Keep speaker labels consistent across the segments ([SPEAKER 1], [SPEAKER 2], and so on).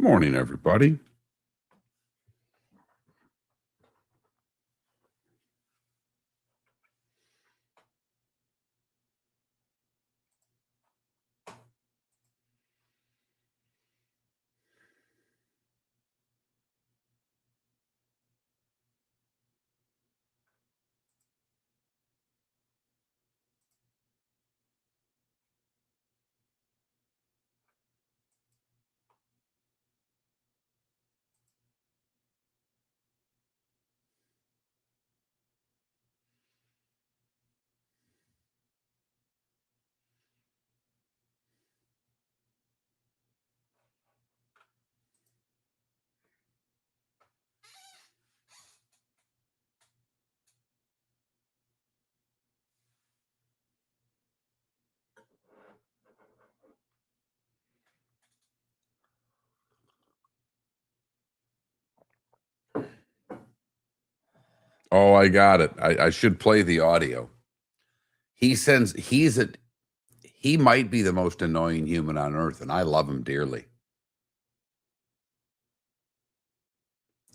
[SPEAKER 1] Morning, everybody. Oh, I got it. I should play the audio. He might be the most annoying human on earth, and I love him dearly.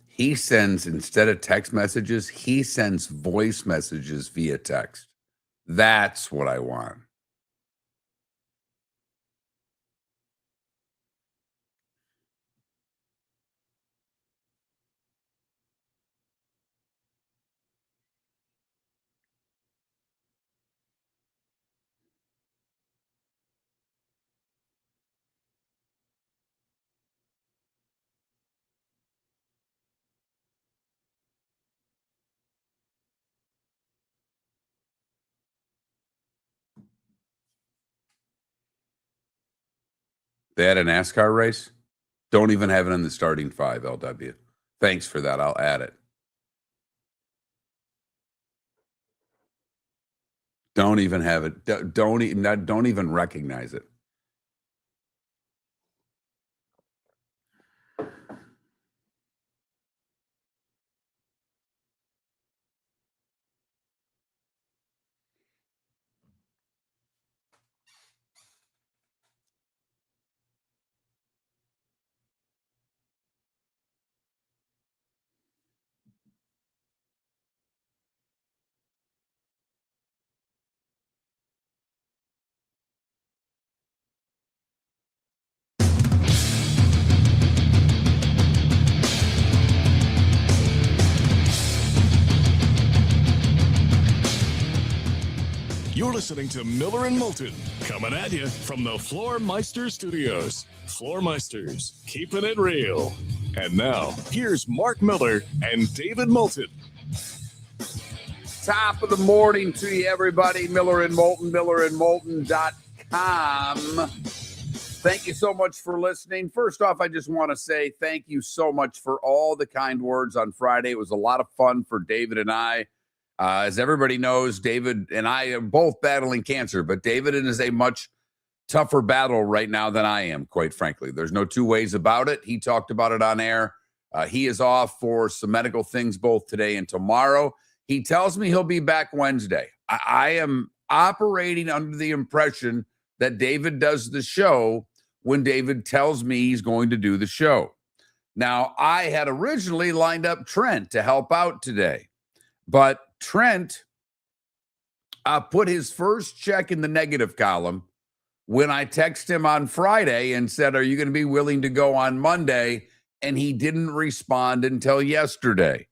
[SPEAKER 1] He sends, instead of text messages, he sends voice messages via text. That's what I want. They had a NASCAR race? Don't even have it in the starting five, LW. Thanks for that. I'll add it. Don't even have it. Don't even recognize it.
[SPEAKER 2] You're listening to Miller and Moulton, coming at you from the Floormeister Studios. Floormeisters, keeping it real. And now, here's Mark Miller and David Moulton.
[SPEAKER 1] Top of the morning to you, everybody. Miller and Moulton, millerandmoulton.com. Thank you so much for listening. First off, I just want to say thank you so much for all the kind words on Friday. It was a lot of fun for David and I. As everybody knows, David and I are both battling cancer, but David is a much tougher battle right now than I am, quite frankly. There's no two ways about it. He talked about it on air. He is off for some medical things both today and tomorrow. He tells me he'll be back Wednesday. I am operating under the impression that David does the show when David tells me he's going to do the show. Now, I had originally lined up Trent to help out today, but Trent put his first check in the negative column when I texted him on Friday and said, are you going to be willing to go on Monday? And he didn't respond until yesterday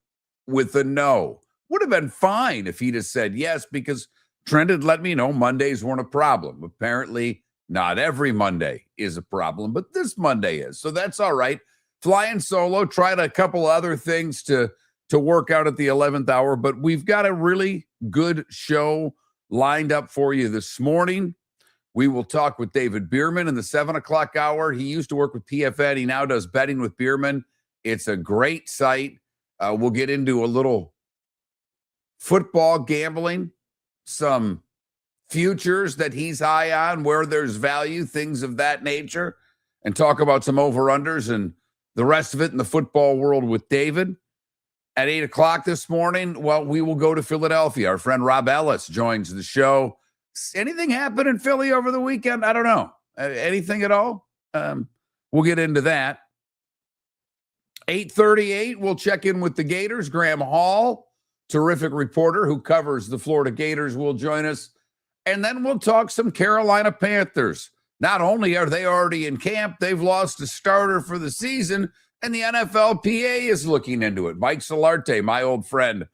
[SPEAKER 1] with a no. Would have been fine if he'd have said yes, because Trent had let me know Mondays weren't a problem. Apparently, not every Monday is a problem, but this Monday is. So that's all right. Flying solo, tried a couple other things to work out at the 11th hour, but we've got a really good show lined up for you this morning. We will talk with David Bearman in the 7 o'clock hour. He used to work with PFN. He now does betting with Bearman. It's a great site. We'll get into a little football gambling, some futures that he's high on, where there's value, things of that nature, and talk about some over-unders and the rest of it in the football world with David. At 8 o'clock this morning, well, we will go to Philadelphia. Our friend Rob Ellis joins the show. Anything happen in Philly over the weekend? I don't know. Anything at all? We'll get into that. 8:38, we'll check in with the Gators. Graham Hall, terrific reporter who covers the Florida Gators, will join us. And then we'll talk some Carolina Panthers. Not only are they already in camp, they've lost a starter for the season, and the NFLPA is looking into it. Mike Solarte, my old friend,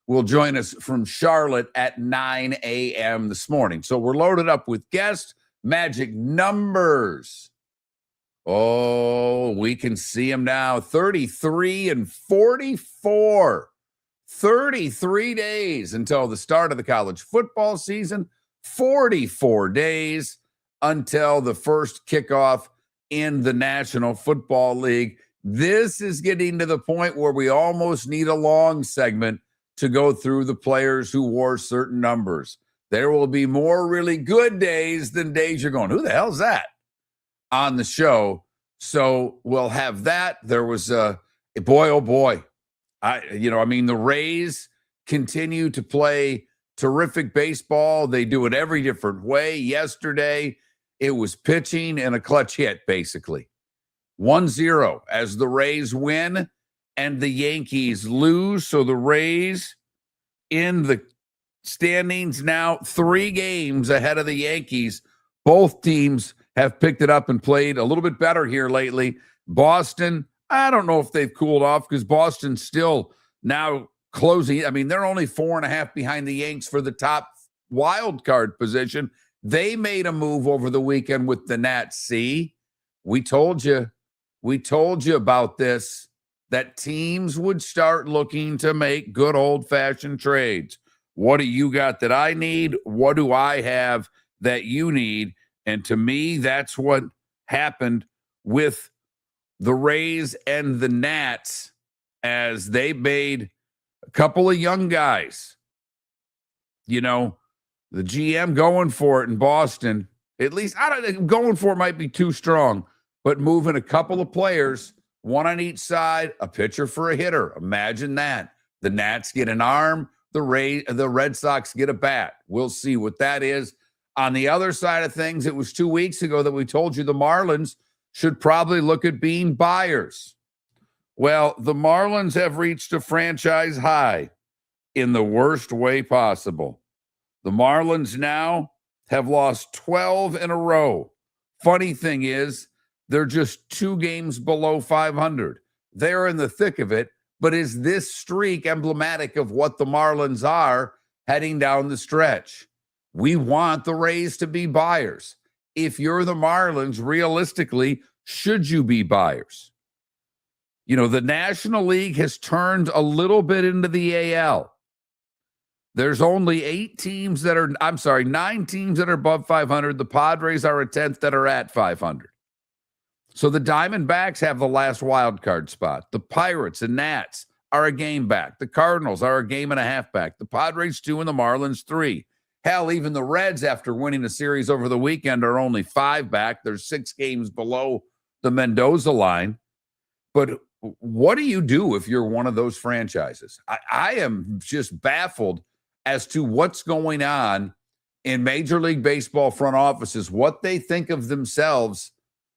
[SPEAKER 1] will join us from Charlotte at 9 a.m. this morning. So we're loaded up with guests, magic numbers. Oh, we can see them now. 33 and 44. 33 days until the start of the college football season. 44 days until the first kickoff in the National Football League. This is getting to the point where we almost need a long segment to go through the players who wore certain numbers. There will be more really good days than days you're going, who the hell's that? On the show. So we'll have that. There was boy, oh boy. The Rays continue to play terrific baseball. They do it every different way. Yesterday, it was pitching and a clutch hit, basically. 1-0 as the Rays win and the Yankees lose. So the Rays in the standings now 3 games ahead of the Yankees. Both teams have picked it up and played a little bit better here lately. Boston, I don't know if they've cooled off because Boston's still now closing. I mean, they're only 4.5 behind the Yanks for the top wild card position. They made a move over the weekend with the Nats. See, we told you about this, that teams would start looking to make good old-fashioned trades. What do you got that I need? What do I have that you need? And to me, that's what happened with the Rays and the Nats as they made a couple of young guys. The GM going for it in Boston, at least, I don't think going for it might be too strong, but moving a couple of players, one on each side, a pitcher for a hitter. Imagine that. The Nats get an arm, the Red Sox get a bat. We'll see what that is. On the other side of things, it was 2 weeks ago that we told you the Marlins should probably look at being buyers. Well, the Marlins have reached a franchise high in the worst way possible. The Marlins now have lost 12 in a row. Funny thing is, they're just 2 games below 500. They're in the thick of it, but is this streak emblematic of what the Marlins are heading down the stretch? We want the Rays to be buyers. If you're the Marlins, realistically, should you be buyers? The National League has turned a little bit into the AL. There's only 9 teams that are above 500. The Padres are a 10th that are at 500. So the Diamondbacks have the last wild card spot. The Pirates and Nats are a game back. The Cardinals are a game and a half back. The Padres 2 and the Marlins 3. Hell, even the Reds, after winning a series over the weekend, are only 5 back. They're 6 games below the Mendoza line. But what do you do if you're one of those franchises? I am just baffled as to what's going on in Major League Baseball front offices, what they think of themselves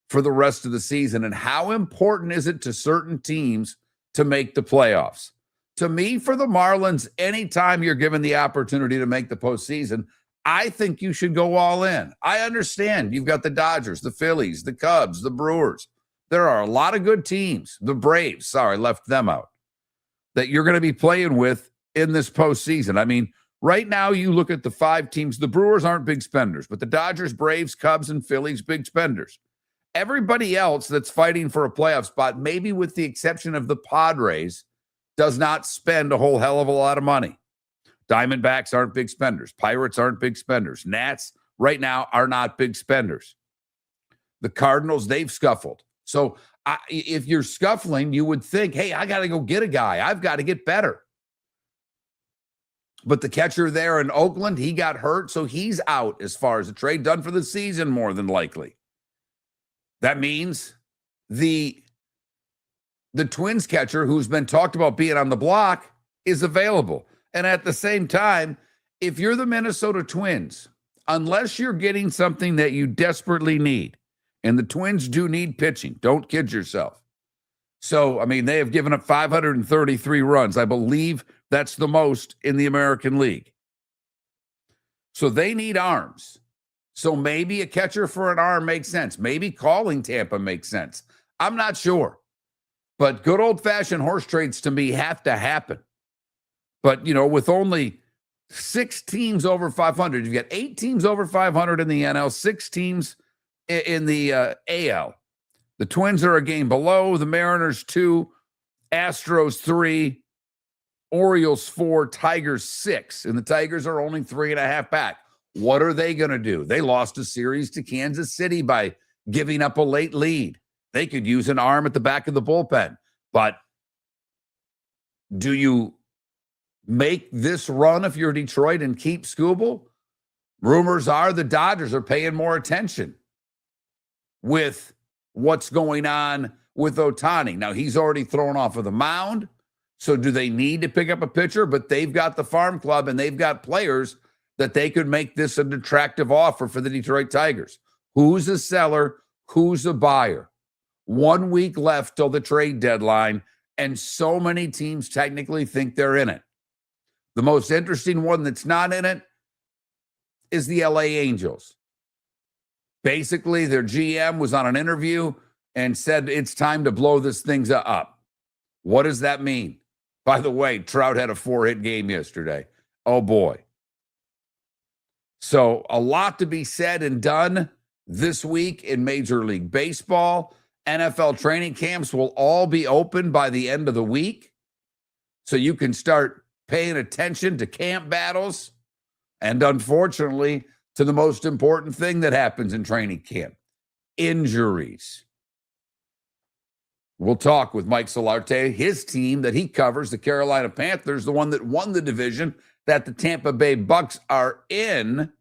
[SPEAKER 1] for the rest of the season, and how important is it to certain teams to make the playoffs. To me, for the Marlins, anytime you're given the opportunity to make the postseason, I think you should go all in. I understand you've got the Dodgers, the Phillies, the Cubs, the Brewers. There are a lot of good teams. The Braves, left them out, that you're going to be playing with in this postseason. I mean, right now you look at the 5 teams. The Brewers aren't big spenders, but the Dodgers, Braves, Cubs, and Phillies, big spenders. Everybody else that's fighting for a playoff spot, maybe with the exception of the Padres, does not spend a whole hell of a lot of money. Diamondbacks aren't big spenders. Pirates aren't big spenders. Nats right now are not big spenders. The Cardinals, they've scuffled. So if you're scuffling, you would think, hey, I got to go get a guy. I've got to get better. But the catcher there in Oakland, he got hurt, so he's out as far as the trade, done for the season more than likely. That means the Twins catcher, who's been talked about being on the block, is available. And at the same time, if you're the Minnesota Twins, unless you're getting something that you desperately need, and the Twins do need pitching, don't kid yourself. So, I mean, they have given up 533 runs. I believe that's the most in the American League. So they need arms. So maybe a catcher for an arm makes sense. Maybe calling Tampa makes sense. I'm not sure. But good old-fashioned horse trades to me have to happen. But, with only 6 teams over 500, you've got 8 teams over 500 in the NL, 6 teams in the AL. The Twins are a game below, the Mariners 2, Astros 3, Orioles 4, Tigers 6, and the Tigers are only 3.5 back. What are they going to do? They lost a series to Kansas City by giving up a late lead. They could use an arm at the back of the bullpen. But do you make this run if you're Detroit and keep Skubal? Rumors are the Dodgers are paying more attention with what's going on with Ohtani. Now, he's already thrown off of the mound. So do they need to pick up a pitcher? But they've got the farm club and they've got players that they could make this an attractive offer for the Detroit Tigers. Who's a seller? Who's a buyer? 1 week left till the trade deadline, and so many teams technically think they're in it. The most interesting one that's not in it is the LA Angels. Basically, their GM was on an interview and said it's time to blow this thing up. What does that mean? By the way, Trout had a 4-hit game yesterday. Oh, boy. So a lot to be said and done this week in Major League Baseball. NFL training camps will all be open by the end of the week. So you can start paying attention to camp battles and, unfortunately, to the most important thing that happens in training camp, injuries. We'll talk with Mike Solarte, his team that he covers, the Carolina Panthers, the one that won the division that the Tampa Bay Bucks are in.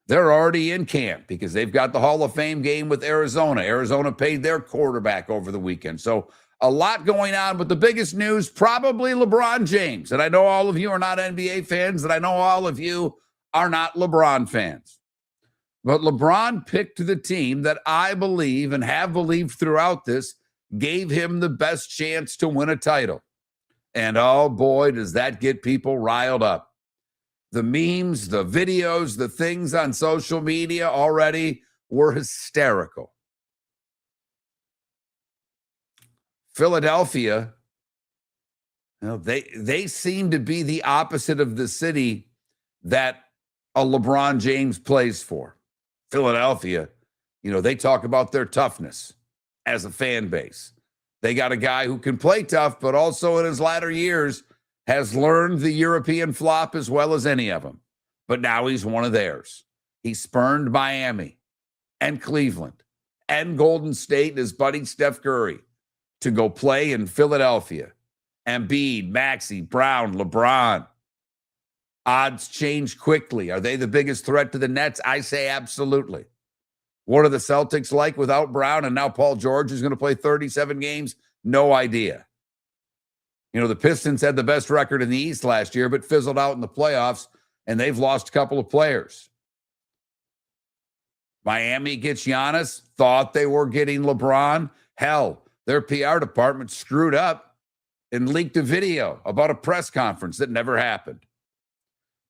[SPEAKER 1] They're already in camp because they've got the Hall of Fame game with Arizona. Arizona paid their quarterback over the weekend. So a lot going on, but the biggest news, probably LeBron James. And I know all of you are not NBA fans, and I know all of you are not LeBron fans. But LeBron picked the team that I believe and have believed throughout this gave him the best chance to win a title. And oh boy, does that get people riled up. The memes, the videos, the things on social media already were hysterical. Philadelphia, they seem to be the opposite of the city that a LeBron James plays for. Philadelphia, they talk about their toughness as a fan base. They got a guy who can play tough, but also in his latter years has learned the European flop as well as any of them. But now he's one of theirs. He spurned Miami and Cleveland and Golden State and his buddy Steph Curry to go play in Philadelphia. Embiid, Maxey, Brown, LeBron. Odds change quickly. Are they the biggest threat to the Nets? I say absolutely. What are the Celtics like without Brown? And now Paul George is going to play 37 games? No idea. The Pistons had the best record in the East last year, but fizzled out in the playoffs, and they've lost a couple of players. Miami gets Giannis, thought they were getting LeBron. Hell, their PR department screwed up and leaked a video about a press conference that never happened.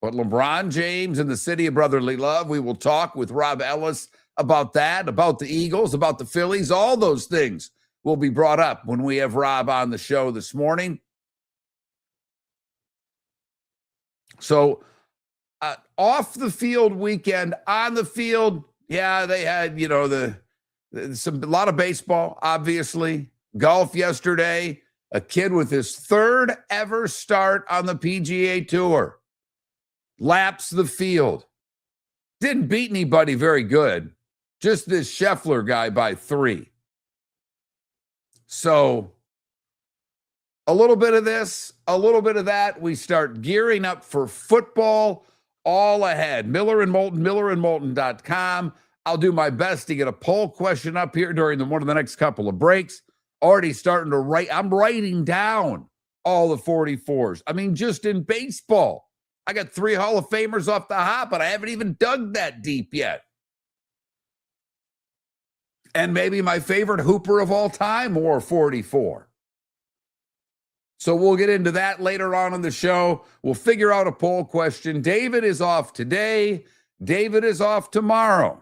[SPEAKER 1] But LeBron James and the city of brotherly love, we will talk with Rob Ellis about that, about the Eagles, about the Phillies. All those things will be brought up when we have Rob on the show this morning. So off the field weekend, on the field, yeah, they had, a lot of baseball, obviously. Golf yesterday, a kid with his third ever start on the PGA Tour. Laps the field. Didn't beat anybody very good. Just this Scheffler guy by 3. So a little bit of this, a little bit of that. We start gearing up for football all ahead. Miller and Moulton, millerandmoulton.com. I'll do my best to get a poll question up here during one of the next couple of breaks. Already starting to write. I'm writing down all the 44s. I mean, just in baseball, I got 3 Hall of Famers off the hop, but I haven't even dug that deep yet. And maybe my favorite Hooper of all time wore 44. So we'll get into that later on in the show. We'll figure out a poll question. David is off today. David is off tomorrow.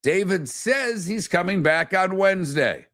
[SPEAKER 1] David says he's coming back on Wednesday.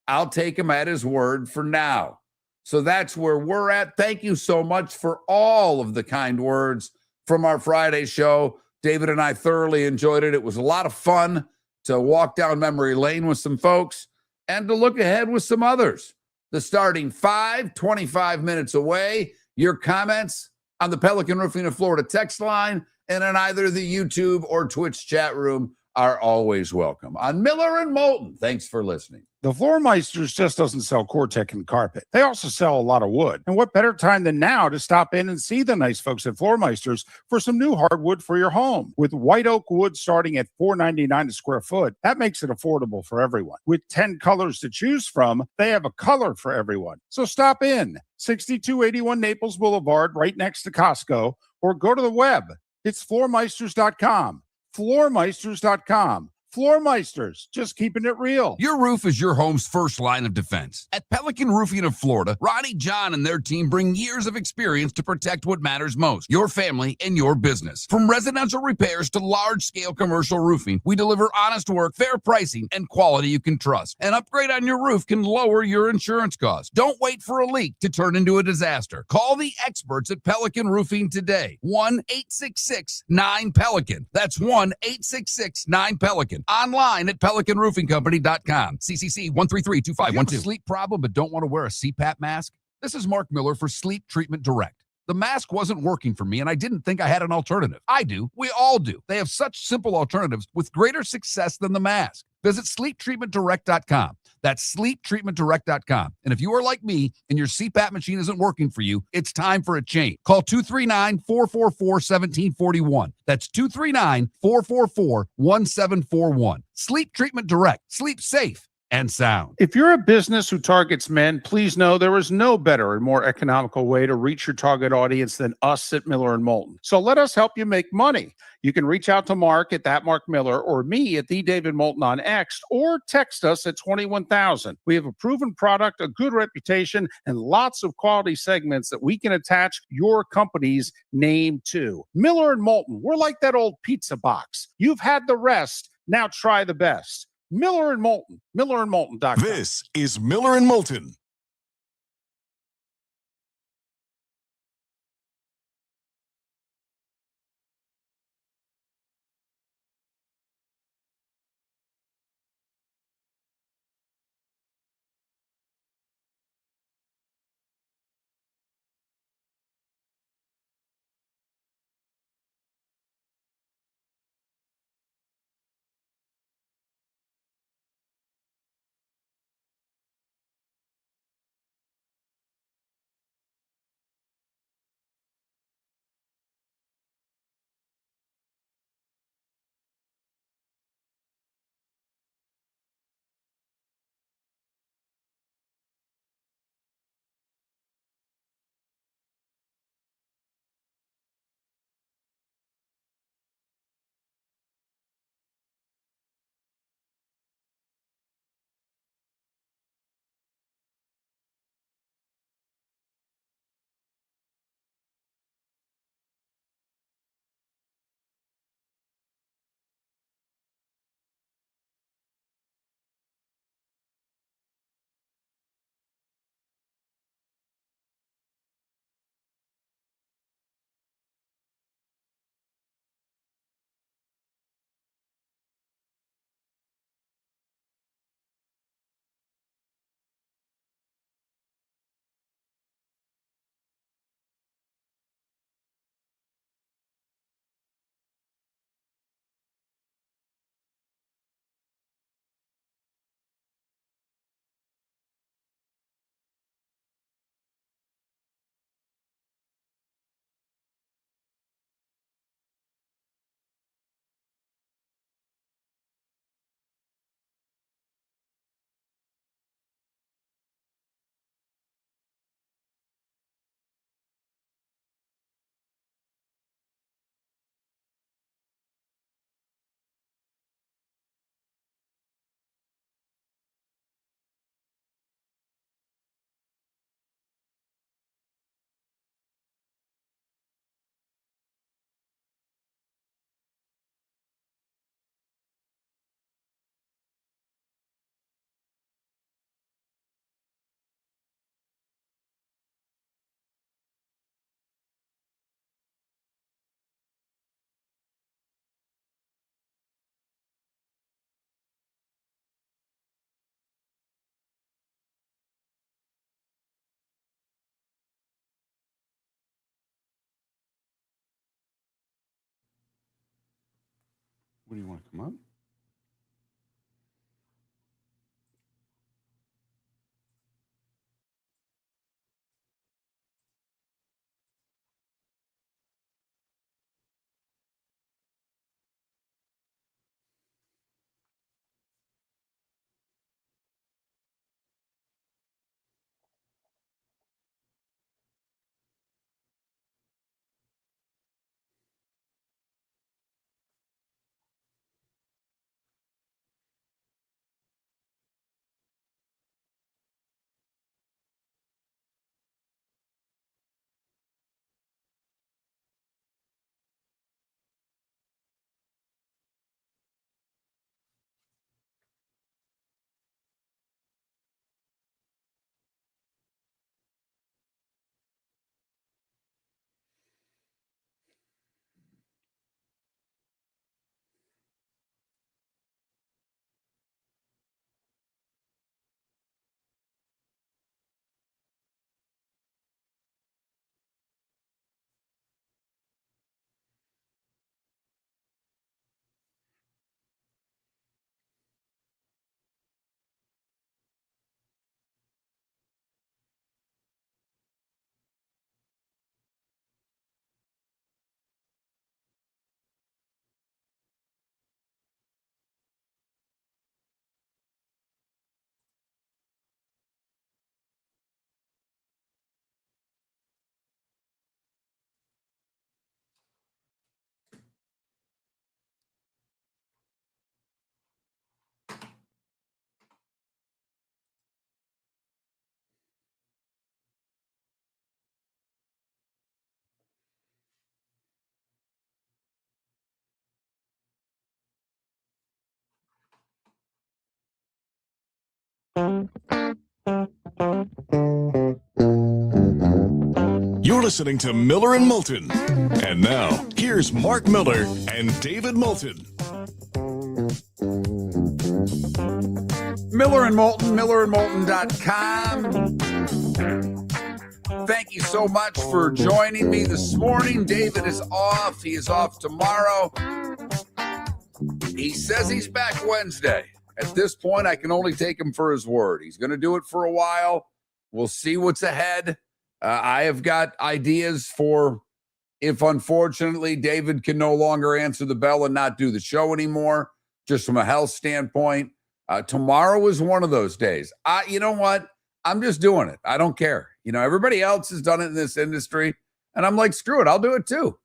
[SPEAKER 1] I'll take him at his word for now. So that's where we're at. Thank you so much for all of the kind words from our Friday show. David and I thoroughly enjoyed it. It was a lot of fun to walk down memory lane with some folks and to look ahead with some others. The starting five, 25 minutes away. Your comments on the Pelican Roofing of Florida text line and in either the YouTube or Twitch chat room are always welcome. On Miller and Moulton, thanks for listening.
[SPEAKER 3] The Floormeisters just doesn't sell Cortec and carpet. They also sell a lot of wood. And what better time than now to stop in and see the nice folks at Floormeisters for some new hardwood for your home. With white oak wood starting at $4.99 a square foot, that makes it affordable for everyone. With 10 colors to choose from, they have a color for everyone. So stop in, 6281 Naples Boulevard, right next to Costco, or go to the web. It's floormeisters.com. Floormeisters.com. Floormeisters, just keeping it real.
[SPEAKER 1] Your roof is your home's first line of defense. At Pelican Roofing of Florida, Ronnie, John, and their team bring years of experience to protect what matters most, your family and your business. From residential repairs to large-scale commercial roofing, we deliver honest work, fair pricing, and quality you can trust. An upgrade on your roof can lower your insurance costs. Don't wait for a leak to turn into a disaster. Call the experts at Pelican Roofing today. 1-866-9-PELICAN. That's 1-866-9-PELICAN. Online at pelicanroofingcompany.com. CCC 1332512. Sleep problem but don't want to wear a CPAP mask? This is Mark Miller for Sleep Treatment Direct. The mask wasn't working for me, and I didn't think I had an alternative. I do. We all do. They have such simple alternatives with greater success than the mask. Visit sleeptreatmentdirect.com. That's sleeptreatmentdirect.com. And if you are like me and your CPAP machine isn't working for you, it's time for a change. Call 239-444-1741. That's 239-444-1741. Sleep Treatment Direct. Sleep safe and sound.
[SPEAKER 3] If you're a business who targets men, please know there is no better and more economical way to reach your target audience than us at Miller and Moulton. So let us help you make money. You can reach out to Mark at that Mark Miller or me at the David Moulton on X or text us at 21,000. We have a proven product, a good reputation, and lots of quality segments that we can attach your company's name to. Miller and Moulton, we're like that old pizza box. You've had the rest. Now try the best. Miller and Moulton, millerandmoulton.com.
[SPEAKER 2] This is Miller and Moulton.
[SPEAKER 3] What do you want to come up?
[SPEAKER 2] You're listening to Miller and Moulton. And now, here's Mark Miller and David Moulton.
[SPEAKER 1] Miller and Moulton, millerandmoulton.com. Thank you so much for joining me this morning. David is off. He is off tomorrow. He says he's back Wednesday. At this point, I can only take him for his word. He's going to do it for a while. We'll see what's ahead. I have got ideas for if, unfortunately, David can no longer answer the bell and not do the show anymore, just from a health standpoint. Tomorrow is one of those days. You know what? I'm just doing it. I don't care. You know, everybody else has done it in this industry, and I'm like, screw it. I'll do it too.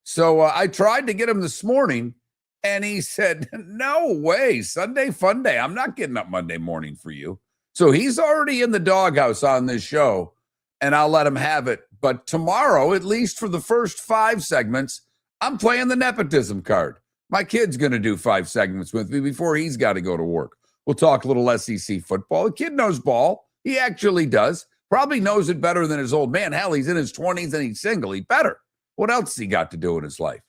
[SPEAKER 1] So I tried to get him this morning, and he said, no way, Sunday fun day. I'm not getting up Monday morning for you. So he's already in the doghouse on this show, and I'll let him have it. But tomorrow, at least for the first 5 segments, I'm playing the nepotism card. My kid's going to do 5 segments with me before he's got to go to work. We'll talk a little SEC football. The kid knows ball. He actually does. Probably knows it better than his old man. Hell, he's in his 20s and he's single. He better. What else has he got to do in his life?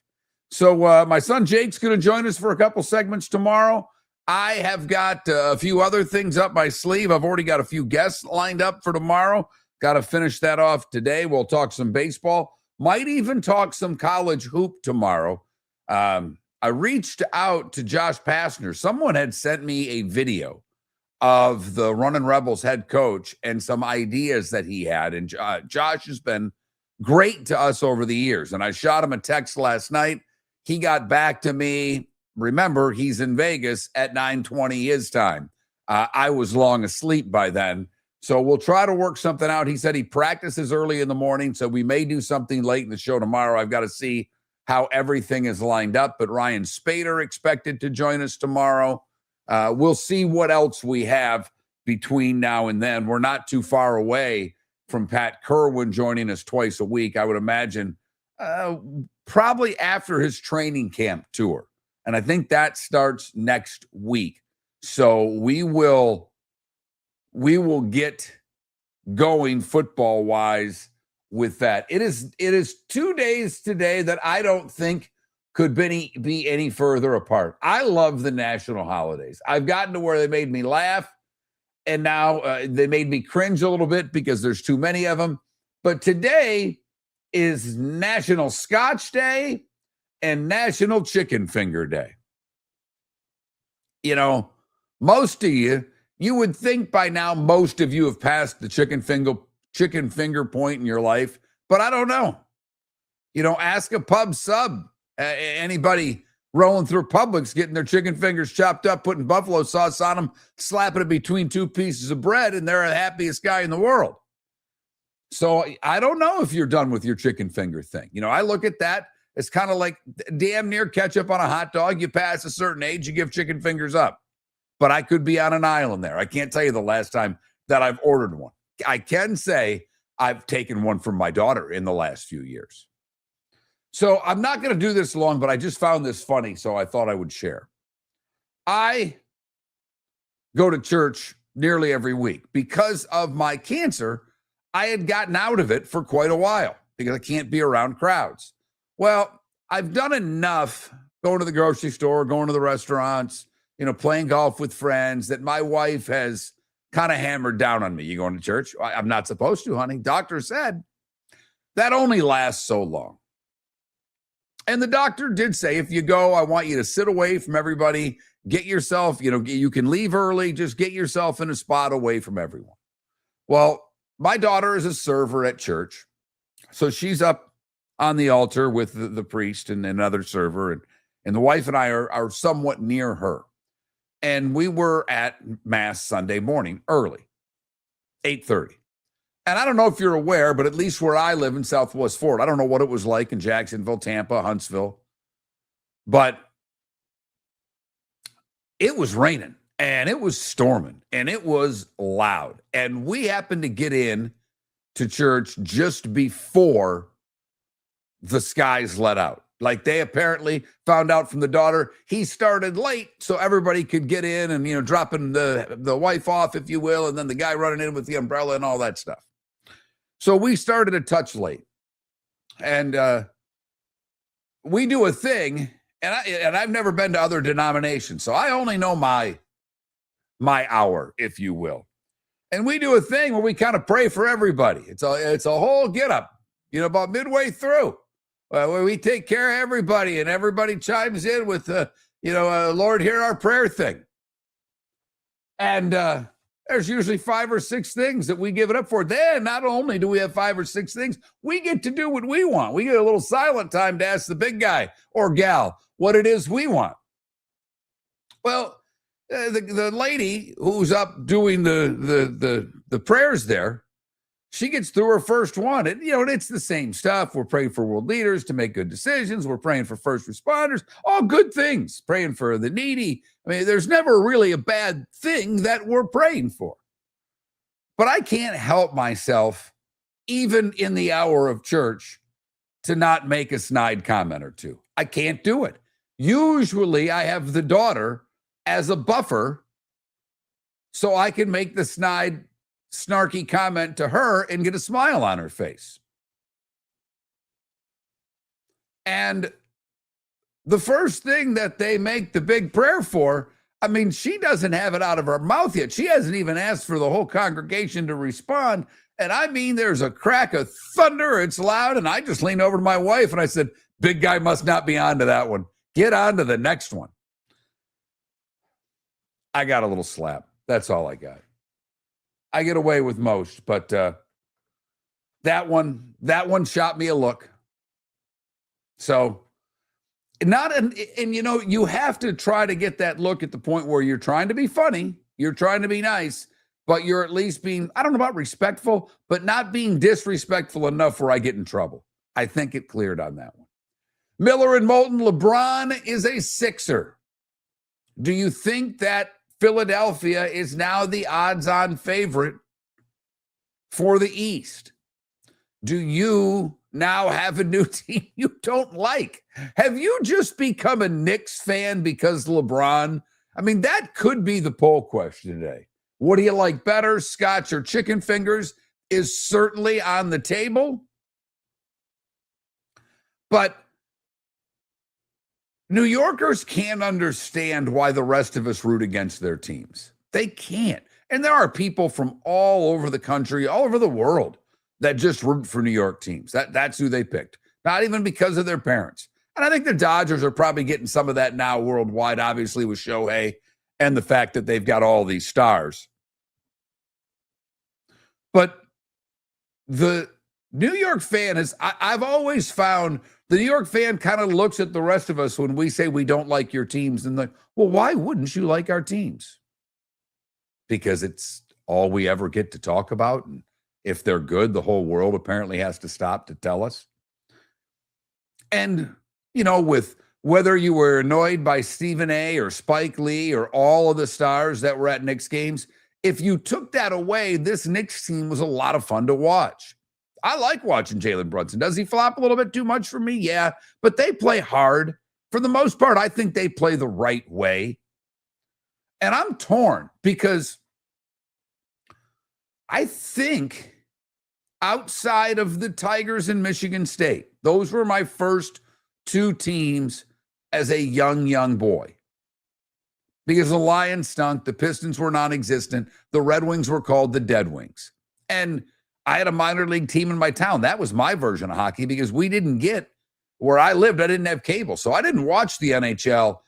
[SPEAKER 1] So my son Jake's going to join us for a couple segments tomorrow. I have got a few other things up my sleeve. I've already got a few guests lined up for tomorrow. Got to finish that off today. We'll talk some baseball. Might even talk some college hoop tomorrow. I reached out to Josh Pastner. Someone had sent me a video of the Runnin' Rebels head coach and some ideas that he had. And Josh has been great to us over the years. And I shot him a text last night. He got back to me. Remember, he's in Vegas at 9:20 his time. I was long asleep by then. So we'll try to work something out. He said he practices early in the morning, so we may do something late in the show tomorrow. I've got to see how everything is lined up. But Ryan Spader expected to join us tomorrow. We'll see what else we have between now and then. We're not too far away from Pat Kerwin joining us twice a week. I would imagine probably after his training camp tour. And I think that starts next week. So we will get going football-wise with that. It is 2 days today that I don't think could be any further apart. I love the national holidays. I've gotten to where they made me laugh, and now they made me cringe a little bit because there's too many of them. But today is National Scotch Day and National Chicken Finger Day. most of you would think by now most of you have passed the chicken finger point in your life, but I don't know. Ask a pub sub, anybody rolling through Publix, getting their chicken fingers chopped up, putting buffalo sauce on them, slapping it between two pieces of bread, and they're the happiest guy in the world. So I don't know if you're done with your chicken finger thing. I look at that. It's kind of like damn near ketchup on a hot dog. You pass a certain age, you give chicken fingers up. But I could be on an island there. I can't tell you the last time that I've ordered one. I can say I've taken one from my daughter in the last few years. So I'm not going to do this long, but I just found this funny, so I thought I would share. I go to church nearly every week. Because of my cancer, I had gotten out of it for quite a while because I can't be around crowds. Well, I've done enough going to the grocery store, going to the restaurants, playing golf with friends that my wife has kind of hammered down on me. You going to church? I'm not supposed to, honey. Doctor said that only lasts so long. And the doctor did say, if you go, I want you to sit away from everybody, get yourself, you can leave early, just get yourself in a spot away from everyone. Well, my daughter is a server at church. So she's up on the altar with the priest and another server. And the wife and I are somewhat near her. And we were at Mass Sunday morning early, 8:30. And I don't know if you're aware, but at least where I live in Southwest Florida, I don't know what it was like in Jacksonville, Tampa, Huntsville, but it was raining and it was storming and it was loud. And we happened to get in to church just before the skies let out. Like they apparently found out from the daughter, he started late so everybody could get in and, dropping the wife off, if you will, and then the guy running in with the umbrella and all that stuff. So we started a touch late, and we do a thing, and I've never been to other denominations, so I only know my hour, if you will. And we do a thing where we kind of pray for everybody. It's a whole get up, about midway through, where we take care of everybody, and everybody chimes in with Lord, hear our prayer thing. And there's usually 5 or 6 things that we give it up for. Then not only do we have 5 or 6 things, we get to do what we want. We get a little silent time to ask the big guy or gal what it is we want. Well, the lady who's up doing the prayers there, she gets through her first one. And, it's the same stuff. We're praying for world leaders to make good decisions. We're praying for first responders, all good things, praying for the needy. I mean, there's never really a bad thing that we're praying for. But I can't help myself, even in the hour of church, to not make a snide comment or two. I can't do it. Usually I have the daughter as a buffer so I can make the snarky comment to her and get a smile on her face. And the first thing that they make the big prayer for, I mean, she doesn't have it out of her mouth yet. She hasn't even asked for the whole congregation to respond. And I mean, there's a crack of thunder. It's loud. And I just leaned over to my wife and I said, big guy must not be on to that one. Get on to the next one. I got a little slap. That's all I got. I get away with most, but that one shot me a look. So you have to try to get that look at the point where you're trying to be funny, you're trying to be nice, but you're at least being, I don't know about respectful, but not being disrespectful enough where I get in trouble. I think it cleared on that one. Miller and Moulton, LeBron is a Sixer. Do you think that Philadelphia is now the odds-on favorite for the East? Do you now have a new team you don't like? Have you just become a Knicks fan because LeBron? I mean, that could be the poll question today. What do you like better, scotch or chicken fingers? Is certainly on the table. But New Yorkers can't understand why the rest of us root against their teams. They can't. And there are people from all over the country, all over the world, that just root for New York teams. That's who they picked. Not even because of their parents. And I think the Dodgers are probably getting some of that now worldwide, obviously with Shohei and the fact that they've got all these stars. But the New York fan is, I've always found the New York fan kind of looks at the rest of us when we say we don't like your teams and like, well, why wouldn't you like our teams? Because it's all we ever get to talk about. And if they're good, the whole world apparently has to stop to tell us. And, you know, with whether you were annoyed by Stephen A. or Spike Lee or all of the stars that were at Knicks games, if you took that away, this Knicks team was a lot of fun to watch. I like watching Jalen Brunson. Does he flop a little bit too much for me? Yeah, but they play hard. For the most part, I think they play the right way. And I'm torn because I think outside of the Tigers and Michigan State, those were my first two teams as a young boy. Because the Lions stunk, the Pistons were non-existent, the Red Wings were called the Dead Wings. And I had a minor league team in my town. That was my version of hockey because we didn't get, where I lived, I didn't have cable. So I didn't watch the NHL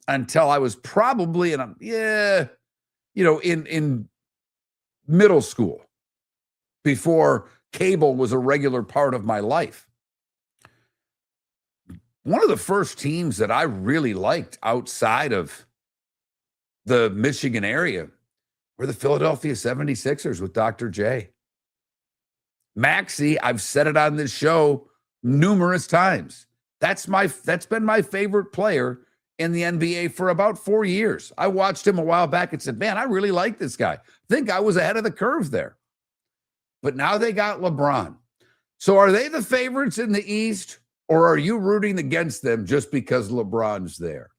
[SPEAKER 1] until I was probably in middle school, before cable was a regular part of my life. One of the first teams that I really liked outside of the Michigan area were the Philadelphia 76ers with Dr. J. Maxey, I've said it on this show numerous times. That's been my favorite player in the NBA for about 4 years. I watched him a while back and said, man, I really like this guy. I think I was ahead of the curve there. But now they got LeBron. So are they the favorites in the East, or are you rooting against them just because LeBron's there?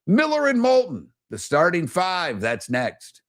[SPEAKER 1] Miller and Moulton, the starting five, that's next.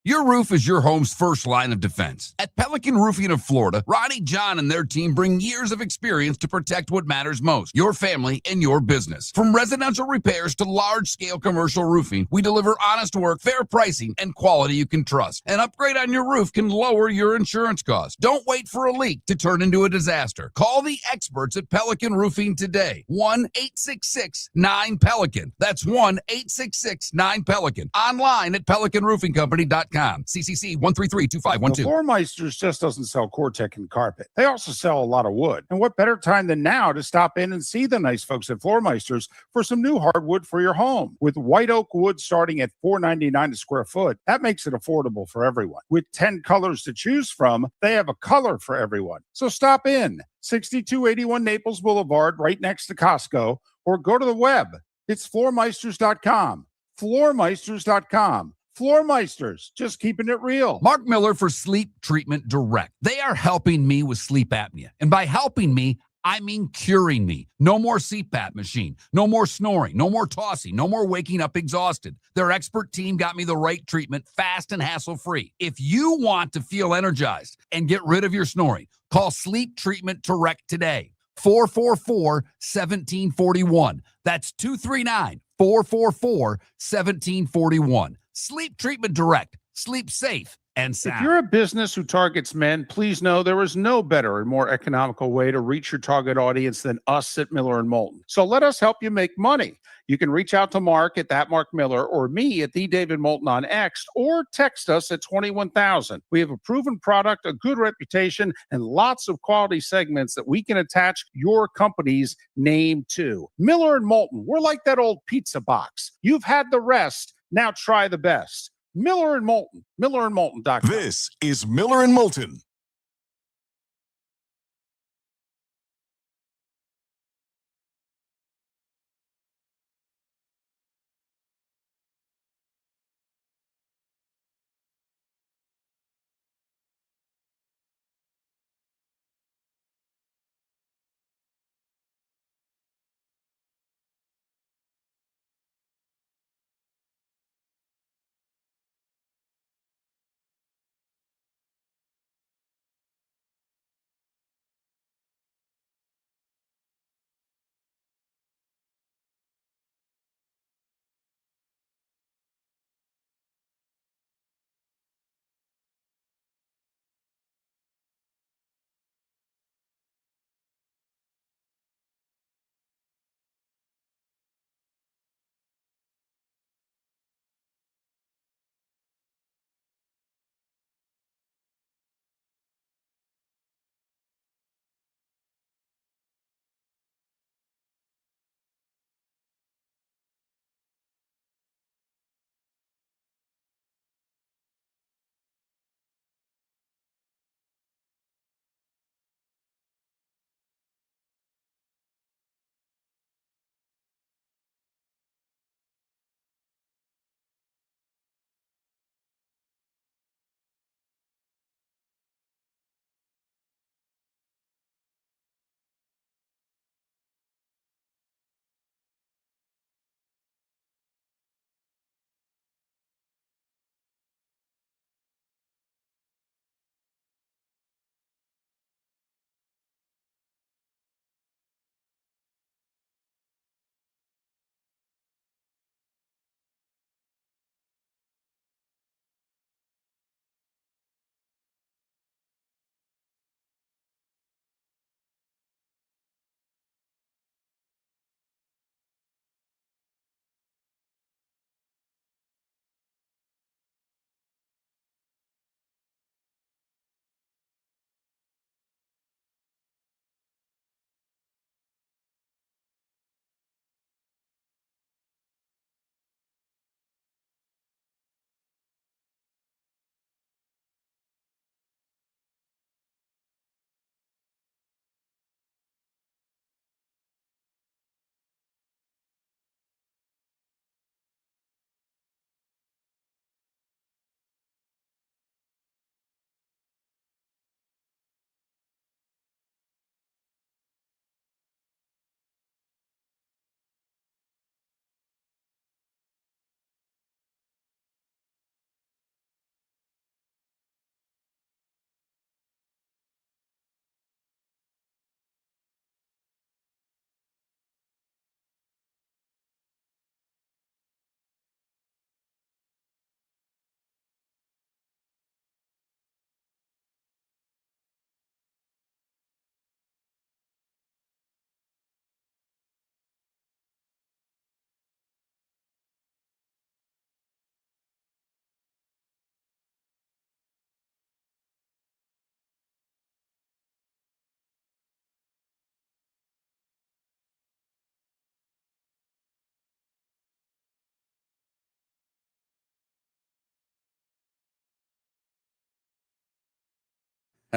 [SPEAKER 4] Your roof is your home's first line of defense. At Pelican Roofing of Florida, Ronnie John and their team bring years of experience to protect what matters most, your family and your business. From residential repairs to large-scale commercial roofing, we deliver honest work, fair pricing, and quality you can trust. An upgrade on your roof can lower your insurance costs. Don't wait for a leak to turn into a disaster. Call the experts at Pelican Roofing today. 1-866-9-PELICAN. That's 1-866-9-PELICAN. Online at pelicanroofingcompany.com. CCC 1332512.
[SPEAKER 3] Floormeisters just doesn't sell Cortec and carpet. They also sell a lot of wood. And what better time than now to stop in and see the nice folks at Floormeisters for some new hardwood for your home. With white oak wood starting at $4.99 a square foot, that makes it affordable for everyone. With 10 colors to choose from, they have a color for everyone. So stop in. 6281 Naples Boulevard, right next to Costco, or go to the web. It's floormeisters.com. Floormeisters.com. Floormeisters, just keeping it real.
[SPEAKER 4] Mark Miller for Sleep Treatment Direct. They are helping me with sleep apnea. And by helping me, I mean curing me. No more CPAP machine. No more snoring. No more tossing. No more waking up exhausted. Their expert team got me the right treatment, fast and hassle-free. If you want to feel energized and get rid of your snoring, call Sleep Treatment Direct today. 444-1741. That's 239-444-1741. Sleep Treatment Direct. Sleep safe and sound.
[SPEAKER 3] If you're a business who targets men, please know there is no better and more economical way to reach your target audience than us at Miller and Moulton. So let us help you make money. You can reach out to Mark at that Mark Miller or me at the David Moulton on X, or text us at 21,000. We have a proven product, a good reputation, and lots of quality segments that we can attach your company's name to. Miller and Moulton, we're like that old pizza box. You've had the rest. Now try the best. Miller and Moulton, millerandmoulton.com.
[SPEAKER 2] This is Miller and Moulton.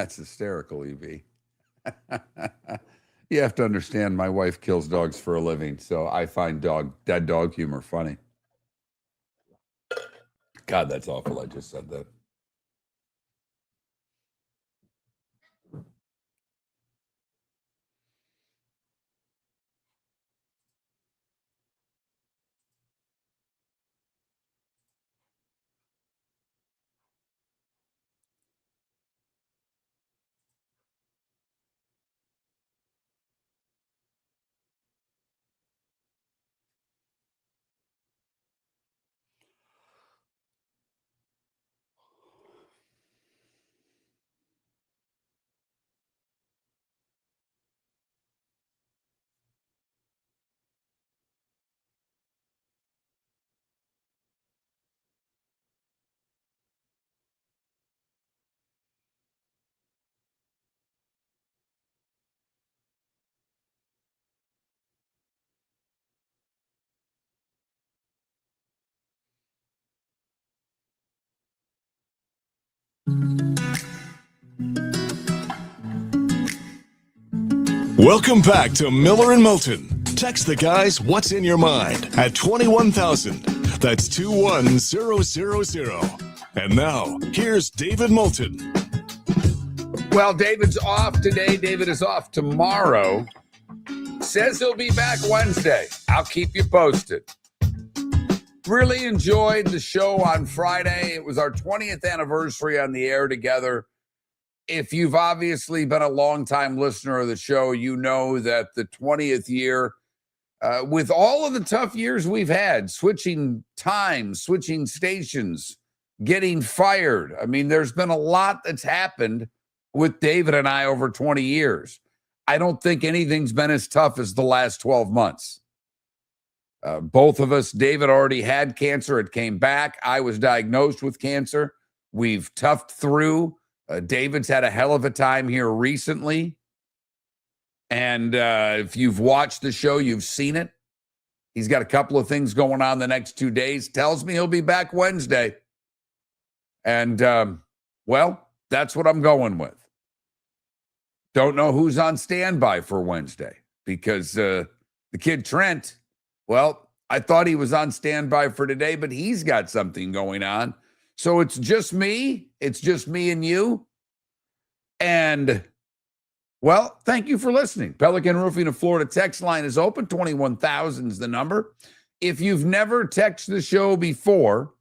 [SPEAKER 1] That's hysterical, EV. You have to understand my wife kills dogs for a living, so I find dead dog humor funny. God, that's awful. I just said that.
[SPEAKER 2] Welcome back to Miller and Moulton. Text the guys what's in your mind at 21,000. That's 21000. And now, here's David Moulton.
[SPEAKER 1] Well, David's off today. David is off tomorrow. Says he'll be back Wednesday. I'll keep you posted. Really enjoyed the show on Friday. It was our 20th anniversary on the air together. If you've obviously been a longtime listener of the show, you know that the 20th year, with all of the tough years we've had, switching times, switching stations, getting fired. I mean, there's been a lot that's happened with David and I over 20 years. I don't think anything's been as tough as the last 12 months. Both of us, David already had cancer. It came back. I was diagnosed with cancer. We've toughed through. David's had a hell of a time here recently. And if you've watched the show, you've seen it. He's got a couple of things going on the next 2 days. Tells me he'll be back Wednesday. And, well, that's what I'm going with. Don't know who's on standby for Wednesday because the kid Trent, well, I thought he was on standby for today, but he's got something going on. So it's just me. It's just me and you. And, well, thank you for listening. Pelican Roofing of Florida text line is open. 21,000 is the number. If you've never texted the show before,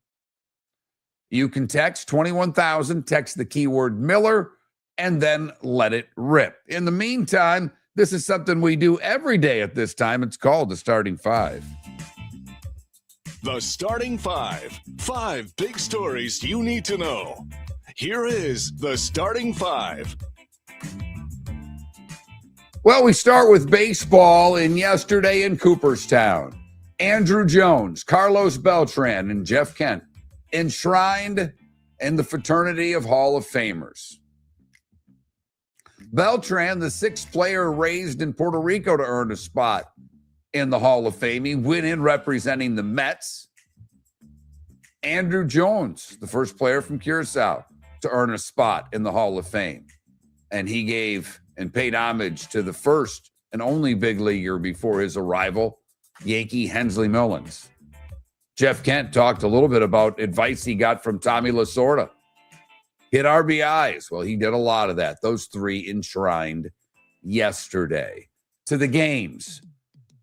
[SPEAKER 1] you can text 21,000, text the keyword Miller, and then let it rip. In the meantime, this is something we do every day at this time. It's called the Starting Five.
[SPEAKER 2] The Starting Five. 5 big stories you need to know. Here is the Starting Five.
[SPEAKER 1] Well, we start with baseball in yesterday in Cooperstown. Andrew Jones, Carlos Beltran, and Jeff Kent enshrined in the fraternity of Hall of Famers. Beltran, the 6th player raised in Puerto Rico to earn a spot in the Hall of Fame. He went in representing the Mets. Andrew Jones, the first player from Curacao to earn a spot in the Hall of Fame. And he gave and paid homage to the first and only big leaguer before his arrival, Yankee Hensley Mullins. Jeff Kent talked a little bit about advice he got from Tommy Lasorda. Hit RBIs. Well, he did a lot of that. Those 3 enshrined yesterday. To the games.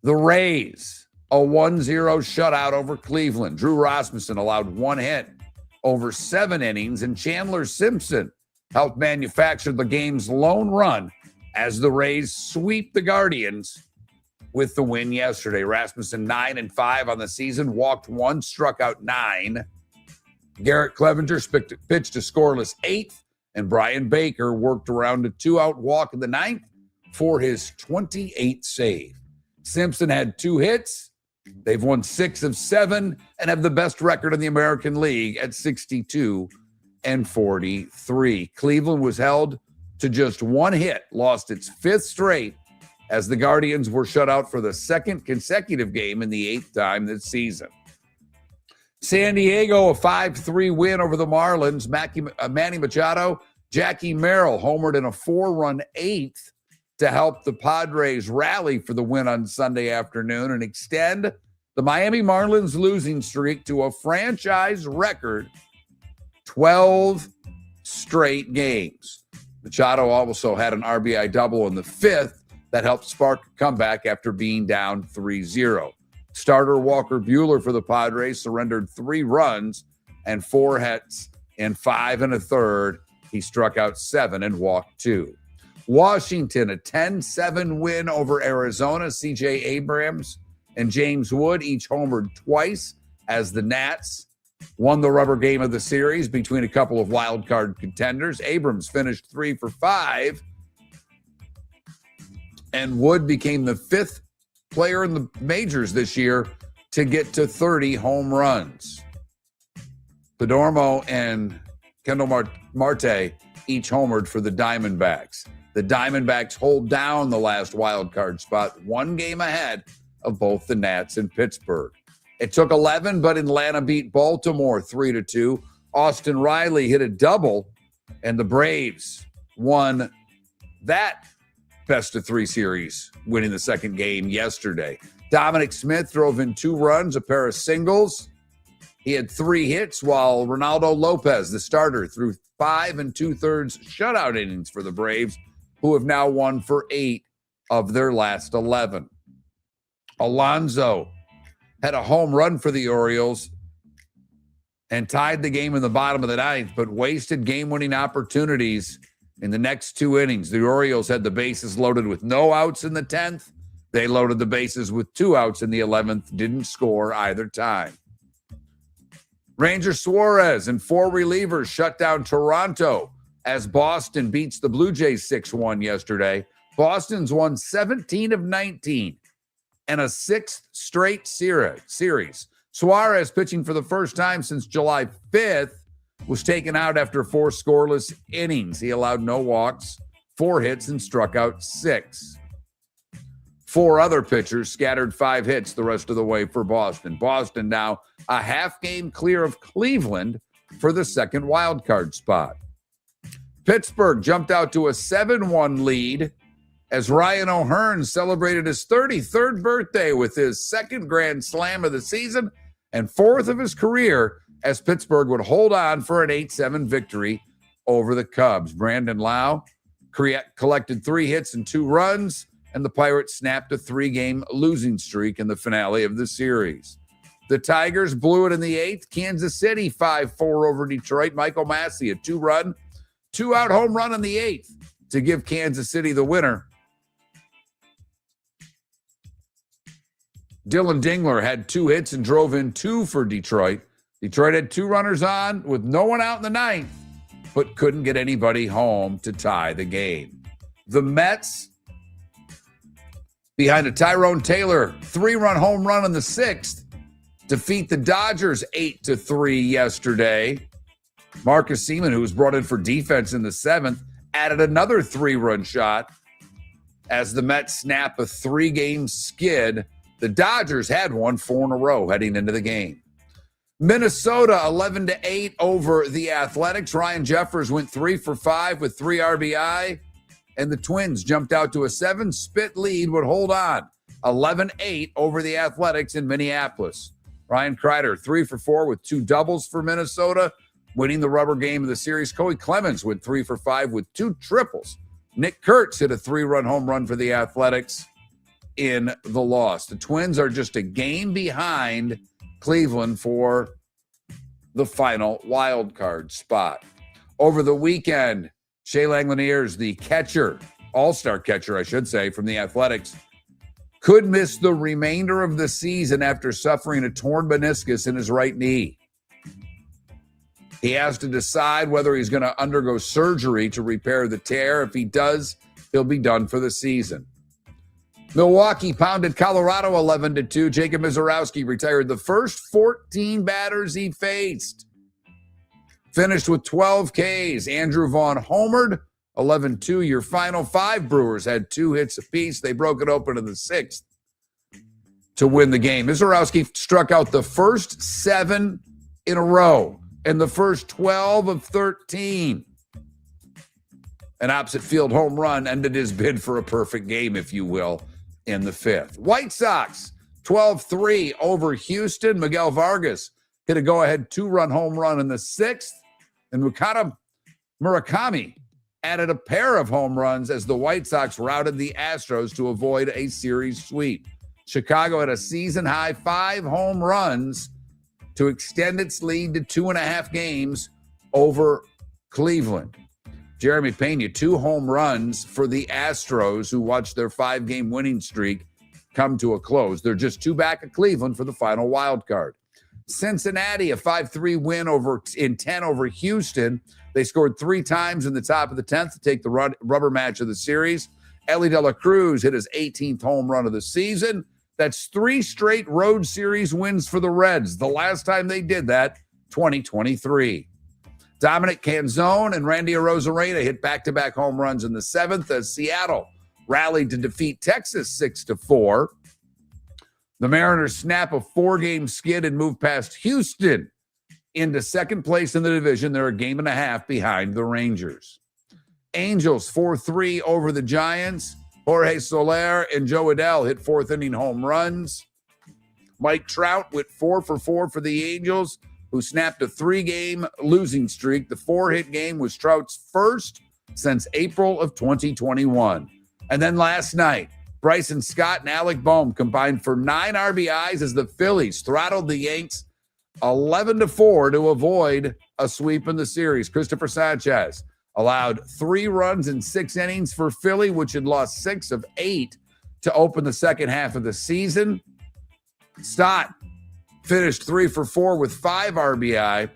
[SPEAKER 1] The Rays, a 1-0 shutout over Cleveland. Drew Rasmussen allowed 1 hit over 7 innings, and Chandler Simpson helped manufacture the game's lone run as the Rays sweep the Guardians with the win yesterday. Rasmussen 9-5 on the season, walked 1, struck out 9. Garrett Clevenger pitched a scoreless 8th, and Brian Baker worked around a 2-out walk in the 9th for his 28th save. Simpson had 2 hits. They've won 6 of 7 and have the best record in the American League at 62-43. Cleveland was held to just 1 hit, lost its 5th straight as the Guardians were shut out for the 2nd consecutive game in the 8th time this season. San Diego, a 5-3 win over the Marlins. Manny Machado Jackie Merrill homered in a 4-run eighth to help the Padres rally for the win on Sunday afternoon and extend the Miami Marlins losing streak to a franchise record 12 straight games. Machado also had an RBI double in the fifth that helped spark a comeback after being down 3-0. Starter Walker Buehler for the Padres surrendered 3 runs and 4 hits in 5 1/3. He struck out 7 and walked 2. Washington, a 10-7 win over Arizona. C.J. Abrams and James Wood each homered twice as the Nats won the rubber game of the series between a couple of wild card contenders. Abrams finished 3 for 5, and Wood became the 5th player in the majors this year to get to 30 home runs. Perdomo and Kendall Marte each homered for the Diamondbacks. The Diamondbacks hold down the last wild card spot, 1 game ahead of both the Nats and Pittsburgh. It took 11, but Atlanta beat Baltimore 3-2. Austin Riley hit a double, and the Braves won that best-of-3 series, winning the second game yesterday. Dominic Smith drove in 2 runs, a pair of singles. He had 3 hits, while Ronaldo Lopez, the starter, threw 5 2/3 shutout innings for the Braves, who have now won for 8 of their last 11. Alonso had a home run for the Orioles and tied the game in the bottom of the 9th, but wasted game-winning opportunities in the next 2 innings. The Orioles had the bases loaded with no outs in the 10th. They loaded the bases with 2 outs in the 11th, didn't score either time. Ranger Suarez and 4 relievers shut down Toronto as Boston beats the Blue Jays 6-1 yesterday. Boston's won 17 of 19 and a 6th straight series. Suarez, pitching for the first time since July 5th, was taken out after 4 scoreless innings. He allowed no walks, 4 hits, and struck out 6. 4 other pitchers scattered 5 hits the rest of the way for Boston. Boston now a half game clear of Cleveland for the second wild card spot. Pittsburgh jumped out to a 7-1 lead as Ryan O'Hearn celebrated his 33rd birthday with his 2nd grand slam of the season and 4th of his career, as Pittsburgh would hold on for an 8-7 victory over the Cubs. Brandon Lau collected 3 hits and 2 runs, and the Pirates snapped a 3-game losing streak in the finale of the series. The Tigers blew it in the 8th. Kansas City 5-4 over Detroit. Michael Massey, a 2-run, 2-out home run in the 8th to give Kansas City the winner. Dylan Dingler had 2 hits and drove in 2 for Detroit. Detroit had 2 runners on with no one out in the 9th, but couldn't get anybody home to tie the game. The Mets, behind a Tyrone Taylor 3-run home run in the 6th, defeat the Dodgers 8-3 yesterday. Marcus Semien, who was brought in for defense in the 7th, added another 3-run shot as the Mets snap a 3-game skid. The Dodgers had won 4 in a row heading into the game. Minnesota 11-8 over the Athletics. Ryan Jeffers went 3 for 5 with 3 RBI, and the Twins jumped out to a 7-spit lead, would hold on 11-8 over the Athletics in Minneapolis. Ryan Kreider 3 for 4 with 2 doubles for Minnesota, winning the rubber game of the series. Corey Clemens went 3 for 5 with 2 triples. Nick Kurtz hit a 3-run home run for the Athletics in the loss. The Twins are just a game behind Cleveland for the final wild card spot. Over the weekend, Shea Langoliers, the catcher, all-star catcher, I should say, from the Athletics, could miss the remainder of the season after suffering a torn meniscus in his right knee. He has to decide whether he's going to undergo surgery to repair the tear. If he does, he'll be done for the season. Milwaukee pounded Colorado 11-2. Jacob Mizorowski retired the first 14 batters he faced. Finished with 12 Ks. Andrew Vaughn homered 11-2. Your final 5 Brewers had 2 hits apiece. They broke it open in the 6th to win the game. Mizorowski struck out the first 7 in a row and the first 12 of 13. An opposite field home run ended his bid for a perfect game, if you will, in the 5th. White Sox, 12-3 over Houston. Miguel Vargas hit a go-ahead 2-run home run in the 6th. And Murakami added a pair of home runs as the White Sox routed the Astros to avoid a series sweep. Chicago had a season-high 5 home runs to extend its lead to 2.5 games over Cleveland. Jeremy Pena, 2 home runs for the Astros, who watched their 5-game winning streak come to a close. They're just 2 back of Cleveland for the final wild card. Cincinnati, a 5-3 win in 10 over Houston. They scored 3 times in the top of the 10th to take the rubber match of the series. Ellie De La Cruz hit his 18th home run of the season. That's 3 straight road series wins for the Reds. The last time they did that, 2023. Dominic Canzone and Randy Arozarena hit back-to-back home runs in the 7th as Seattle rallied to defeat Texas 6-4. The Mariners snap a 4-game skid and move past Houston into second place in the division. They're a game and a half behind the Rangers. Angels 4-3 over the Giants. Jorge Soler and Joe Adell hit 4th-inning home runs. Mike Trout went 4-for-4 for the Angels, who snapped a 3-game losing streak. The 4-hit game was Trout's first since April of 2021. And then last night, Bryson Scott and Alec Boehm combined for 9 RBIs as the Phillies throttled the Yanks 11-4 to avoid a sweep in the series. Christopher Sanchez allowed 3 runs in 6 innings for Philly, which had lost 6 of 8 to open the second half of the season. Stott finished 3-for-4 with 5 RBI.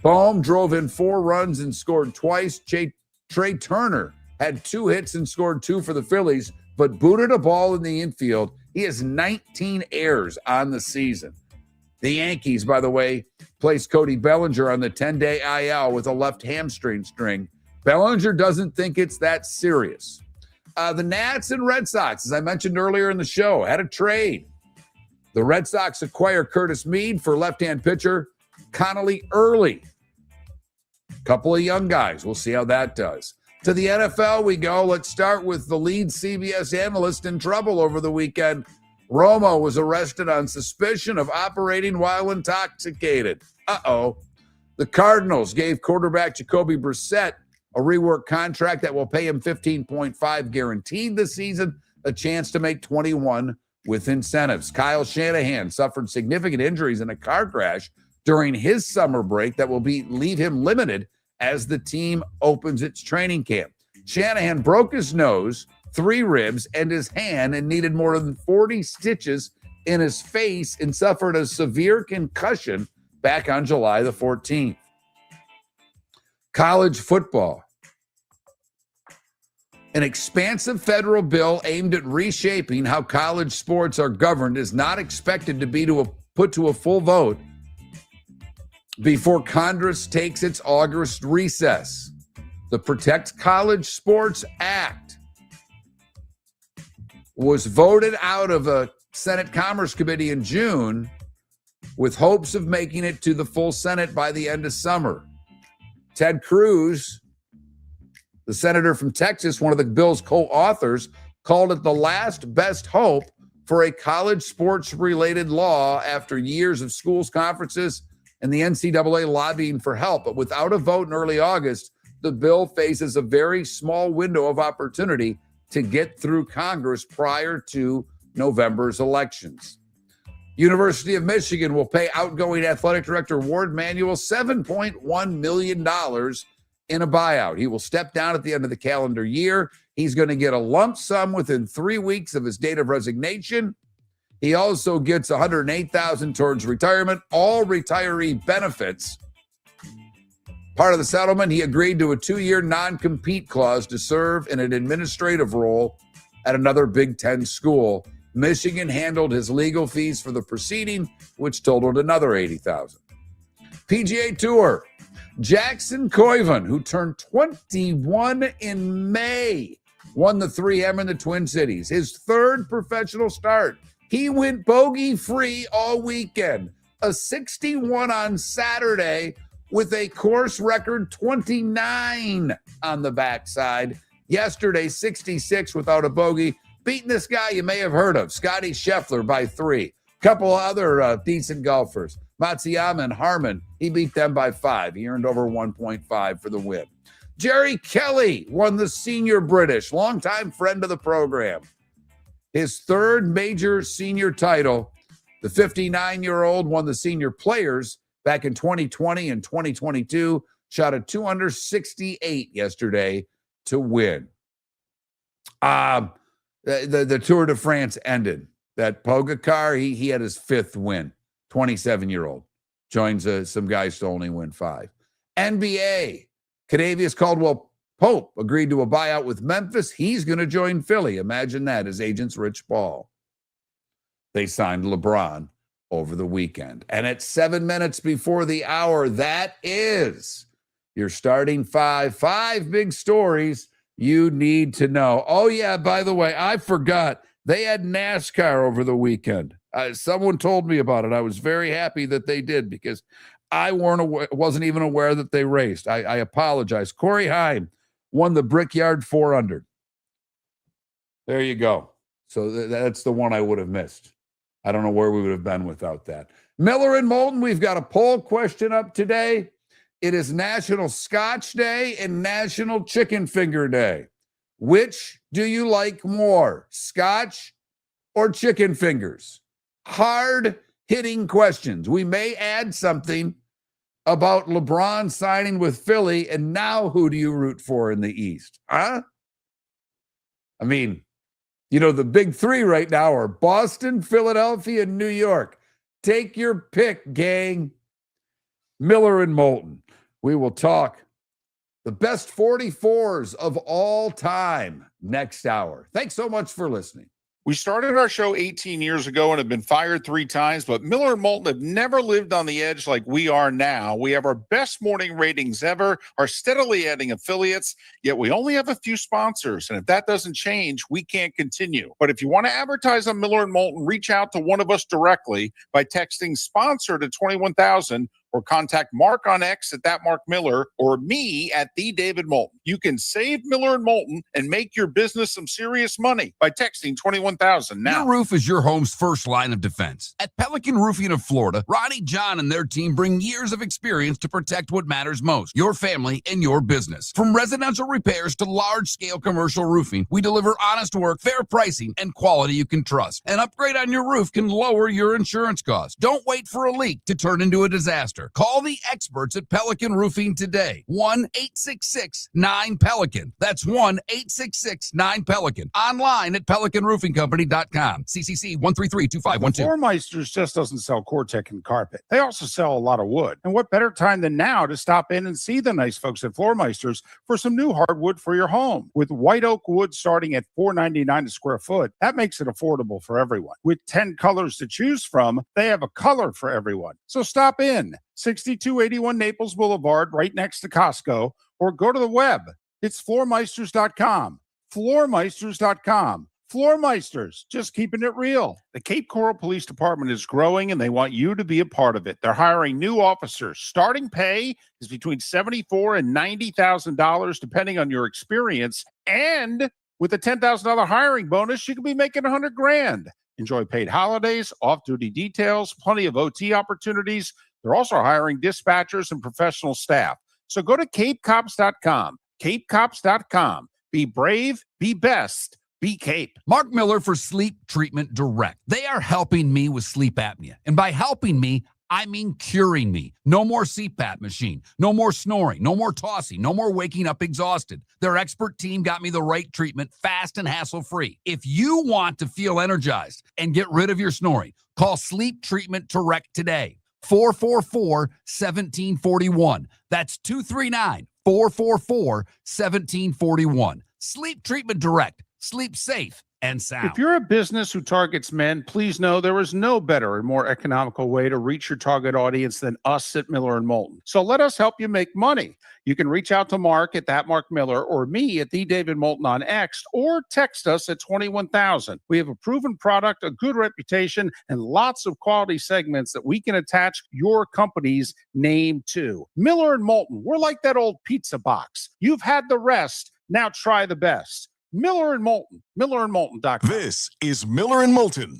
[SPEAKER 1] Boehm drove in 4 runs and scored twice. Trey Turner had 2 hits and scored 2 for the Phillies, but booted a ball in the infield. He has 19 errors on the season. The Yankees, by the way, placed Cody Bellinger on the 10-day IL with a left hamstring strain. Bellinger doesn't think it's that serious. The Nats and Red Sox, as I mentioned earlier in the show, had a trade. The Red Sox acquire Curtis Mead for left-hand pitcher Connolly Early. Couple of young guys. We'll see how that does. To the NFL we go. Let's start with the lead CBS analyst in trouble over the weekend. Romo was arrested on suspicion of operating while intoxicated. The Cardinals gave quarterback Jacoby Brissett a rework contract that will pay him $15.5 guaranteed this season, a chance to make 21 with incentives. Kyle Shanahan suffered significant injuries in a car crash during his summer break that will leave him limited as the team opens its training camp. Shanahan broke his nose, 3 ribs, and his hand and needed more than 40 stitches in his face and suffered a severe concussion back on July the 14th. College football. An expansive federal bill aimed at reshaping how college sports are governed is not expected to be put to a full vote before Congress takes its August recess. The Protect College Sports Act was voted out of a Senate Commerce Committee in June with hopes of making it to the full Senate by the end of summer. Ted Cruz, the senator from Texas, one of the bill's co-authors, called it the last best hope for a college sports-related law after years of schools, conferences, and the NCAA lobbying for help. But without a vote in early August, the bill faces a very small window of opportunity to get through Congress prior to November's elections. University of Michigan will pay outgoing athletic director Ward Manuel $7.1 million in a buyout. He will step down at the end of the calendar year. He's going to get a lump sum within 3 weeks of his date of resignation. He also gets $108,000 towards retirement, all retiree benefits. Part of the settlement, he agreed to a 2-year non-compete clause to serve in an administrative role at another Big Ten school. Michigan handled his legal fees for the proceeding, which totaled another $80,000. PGA Tour. Jackson Koivan, who turned 21 in May, won the 3M in the Twin Cities, his 3rd professional start. He went bogey-free all weekend. A 61 on Saturday, with a course record 29 on the backside. Yesterday, 66 without a bogey. Beating this guy you may have heard of, Scotty Scheffler, by 3. Couple other decent golfers. Matsuyama and Harmon, he beat them by 5. He earned over 1.5 for the win. Jerry Kelly won the Senior British, longtime friend of the program. His 3rd major senior title. The 59-year-old won the Senior Players back in 2020 and 2022. Shot a 268 yesterday to win. The Tour de France ended. That Pogacar, he had his 5th win. 27-year-old. Joins some guys to only win 5. NBA. Kentavious Caldwell-Pope agreed to a buyout with Memphis. He's going to join Philly. Imagine that. His agent's Rich Paul. They signed LeBron over the weekend. And at 7 minutes before the hour, that is your starting 5. 5 big stories you need to know. Oh, yeah, by the way, I forgot. They had NASCAR over the weekend. Someone told me about it. I was very happy that they did because I wasn't even aware that they raced. I apologize. Corey Heim won the Brickyard 400. There you go. So that's the one I would have missed. I don't know where we would have been without that. Miller and Moulton, we've got a poll question up today. It is National Scotch Day and National Chicken Finger Day. Which do you like more, Scotch or chicken fingers? Hard-hitting questions. We may add something about LeBron signing with Philly, and now who do you root for in the East? Huh? I mean, the big 3 right now are Boston, Philadelphia, and New York. Take your pick, gang. Miller and Moulton. We will talk the best 44s of all time next hour. Thanks so much for listening.
[SPEAKER 3] We started our show 18 years ago and have been fired 3 times, but Miller and Moulton have never lived on the edge like we are now. We have our best morning ratings ever, are steadily adding affiliates, yet we only have a few sponsors. And if that doesn't change, we can't continue. But if you want to advertise on Miller and Moulton, reach out to one of us directly by texting sponsor to 21,000 or contact Mark on X at that Mark Miller or me at the David Moulton. You can save Miller and Moulton and make your business some serious money by texting 21,000 now.
[SPEAKER 4] Your roof is your home's first line of defense. At Pelican Roofing of Florida, Ronnie John and their team bring years of experience to protect what matters most, your family and your business. From residential repairs to large-scale commercial roofing, we deliver honest work, fair pricing, and quality you can trust. An upgrade on your roof can lower your insurance costs. Don't wait for a leak to turn into a disaster. Call the experts at Pelican Roofing today. 1-866-9-PELICAN. That's 1-866-9-PELICAN. Online at pelicanroofingcompany.com. CCC 1332512.
[SPEAKER 3] Floormeisters just doesn't sell Cortec and carpet. They also sell a lot of wood. And what better time than now to stop in and see the nice folks at Floormeisters for some new hardwood for your home. With white oak wood starting at $4.99 a square foot, that makes it affordable for everyone. With 10 colors to choose from, they have a color for everyone. So stop in. 6281 Naples Boulevard, right next to Costco, or go to the web. It's floormeisters.com. Floormeisters.com. Floormeisters, just keeping it real. The Cape Coral Police Department is growing, and they want you to be a part of it. They're hiring new officers. Starting pay is between $74,000 and $90,000, depending on your experience. And with a $10,000 hiring bonus, you could be making $100,000. Enjoy paid holidays, off-duty details, plenty of OT opportunities. They're also hiring dispatchers and professional staff. So go to capecops.com. Capecops.com. Be brave, be best, be Cape.
[SPEAKER 4] Mark Miller for Sleep Treatment Direct. They are helping me with sleep apnea. And by helping me, I mean curing me. No more CPAP machine. No more snoring. No more tossing. No more waking up exhausted. Their expert team got me the right treatment, fast and hassle-free. If you want to feel energized and get rid of your snoring, call Sleep Treatment Direct today. 444-1741. That's 239-444-1741. Sleep Treatment Direct. Sleep safe and sound.
[SPEAKER 3] If you're a business who targets men, please know there is no better and more economical way to reach your target audience than us at Miller & Moulton. So let us help you make money. You can reach out to Mark at that Mark Miller or me at the David Moulton on X, or text us at 21,000. We have a proven product, a good reputation, and lots of quality segments that we can attach your company's name to. Miller & Moulton, we're like that old pizza box. You've had the rest, now try the best. Miller & Moulton, millerandmoulton.com.
[SPEAKER 2] This is Miller and Moulton.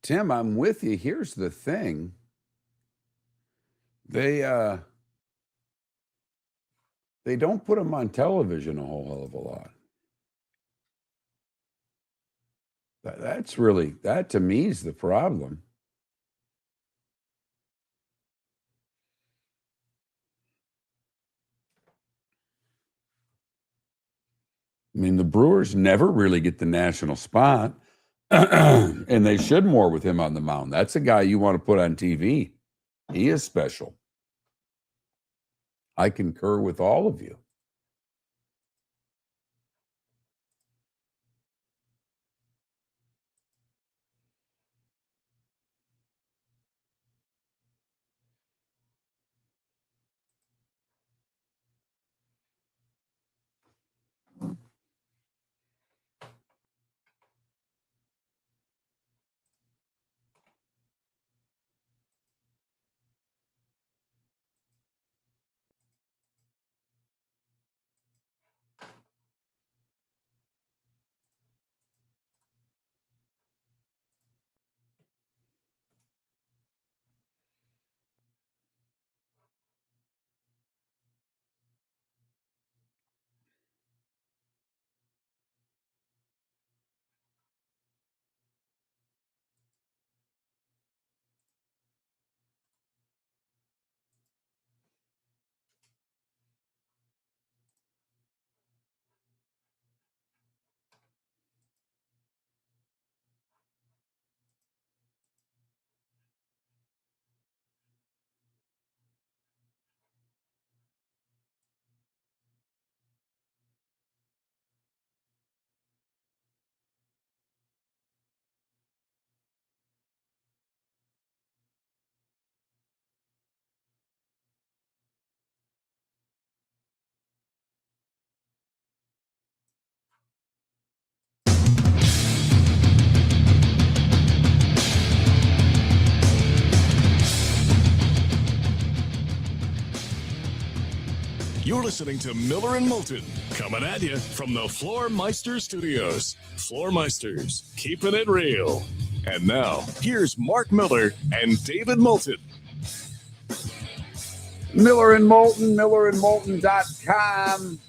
[SPEAKER 1] Tim, I'm with you. Here's the thing. They don't put them on television a whole hell of a lot. That to me is the problem. I mean, the Brewers never really get the national spot, and they should more with him on the mound. That's a guy you want to put on TV. He is special. I concur with all of you.
[SPEAKER 2] You're listening to Miller and Moulton, coming at you from the Floor Meister Studios. Floor Meisters, keeping it real. And now, here's Mark Miller and David Moulton.
[SPEAKER 1] Miller and Moulton, millerandmoulton.com.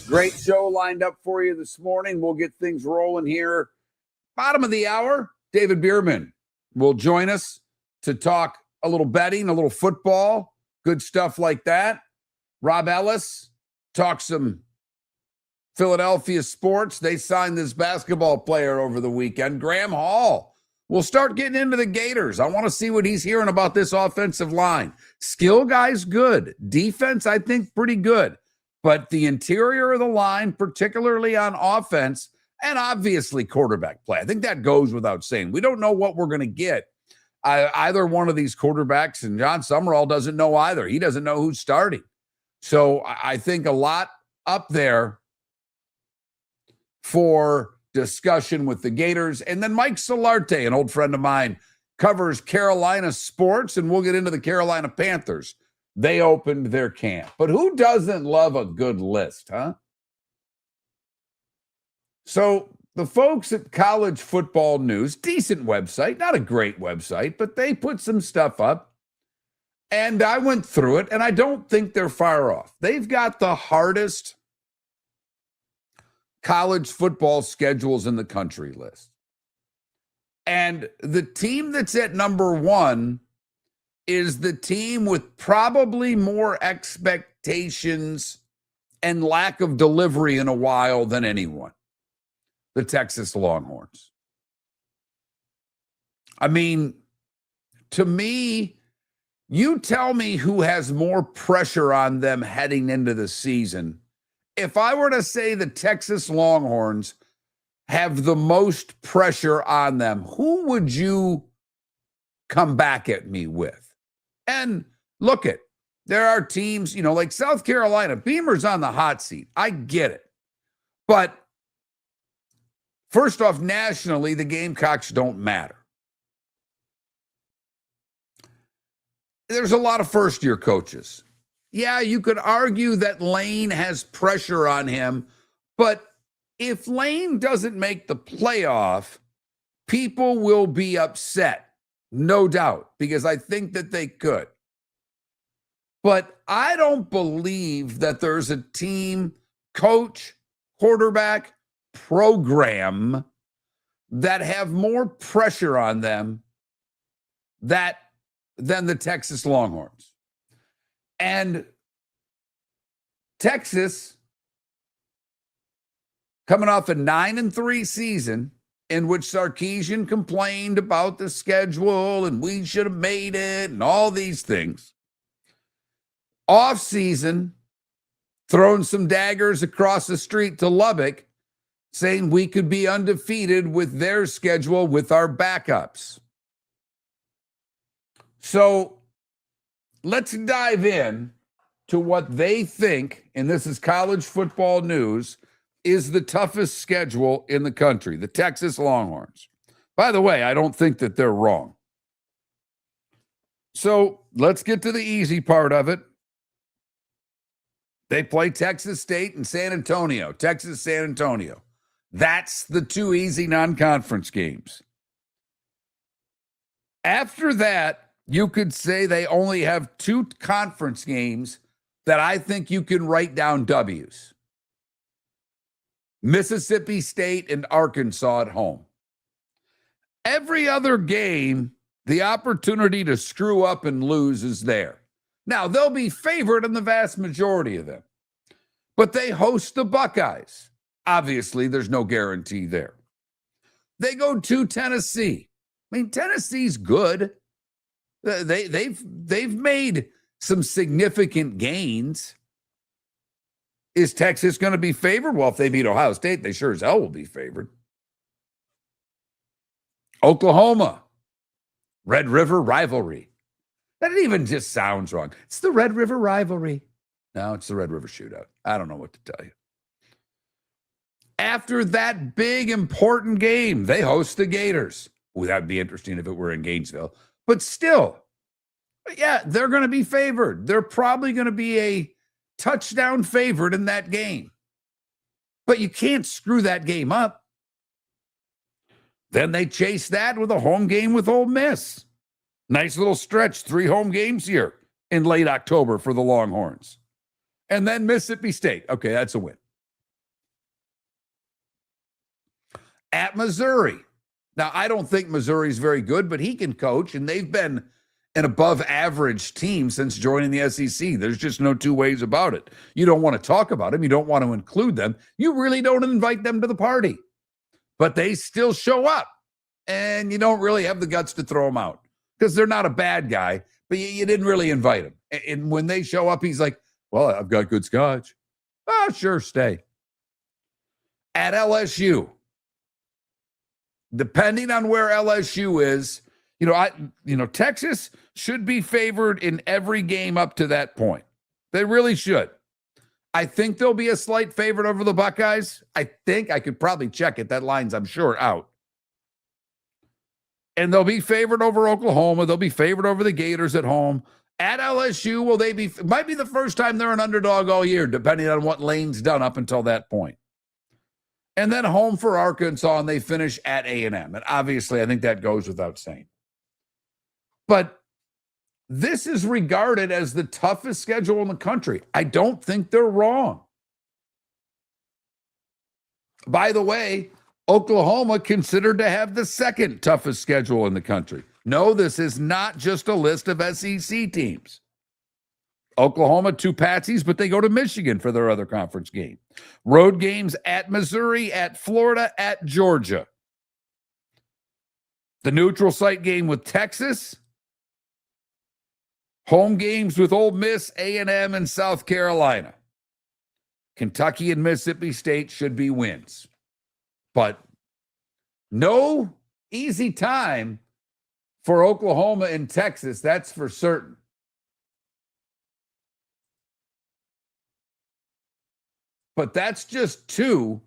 [SPEAKER 1] Great show lined up for you this morning. We'll get things rolling here. Bottom of the hour, David Bearman will join us to talk a little betting, a little football, good stuff like that. Rob Ellis talks some Philadelphia sports. They signed this basketball player over the weekend, Graham Hall. We'll start getting into the Gators. I want to see what he's hearing about this offensive line. Skill guys, good. Defense, I think, pretty good. But the interior of the line, particularly on offense, and obviously quarterback play, I think that goes without saying. We don't know what we're going to get. Either one of these quarterbacks, and John Summerall doesn't know either. He doesn't know who's starting. So I think a lot up there for discussion with the Gators. And then Mike Solarte, an old friend of mine, covers Carolina sports, and we'll get into the Carolina Panthers. They opened their camp. But who doesn't love a good list, huh? So the folks at College Football News, decent website, not a great website, but they put some stuff up. And I went through it, and I don't think they're far off. They've got the hardest college football schedules in the country list. And the team that's at number one is the team with probably more expectations and lack of delivery in a while than anyone. The Texas Longhorns. I mean, to me, you tell me who has more pressure on them heading into the season. If I were to say the Texas Longhorns have the most pressure on them, who would you come back at me with? And look it, there are teams, like South Carolina, Beamer's on the hot seat. I get it. But first off, nationally, the Gamecocks don't matter. There's a lot of first-year coaches. Yeah, you could argue that Lane has pressure on him, but if Lane doesn't make the playoff, people will be upset, no doubt, because I think that they could. But I don't believe that there's a team, coach, quarterback, program that have more pressure on them than the Texas Longhorns. And Texas, coming off a 9-3 season in which Sarkisian complained about the schedule and we should have made it and all these things. Off season, throwing some daggers across the street to Lubbock, saying we could be undefeated with their schedule with our backups. So let's dive in to what they think, and this is College Football News, is the toughest schedule in the country, the Texas Longhorns. By the way, I don't think that they're wrong. So let's get to the easy part of it. They play Texas State and San Antonio, Texas, San Antonio. That's the two easy non-conference games. After that, you could say they only have two conference games that I think you can write down W's. Mississippi State and Arkansas at home. Every other game, the opportunity to screw up and lose is there. Now, they'll be favored in the vast majority of them, but they host the Buckeyes. Obviously, there's no guarantee there. They go to Tennessee. I mean, Tennessee's good. They've made some significant gains. Is Texas going to be favored? Well, if they beat Ohio State, they sure as hell will be favored. Oklahoma, Red River rivalry. That even just sounds wrong. It's the Red River rivalry. No, it's the Red River shootout. I don't know what to tell you. After that big, important game, they host the Gators. Well, that'd be interesting if it were in Gainesville. But still, yeah, they're going to be favored. They're probably going to be a touchdown favorite in that game. But you can't screw that game up. Then they chase that with a home game with Ole Miss. Nice little stretch, 3 home games here in late October for the Longhorns. And then Mississippi State. Okay, that's a win. At Missouri. Now, I don't think Missouri's very good, but he can coach, and they've been an above-average team since joining the SEC. There's just no two ways about it. You don't want to talk about them. You don't want to include them. You really don't invite them to the party. But they still show up, and you don't really have the guts to throw them out because they're not a bad guy, but you didn't really invite him. And when they show up, he's like, well, I've got good scotch. Oh, sure, stay. At LSU. Depending on where LSU is, Texas should be favored in every game up to that point. They really should. I think there'll be a slight favorite over the Buckeyes. I think I could probably check it. That line's, I'm sure, out. And they'll be favored over Oklahoma. They'll be favored over the Gators at home. At LSU, might be the first time they're an underdog all year, depending on what Lane's done up until that point. And then home for Arkansas, and they finish at A&M. And obviously, I think that goes without saying. But this is regarded as the toughest schedule in the country. I don't think they're wrong. By the way, Oklahoma considered to have the second toughest schedule in the country. No, this is not just a list of SEC teams. Oklahoma, 2 patsies, but they go to Michigan for their other conference game. Road games at Missouri, at Florida, at Georgia. The neutral site game with Texas. Home games with Ole Miss, A&M, and South Carolina. Kentucky and Mississippi State should be wins. But no easy time for Oklahoma and Texas, that's for certain. But that's just 2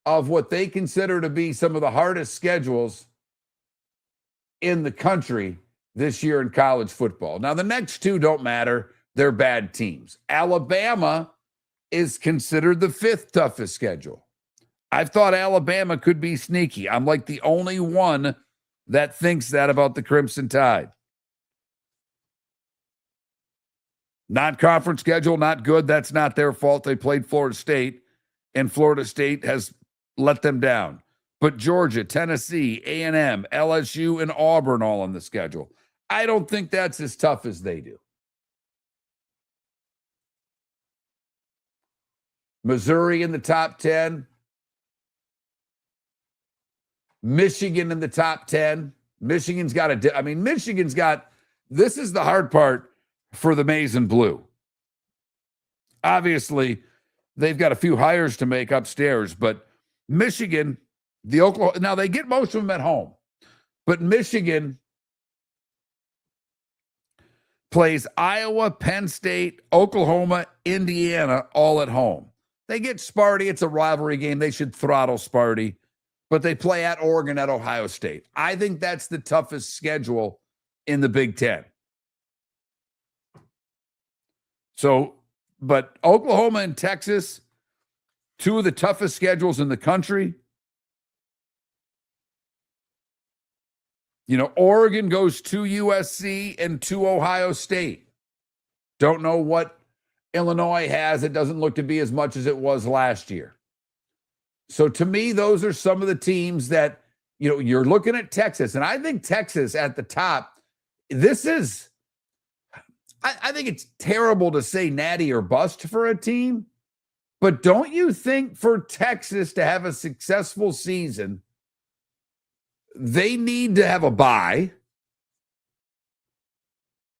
[SPEAKER 1] of what they consider to be some of the hardest schedules in the country this year in college football. Now, the next 2 don't matter. They're bad teams. Alabama is considered the 5th toughest schedule. I've thought Alabama could be sneaky. I'm like the only one that thinks that about the Crimson Tide. Non-conference schedule, not good. That's not their fault. They played Florida State, and Florida State has let them down. But Georgia, Tennessee, A&M, LSU, and Auburn all on the schedule. I don't think that's as tough as they do. Missouri in the top 10. Michigan in the top 10. Michigan's got this is the hard part for the Maize and Blue. Obviously, they've got a few hires to make upstairs, but Michigan, the Oklahoma, now they get most of them at home, but Michigan plays Iowa, Penn State, Oklahoma, Indiana, all at home. They get Sparty. It's a rivalry game. They should throttle Sparty, but they play at Oregon, at Ohio State. I think that's the toughest schedule in the Big Ten. So, but Oklahoma and Texas, 2 of the toughest schedules in the country. Oregon goes to USC and to Ohio State. Don't know what Illinois has. It doesn't look to be as much as it was last year. So to me, those are some of the teams that, you're looking at Texas. And I think Texas at the top, I think it's terrible to say natty or bust for a team, but don't you think for Texas to have a successful season, they need to have a bye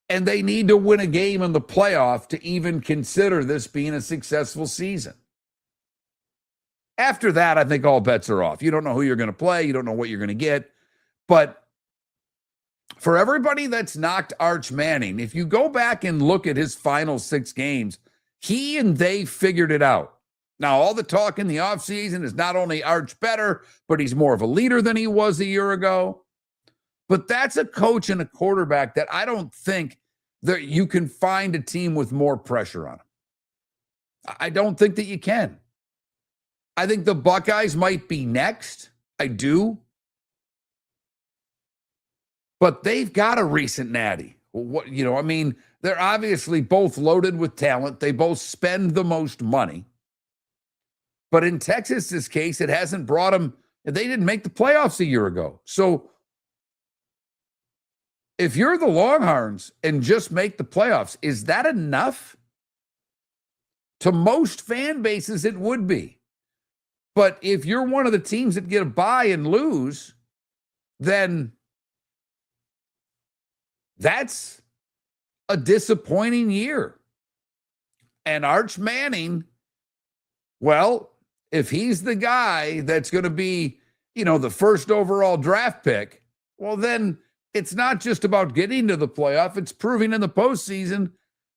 [SPEAKER 1] and they need to win a game in the playoff to even consider this being a successful season? After that, I think all bets are off. You don't know who you're going to play. You don't know what you're going to get. But for everybody that's knocked Arch Manning, if you go back and look at his final 6 games, he and they figured it out. Now, all the talk in the offseason is not only Arch better, but he's more of a leader than he was a year ago. But that's a coach and a quarterback that I don't think that you can find a team with more pressure on him. I don't think that you can. I think the Buckeyes might be next. I do. but they've got a recent natty. What, I mean, they're obviously both loaded with talent. They both spend the most money. But in Texas's case, it hasn't brought them. They didn't make the playoffs a year ago. So if you're the Longhorns and just make the playoffs, is that enough? To most fan bases, it would be. But if you're one of the teams that get a bye and lose, then that's a disappointing year. And Arch Manning, well, if he's the guy that's going to be, the first overall draft pick, well, then it's not just about getting to the playoff. It's proving in the postseason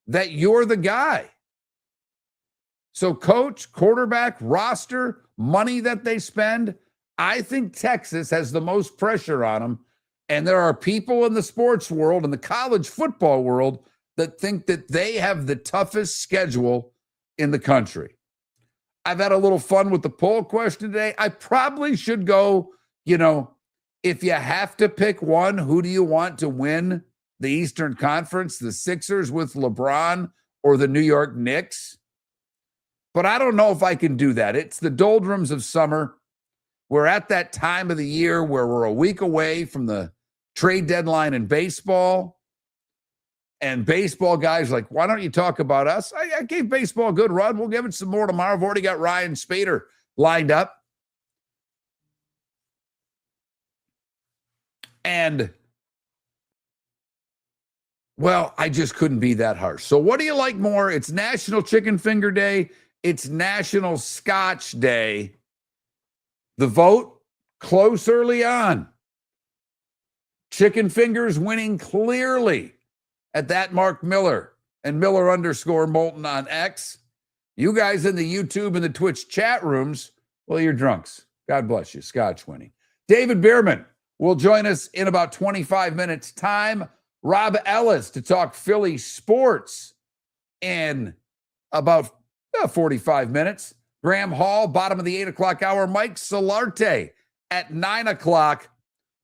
[SPEAKER 1] that you're the guy. So coach, quarterback, roster, money that they spend, I think Texas has the most pressure on them. And there are people in the sports world and the college football world that think that they have the toughest schedule in the country. I've had a little fun with the poll question today. I probably should go, if you have to pick one, who do you want to win the Eastern Conference, the Sixers with LeBron or the New York Knicks? But I don't know if I can do that. It's the doldrums of summer. We're at that time of the year where we're a week away from the trade deadline in baseball. And baseball guys are like, why don't you talk about us? I gave baseball a good run. We'll give it some more tomorrow. I've already got Ryan Spader lined up. And, well, I just couldn't be that harsh. So what do you like more? It's National Chicken Finger Day. It's National Scotch Day. The vote close early on. Chicken Fingers winning clearly at that Mark Miller and Miller_Moulton on X. You guys in the YouTube and the Twitch chat rooms, well, you're drunks. God bless you. Scotch winning. David Bearman will join us in about 25 minutes time. Rob Ellis to talk Philly sports in about 45 minutes. Graham Hall, bottom of the 8 o'clock hour. Mike Solarte at 9 o'clock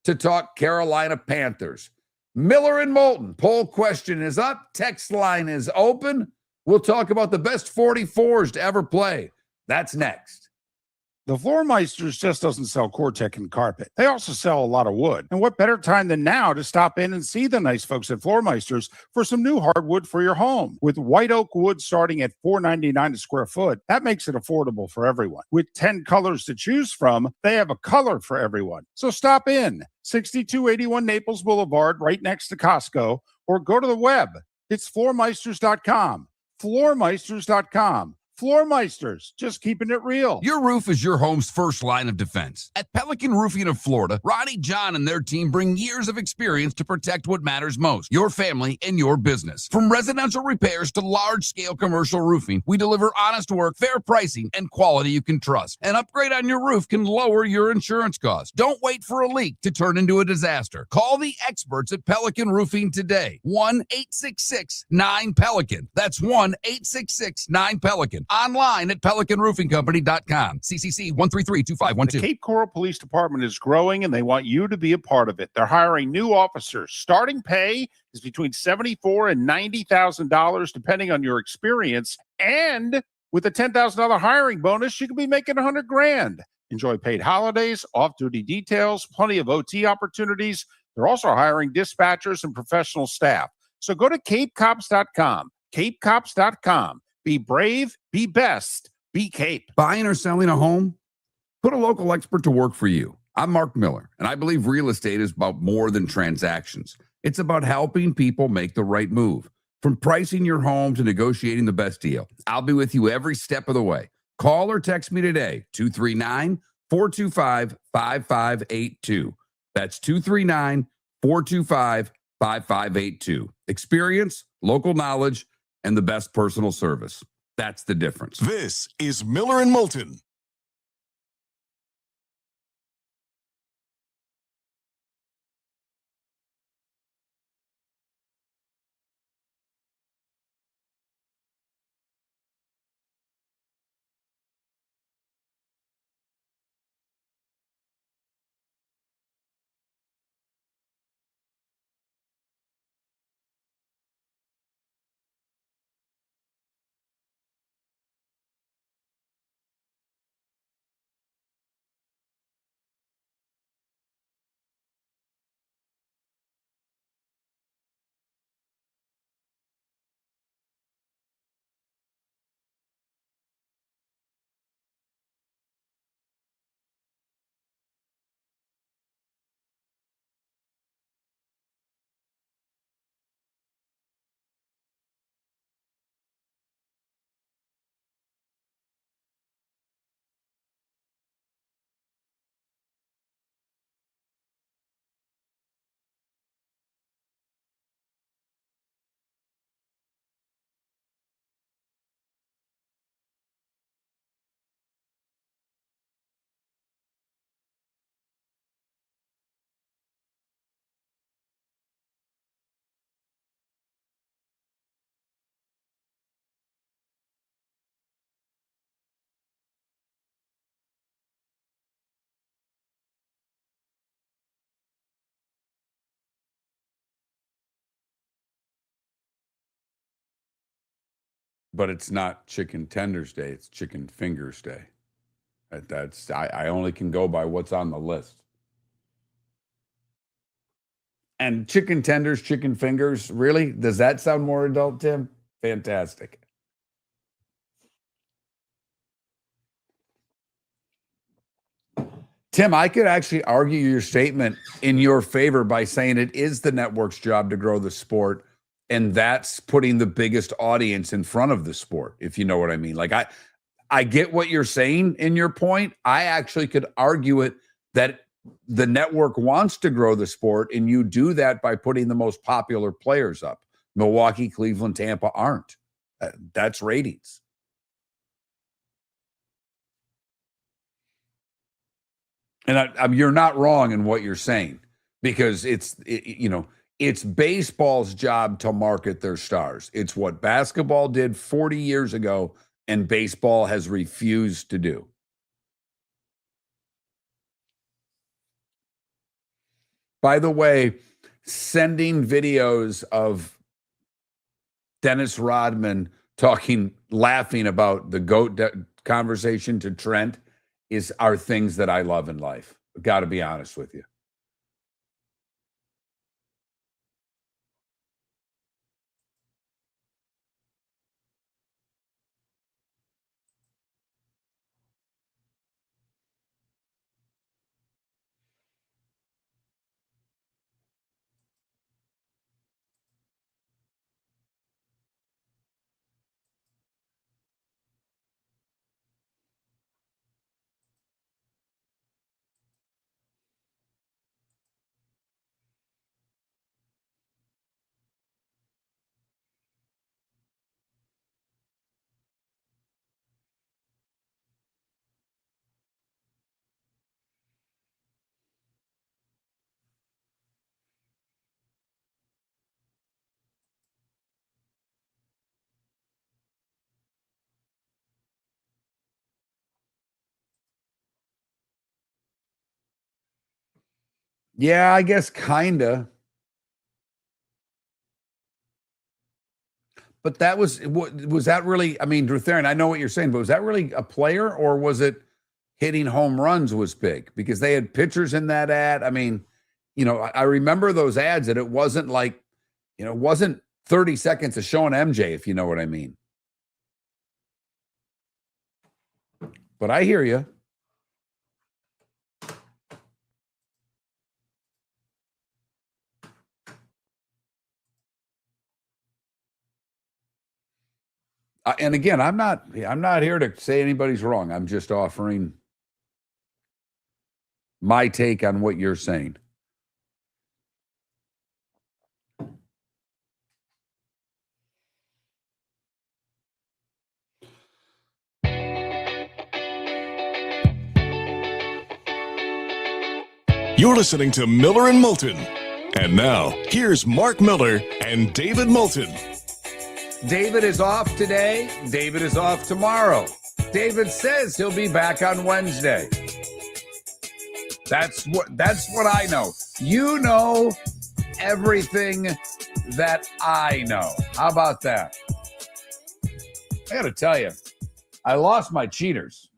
[SPEAKER 1] to talk Carolina Panthers. Miller and Moulton, poll question is up. Text line is open. We'll talk about the best 44s to ever play. That's next.
[SPEAKER 3] The Floormeisters just doesn't sell Cortec and carpet. They also sell a lot of wood. And what better time than now to stop in and see the nice folks at Floormeisters for some new hardwood for your home. With white oak wood starting at $4.99 a square foot, that makes it affordable for everyone. With 10 colors to choose from, they have a color for everyone. So stop in. 6281 Naples Boulevard, right next to Costco, or go to the web. It's floormeisters.com. Floormeisters.com. Floormeisters, just keeping it real.
[SPEAKER 4] Your roof is your home's first line of defense. At Pelican Roofing of Florida, Ronnie John and their team bring years of experience to protect what matters most, your family and your business. From residential repairs to large-scale commercial roofing, we deliver honest work, fair pricing, and quality you can trust. An upgrade on your roof can lower your insurance costs. Don't wait for a leak to turn into a disaster. Call the experts at Pelican Roofing today. 1-866-9-PELICAN. That's 1-866-9-PELICAN. Online at PelicanRoofingCompany.com. CCC 1332512.
[SPEAKER 3] The Cape Coral Police Department is growing, and they want you to be a part of it. They're hiring new officers. Starting pay is between $74,000 and $90,000, depending on your experience. And with a $10,000 hiring bonus, you could be making $100,000. Enjoy paid holidays, off-duty details, plenty of OT opportunities. They're also hiring dispatchers and professional staff. So go to CapeCops.com. CapeCops.com. Be brave, be best, be Cape.
[SPEAKER 4] Buying or selling a home? Put a local expert to work for you. I'm Mark Miller, and I believe real estate is about more than transactions. It's about helping people make the right move. From pricing your home to negotiating the best deal, I'll be with you every step of the way. Call or text me today, 239-425-5582. That's 239-425-5582. Experience, local knowledge, and the best personal service. That's the difference.
[SPEAKER 2] This is Miller and Moulton.
[SPEAKER 1] but it's not Chicken Tenders Day. It's Chicken Fingers Day. I only can go by what's on the list. And chicken tenders, chicken fingers, really? Does that sound more adult, Tim? Fantastic. Tim, I could actually argue your statement in your favor by saying it is the network's job to grow the sport, and that's putting the biggest audience in front of the sport, if you know what I mean. Like, I get what you're saying in your point. I actually could argue it that the network wants to grow the sport, and you do that by putting the most popular players up. Milwaukee, Cleveland, Tampa aren't. That's ratings. And you're not wrong in what you're saying, because it's baseball's job to market their stars. It's what basketball did 40 years ago, and baseball has refused to do. By the way, sending videos of Dennis Rodman laughing about the GOAT conversation to Trent are things that I love in life. Got to be honest with you. Yeah, I guess kind of. But that was that really, I mean, Drew Theron, I know what you're saying, but was that really a player, or was it hitting home runs was big? Because they had pitchers in that ad. I mean, I remember those ads, that it wasn't like, it wasn't 30 seconds of showing MJ, if you know what I mean. But I hear you. And again, I'm not here to say anybody's wrong. I'm just offering my take on what you're saying.
[SPEAKER 2] You're listening to Miller and Moulton. And now, here's Mark Miller and David Moulton.
[SPEAKER 1] David is off today. David is off tomorrow. David says he'll be back on Wednesday. That's what I know. You know everything that I know. How about that? I got to tell you, I lost my cheaters.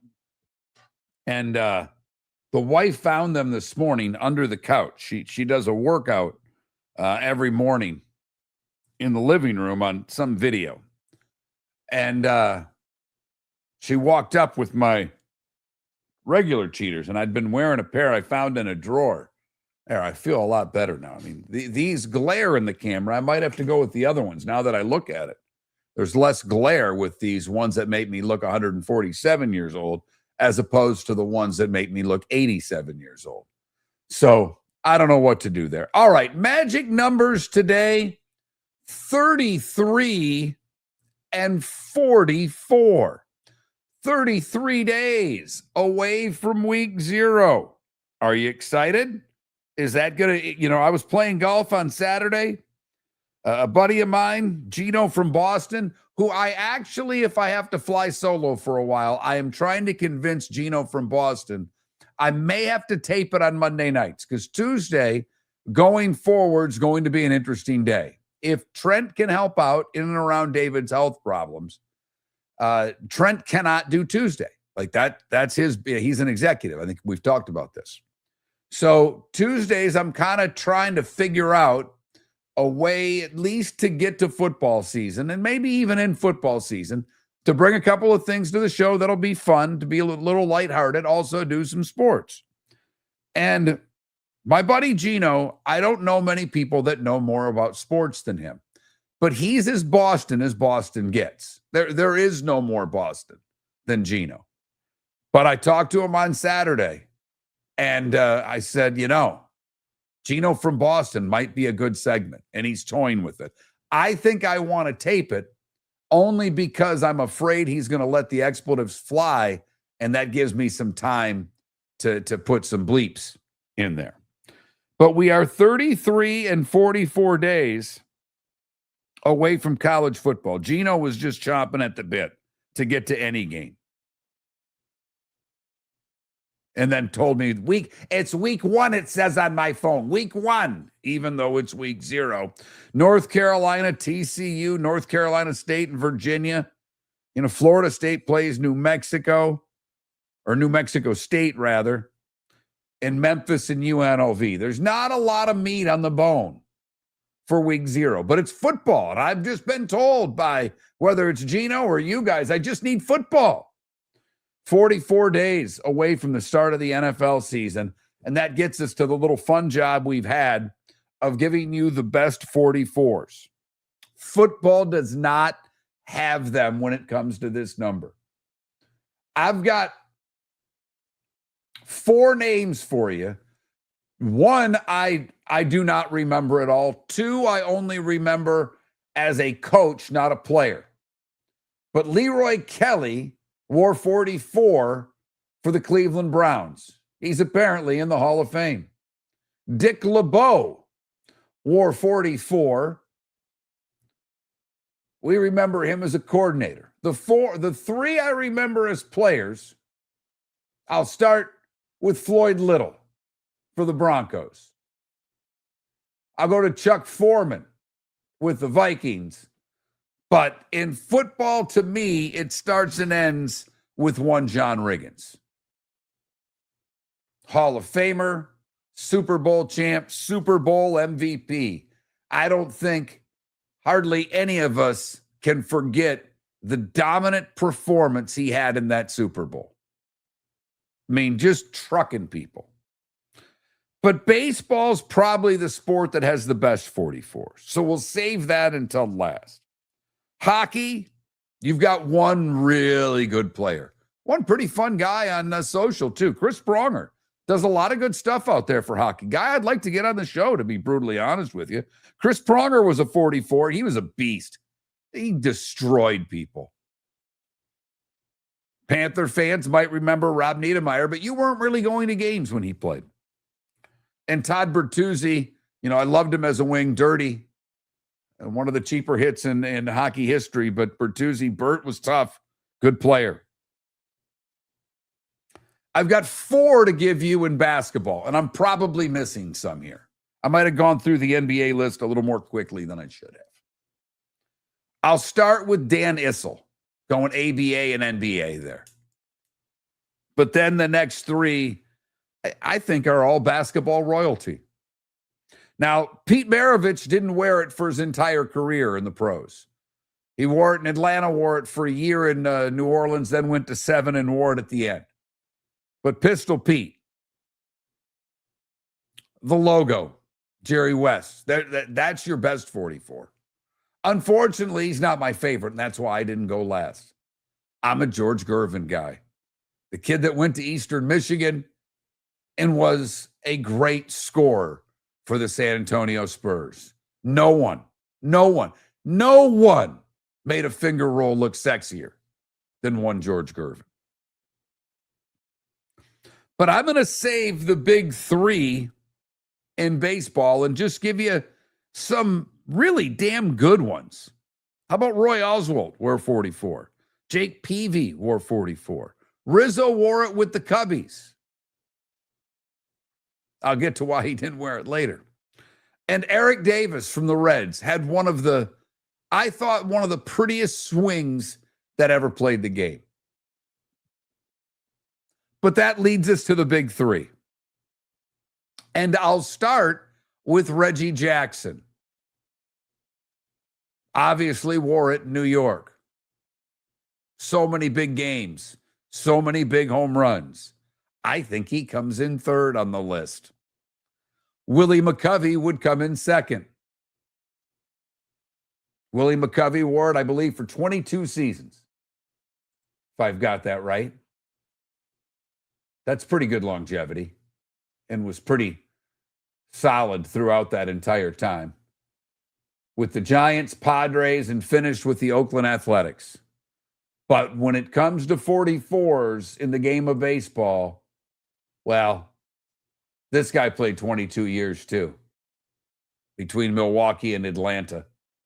[SPEAKER 1] And the wife found them this morning under the couch. She does a workout every morning in the living room on some video. And she walked up with my regular cheaters, and I'd been wearing a pair I found in a drawer. There, I feel a lot better now. I mean, these glare in the camera. I might have to go with the other ones now that I look at it. There's less glare with these ones that make me look 147 years old, as opposed to the ones that make me look 87 years old. So I don't know what to do there. All right, magic numbers today: 33 and 44. 33 days away from week 0. Are you excited? Is that going to, I was playing golf on Saturday. A buddy of mine, Gino from Boston, who I actually, if I have to fly solo for a while, I am trying to convince Gino from Boston. I may have to tape it on Monday nights, because Tuesday going forward is going to be an interesting day. If Trent can help out in and around David's health problems, Trent cannot do Tuesday. Like that's he's an executive. I think we've talked about this. So Tuesdays, I'm kind of trying to figure out a way at least to get to football season, and maybe even in football season, to bring a couple of things to the show that'll be fun, to be a little lighthearted, also do some sports. And my buddy Gino, I don't know many people that know more about sports than him, but he's as Boston gets. There is no more Boston than Gino. But I talked to him on Saturday, and I said, Gino from Boston might be a good segment, and he's toying with it. I think I want to tape it only because I'm afraid he's going to let the expletives fly, and that gives me some time to put some bleeps in there. But we are 33 and 44 days away from college football. Gino was just chomping at the bit to get to any game. And then told me it's week 1, it says on my phone. Week 1, even though it's week 0. North Carolina, TCU, North Carolina State, and Virginia. Florida State plays New Mexico State, rather, and Memphis and UNLV. There's not a lot of meat on the bone for week 0, but it's football. And I've just been told by whether it's Gino or you guys, I just need football. 44 days away from the start of the NFL season, and that gets us to the little fun job we've had of giving you the best 44s. Football does not have them when it comes to this number. I've got 4 names for you. 1, I do not remember at all. 2, I only remember as a coach, not a player. But Leroy Kelly wore 44 for the Cleveland Browns. He's apparently in the Hall of Fame. Dick LeBeau wore 44. We remember him as a coordinator. The 3 I remember as players, I'll start with Floyd Little for the Broncos. I'll go to Chuck Foreman with the Vikings. But in football, to me, it starts and ends with one John Riggins. Hall of Famer, Super Bowl champ, Super Bowl MVP. I don't think hardly any of us can forget the dominant performance he had in that Super Bowl. I mean, just trucking people. But baseball's probably the sport that has the best 44. So we'll save that until last. Hockey, you've got one really good player. One pretty fun guy on social, too. Chris Pronger does a lot of good stuff out there for hockey. Guy I'd like to get on the show, to be brutally honest with you. Chris Pronger was a 44. He was a beast. He destroyed people. Panther fans might remember Rob Niedermeyer, but you weren't really going to games when he played. And Todd Bertuzzi, I loved him as a wing, dirty. And one of the cheaper hits in hockey history, but Bert was tough. Good player. I've got 4 to give you in basketball, and I'm probably missing some here. I might have gone through the NBA list a little more quickly than I should have. I'll start with Dan Issel, going ABA and NBA there. But then the next 3, I think, are all basketball royalty. Now, Pete Maravich didn't wear it for his entire career in the pros. He wore it in Atlanta, wore it for a year in New Orleans, then went to 7 and wore it at the end. But Pistol Pete, the logo, Jerry West, that's your best 44. Unfortunately, he's not my favorite, and that's why I didn't go last. I'm a George Gervin guy. The kid that went to Eastern Michigan and was a great scorer for the San Antonio Spurs. No one made a finger roll look sexier than one George Gervin. But I'm going to save the big 3 in baseball and just give you some really damn good ones. How about Roy Oswalt wore 44? Jake Peavy wore 44. Rizzo wore it with the Cubbies. I'll get to why he didn't wear it later. And Eric Davis from the Reds had one of the prettiest swings that ever played the game. But that leads us to the big three. And I'll start with Reggie Jackson. Obviously wore it in New York. So many big games, so many big home runs. I think he comes in third on the list. Willie McCovey would come in second. Willie McCovey wore it, I believe, for 22 seasons, if I've got that right. That's pretty good longevity and was pretty solid throughout that entire time. With the Giants, Padres, and finished with the Oakland Athletics. But when it comes to 44s in the game of baseball, well, this guy played 22 years too, between Milwaukee and Atlanta,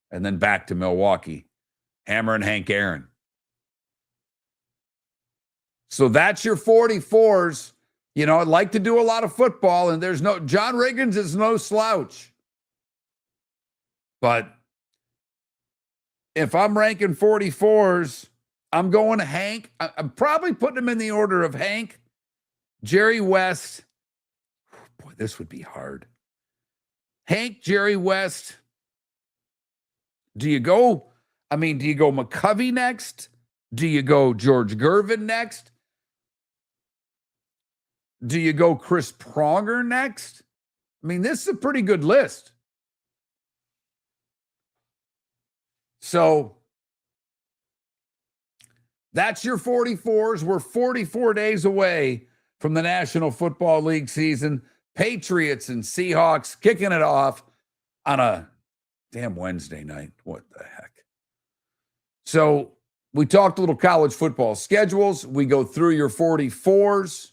[SPEAKER 1] and then back to Milwaukee. Hammer and Hank Aaron. So that's your 44s. You know, I'd like to do a lot of football, and there's no, John Riggins is no slouch. But if I'm ranking 44s, I'm going to Hank. I'm probably putting them in the order of Hank, Jerry West. Boy, this would be hard. Hank, Jerry West. Do you go McCovey next? Do you go George Gervin next? Do you go Chris Pronger next? I mean, this is a pretty good list. So that's your 44s. We're 44 days away from the National Football League season. Patriots and Seahawks kicking it off on a damn Wednesday night. What the heck? So we talked a little college football schedules. We go through your 44s.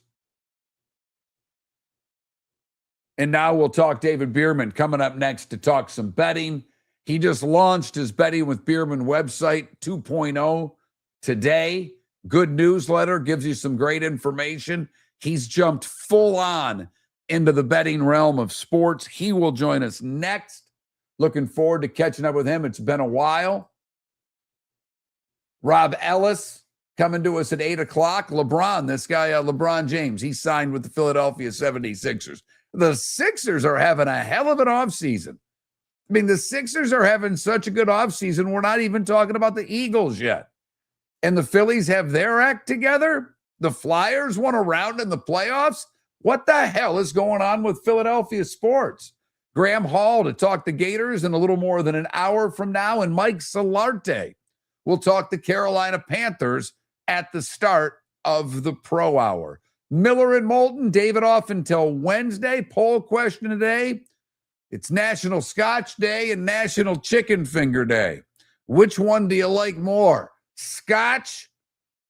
[SPEAKER 1] And now we'll talk David Bearman coming up next to talk some betting. He just launched his Betting with Bearman website 2.0 today. Good newsletter, gives you some great information. He's jumped full on into the betting realm of sports. He will join us next. Looking forward to catching up with him. It's been a while. Rob Ellis coming to us at 8 o'clock. LeBron James, he signed with the Philadelphia 76ers. The Sixers are having a hell of an offseason. I mean, the Sixers are having such a good offseason. We're not even talking about the Eagles yet. And the Phillies have their act together. The Flyers won a round in the playoffs. What the hell is going on with Philadelphia sports? Graham Hall to talk the Gators in a little more than an hour from now. And Mike Solarte will talk the Carolina Panthers at the start of the Pro Hour. Miller and Moulton, David off until Wednesday. Poll question today. It's National Scotch Day and National Chicken Finger Day. Which one do you like more? Scotch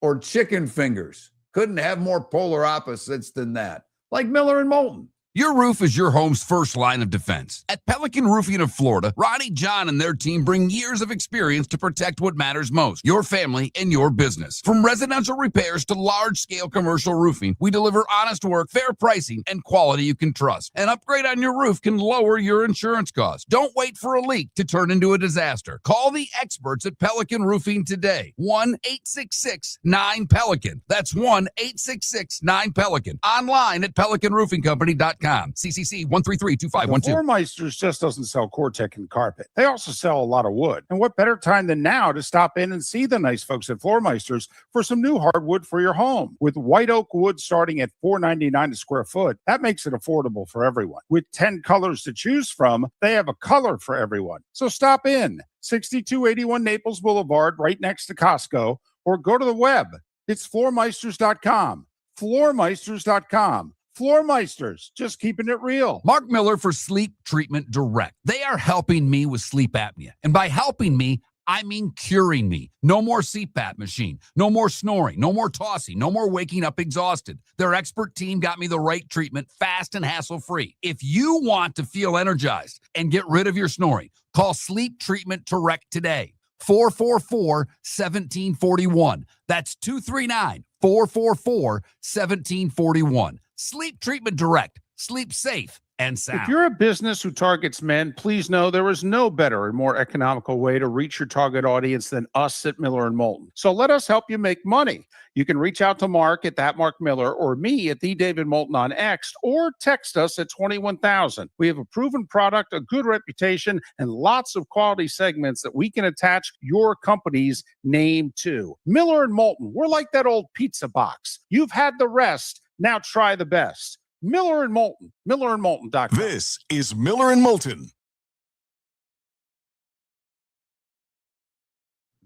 [SPEAKER 1] or chicken fingers? Couldn't have more polar opposites than that. Like Miller and Moulton.
[SPEAKER 4] Your roof is your home's first line of defense. At Pelican Roofing of Florida, Ronnie John and their team bring years of experience to protect what matters most, your family and your business. From residential repairs to large-scale commercial roofing, we deliver honest work, fair pricing, and quality you can trust. An upgrade on your roof can lower your insurance costs. Don't wait for a leak to turn into a disaster. Call the experts at Pelican Roofing today. 1-866-9-PELICAN. That's 1-866-9-PELICAN. Online at pelicanroofingcompany.com. CCC 1332512.
[SPEAKER 3] Floor Meisters just doesn't sell Cortec and carpet. They also sell a lot of wood. And what better time than now to stop in and see the nice folks at Floor Meisters for some new hardwood for your home. With white oak wood starting at $4.99 a square foot, that makes it affordable for everyone. With 10 colors to choose from, they have a color for everyone. So stop in. 6281 Naples Boulevard, right next to Costco, or go to the web. It's floormeisters.com. Floormeisters.com. Floor Meisters, just keeping it real.
[SPEAKER 4] Mark Miller for Sleep Treatment Direct. They are helping me with sleep apnea. And by helping me, I mean curing me. No more CPAP machine. No more snoring. No more tossing. No more waking up exhausted. Their expert team got me the right treatment, fast and hassle-free. If you want to feel energized and get rid of your snoring, call Sleep Treatment Direct today. 444-1741. That's 239-444-1741. Sleep Treatment Direct. Sleep safe. and
[SPEAKER 3] If
[SPEAKER 4] sound.
[SPEAKER 3] you're a business who targets men, please know there is no better and more economical way to reach your target audience than us at Miller & Moulton. So let us help you make money. You can reach out to Mark at that Mark Miller or me at the David Moulton on X, or text us at 21,000. We have a proven product, a good reputation, and lots of quality segments that we can attach your company's name to. Miller & Moulton, we're like that old pizza box. You've had the rest, now try the best. Miller & Moulton, millerandmoulton.com.
[SPEAKER 2] This is Miller and Moulton.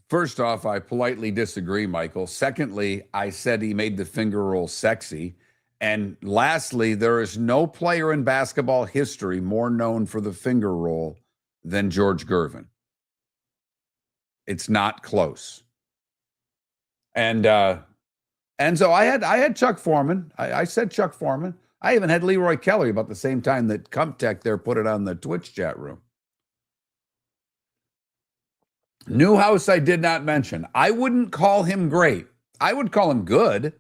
[SPEAKER 1] First off, I politely disagree, Michael. Secondly, I said he made the finger roll sexy. And lastly, there is no player in basketball history more known for the finger roll than George Gervin. It's not close. And so I had Chuck Foreman. I said Chuck Foreman. I even had Leroy Kelly about the same time that Comptech there put it on the Twitch chat room. Newhouse I did not mention. I wouldn't call him great. I would call him good.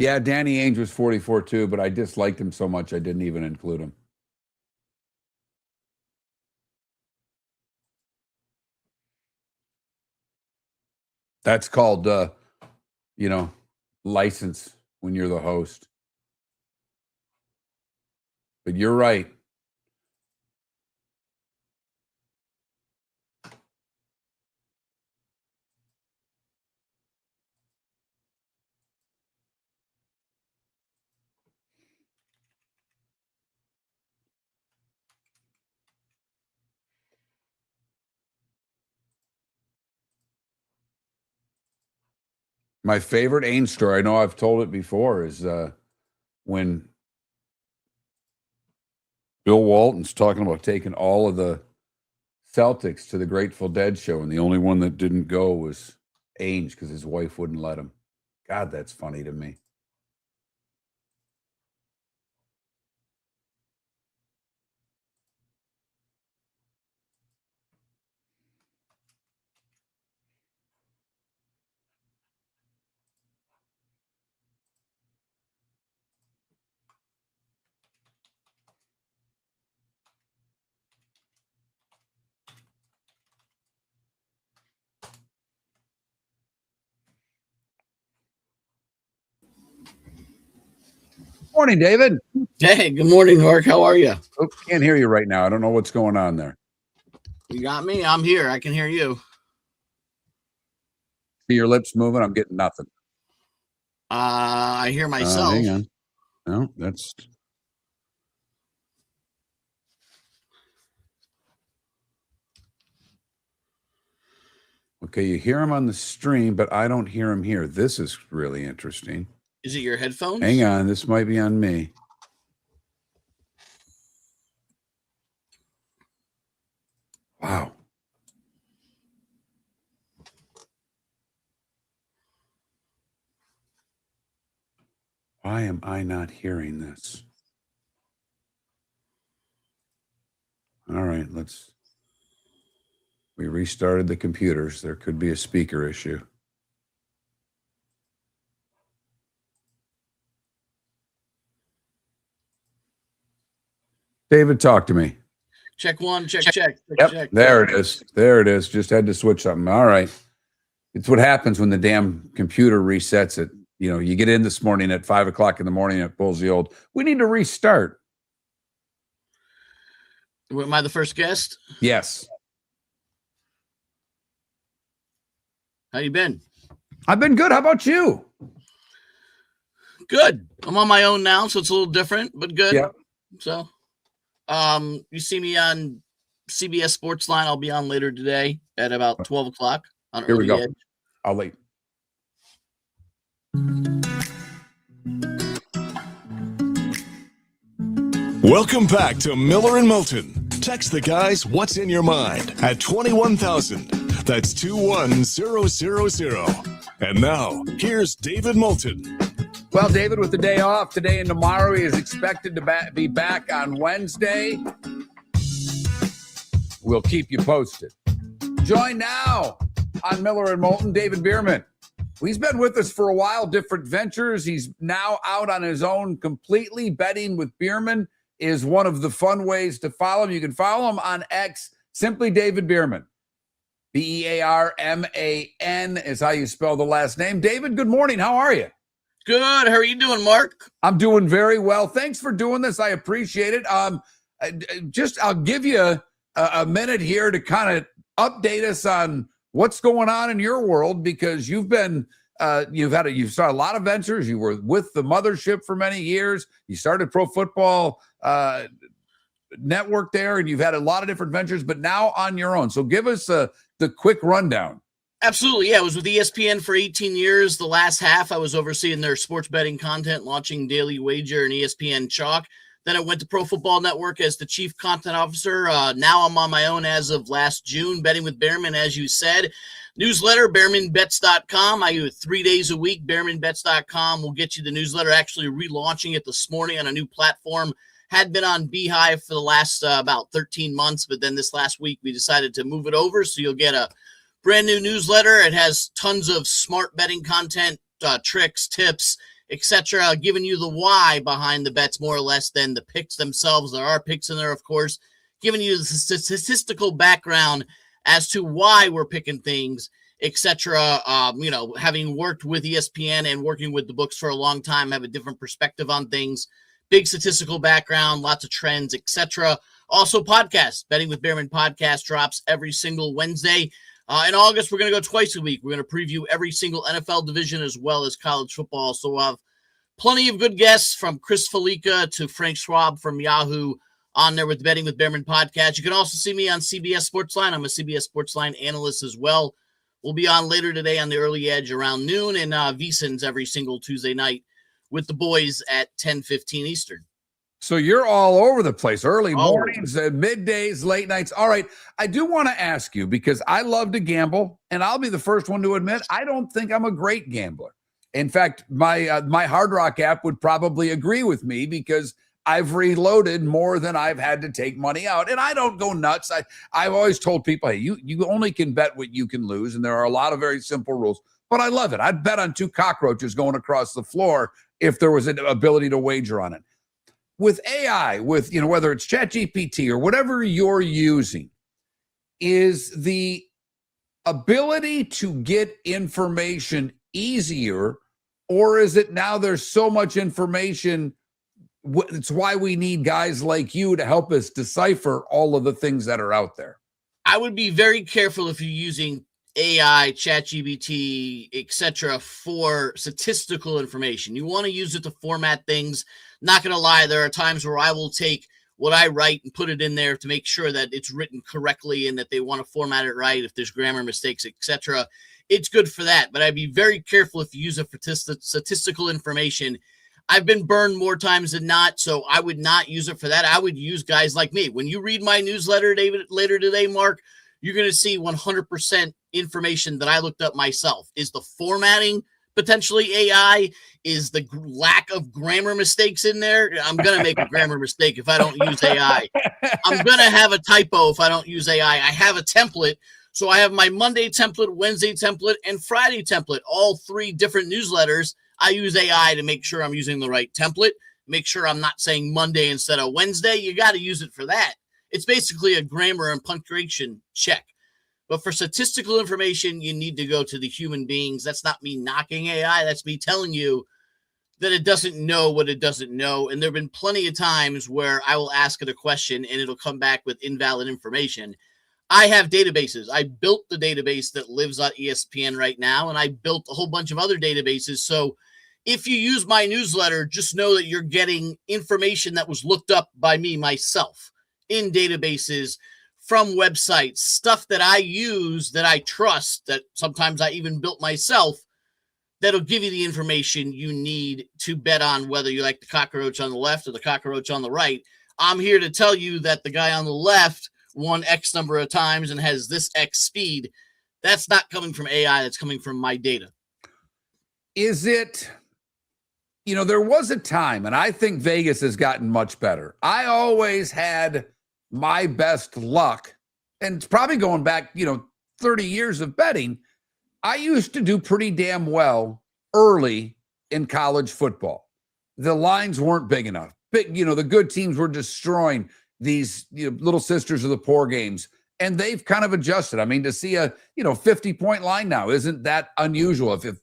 [SPEAKER 1] Yeah, Danny Ainge was 44 too, but I disliked him so much I didn't even include him. That's called, license when you're the host. But you're right. My favorite Ainge story, I know I've told it before, is when Bill Walton's talking about taking all of the Celtics to the Grateful Dead show, and the only one that didn't go was Ainge because his wife wouldn't let him. God, that's funny to me. Morning, David.
[SPEAKER 5] Hey, good morning, Mark. How are you?
[SPEAKER 1] Oh, can't hear you right now. I don't know what's going on there.
[SPEAKER 5] You got me? I'm here. I can hear you.
[SPEAKER 1] See your lips moving? I'm getting nothing.
[SPEAKER 5] I hear myself.
[SPEAKER 1] Hang on. No, that's... Okay, you hear him on the stream, but I don't hear him here. This is really interesting.
[SPEAKER 5] Is it your headphones?
[SPEAKER 1] Hang on, this might be on me. Wow. Why am I not hearing this? All right, we restarted the computers. There could be a speaker issue. David, talk to me.
[SPEAKER 5] Check one, check.
[SPEAKER 1] Yep, there it is. There it is. Just had to switch something. All right. It's what happens when the damn computer resets it. You know, you get in this morning at 5 o'clock in the morning, it pulls the old, we need to restart.
[SPEAKER 5] Am I the first guest?
[SPEAKER 1] Yes.
[SPEAKER 5] How you been?
[SPEAKER 1] I've been good. How about you?
[SPEAKER 5] Good. I'm on my own now, so it's a little different, but good.
[SPEAKER 1] Yeah.
[SPEAKER 5] So, you see me on CBS Sportsline. I'll be on later today at about 12 o'clock on
[SPEAKER 1] Here we
[SPEAKER 5] Early
[SPEAKER 1] go.
[SPEAKER 5] Edge.
[SPEAKER 1] I'll wait.
[SPEAKER 2] Welcome back to Miller and Moulton. Text the guys what's in your mind at 21,000. That's 21000. And now, here's David Moulton.
[SPEAKER 1] Well, David, with the day off today and tomorrow, he is expected to be back on Wednesday. We'll keep you posted. Join now on Miller and Moulton, David Bearman. He's been with us for a while, different ventures. He's now out on his own completely. Betting with Bearman is one of the fun ways to follow him. You can follow him on X, simply David Bearman. Bearman is how you spell the last name. David, good morning. How are you?
[SPEAKER 5] Good. How are you doing, Mark?
[SPEAKER 1] I'm doing very well. Thanks for doing this. I appreciate it. I'll give you a minute here to kind of update us on what's going on in your world, because you've been you've started a lot of ventures. You were with the mothership for many years. You started Pro Football Network there, and you've had a lot of different ventures, but now on your own. So give us the quick rundown.
[SPEAKER 5] Absolutely. Yeah, I was with ESPN for 18 years. The last half, I was overseeing their sports betting content, launching Daily Wager and ESPN Chalk. Then I went to Pro Football Network as the chief content officer. Now I'm on my own as of last June, betting with Bearman, as you said. Newsletter, bearmanbets.com. I do it 3 days a week. Bearmanbets.com will get you the newsletter. Actually relaunching it this morning on a new platform. Had been on Beehive for the last about 13 months, but then this last week we decided to move it over. So you'll get a brand new newsletter. It has tons of smart betting content, tricks, tips, etc., giving you the why behind the bets more or less than the picks themselves. There are picks in there, of course, giving you the statistical background as to why we're picking things, etc. Having worked with ESPN and working with the books for a long time, have a different perspective on things. Big statistical background, lots of trends, etc. Also, podcast. Betting with Bearman podcast drops every single Wednesday. In August, we're going to go twice a week. We're going to preview every single NFL division as well as college football. So we'll have plenty of good guests, from Chris Felica to Frank Schwab from Yahoo on there with the Betting with Bearman podcast. You can also see me on CBS Sportsline. I'm a CBS Sportsline analyst as well. We'll be on later today on the Early Edge around noon, and VSiN's every single Tuesday night with the boys at 10:15 Eastern.
[SPEAKER 1] So you're all over the place, early mornings, middays, late nights. All right. I do want to ask you, because I love to gamble, and I'll be the first one to admit I don't think I'm a great gambler. In fact, my Hard Rock app would probably agree with me, because I've reloaded more than I've had to take money out, and I don't go nuts. I've always told people, hey, you only can bet what you can lose, and there are a lot of very simple rules, but I love it. I'd bet on 2 cockroaches going across the floor if there was an ability to wager on it. With AI, with whether it's ChatGPT or whatever you're using, is the ability to get information easier, or is it now there's so much information? It's why we need guys like you to help us decipher all of the things that are out there.
[SPEAKER 5] I would be very careful if you're using AI, ChatGPT, etc. for statistical information. You want to use it to format things. Not going to lie, there are times where I will take what I write and put it in there to make sure that it's written correctly and that they want to format it right. If there's grammar mistakes, etc., it's good for that. But I'd be very careful if you use it for statistical information. I've been burned more times than not, so I would not use it for that. I would use guys like me. When you read my newsletter, David, later today, Mark, you're going to see 100% information that I looked up myself. Is the formatting potentially AI? Is the lack of grammar mistakes in there? I'm going to make a grammar mistake if I don't use AI. I'm going to have a typo if I don't use AI. I have a template. So I have my Monday template, Wednesday template, and Friday template, all 3 different newsletters. I use AI to make sure I'm using the right template, make sure I'm not saying Monday instead of Wednesday. You got to use it for that. It's basically a grammar and punctuation check. But for statistical information, you need to go to the human beings. That's not me knocking AI. That's me telling you that it doesn't know what it doesn't know. And there have been plenty of times where I will ask it a question and it'll come back with invalid information. I have databases. I built the database that lives on ESPN right now, and I built a whole bunch of other databases. So if you use my newsletter, just know that you're getting information that was looked up by me myself in databases, from websites, stuff that I use, that I trust, that sometimes I even built myself, that'll give you the information you need to bet on whether you like the cockroach on the left or the cockroach on the right. I'm here to tell you that the guy on the left won X number of times and has this X speed. That's not coming from AI. That's coming from my data.
[SPEAKER 1] Is it, there was a time, and I think Vegas has gotten much better. I always had my best luck, and it's probably going back, 30 years of betting. I used to do pretty damn well early in college football. The lines weren't big enough. The good teams were destroying these little sisters of the poor games, and they've kind of adjusted. I mean, to see a 50-point line now isn't that unusual if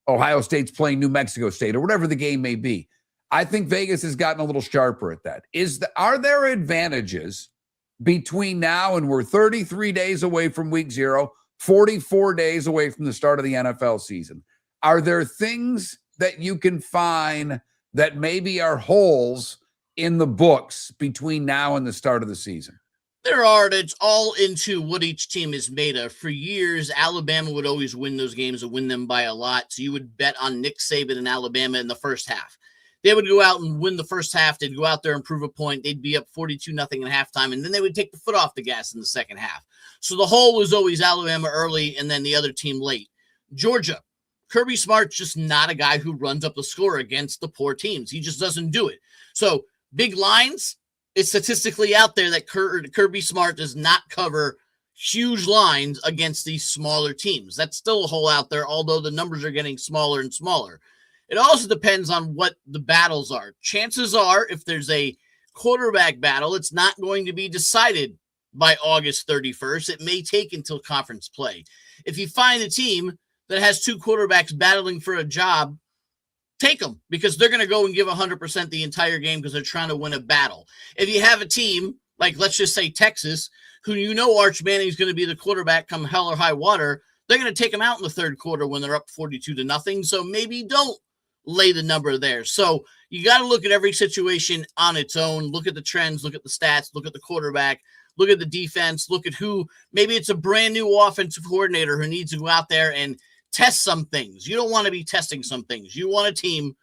[SPEAKER 1] Ohio State's playing New Mexico State or whatever the game may be. I think Vegas has gotten a little sharper at that. Are there advantages between now and we're 33 days away from week 0, 44 days away from the start of the NFL season? Are there things that you can find that maybe are holes in the books between now and the start of the season?
[SPEAKER 5] There are. It's all into what each team is made of. For years, Alabama would always win those games and win them by a lot. So you would bet on Nick Saban and Alabama in the first half. They would go out and win the first half. They'd go out there and prove a point. They'd be up 42-0 at halftime, and then they would take the foot off the gas in the second half. So the hole was always Alabama early and then the other team late. Georgia, Kirby Smart's just not a guy who runs up the score against the poor teams. He just doesn't do it. So big lines, it's statistically out there that Kirby Smart does not cover huge lines against these smaller teams. That's still a hole out there, although the numbers are getting smaller and smaller. It also depends on what the battles are. Chances are, if there's a quarterback battle, it's not going to be decided by August 31st. It may take until conference play. If you find a team that has two quarterbacks battling for a job, take them, because they're going to go and give 100% the entire game because they're trying to win a battle. If you have a team, like let's just say Texas, who Arch Manning's going to be the quarterback come hell or high water, they're going to take them out in the third quarter when they're up 42-0. So maybe don't lay the number there. So you got to look at every situation on its own. Look at the trends, look at the stats, look at the quarterback, look at the defense, look at who, maybe it's a brand new offensive coordinator who needs to go out there and test some things. You don't want to be testing some things. You want a team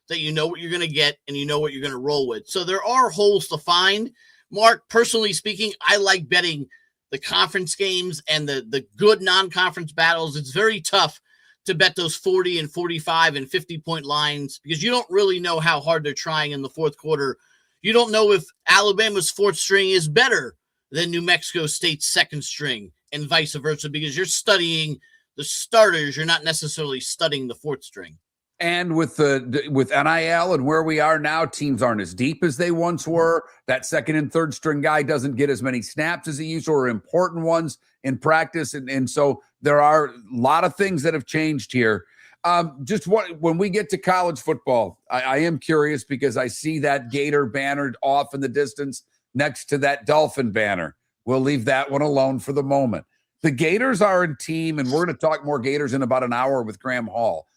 [SPEAKER 5] that you know what you're going to get and you know what you're going to roll with. So there are holes to find. Mark, personally speaking, I like betting the conference games and the good non-conference battles. It's very tough to bet those 40 and 45 and 50-point lines because you don't really know how hard they're trying in the fourth quarter. You don't know if Alabama's fourth string is better than New Mexico State's second string and vice versa, because you're studying the starters. You're not necessarily studying the fourth string.
[SPEAKER 1] And with NIL and where we are now, teams aren't as deep as they once were. That second and third string guy doesn't get as many snaps as he used to, or important ones in practice. And so there are a lot of things that have changed here. When we get to college football, I am curious because I see that Gator banner off in the distance next to that Dolphin banner. We'll leave that one alone for the moment. The Gators are a team, and we're going to talk more Gators in about an hour with Graham Hall.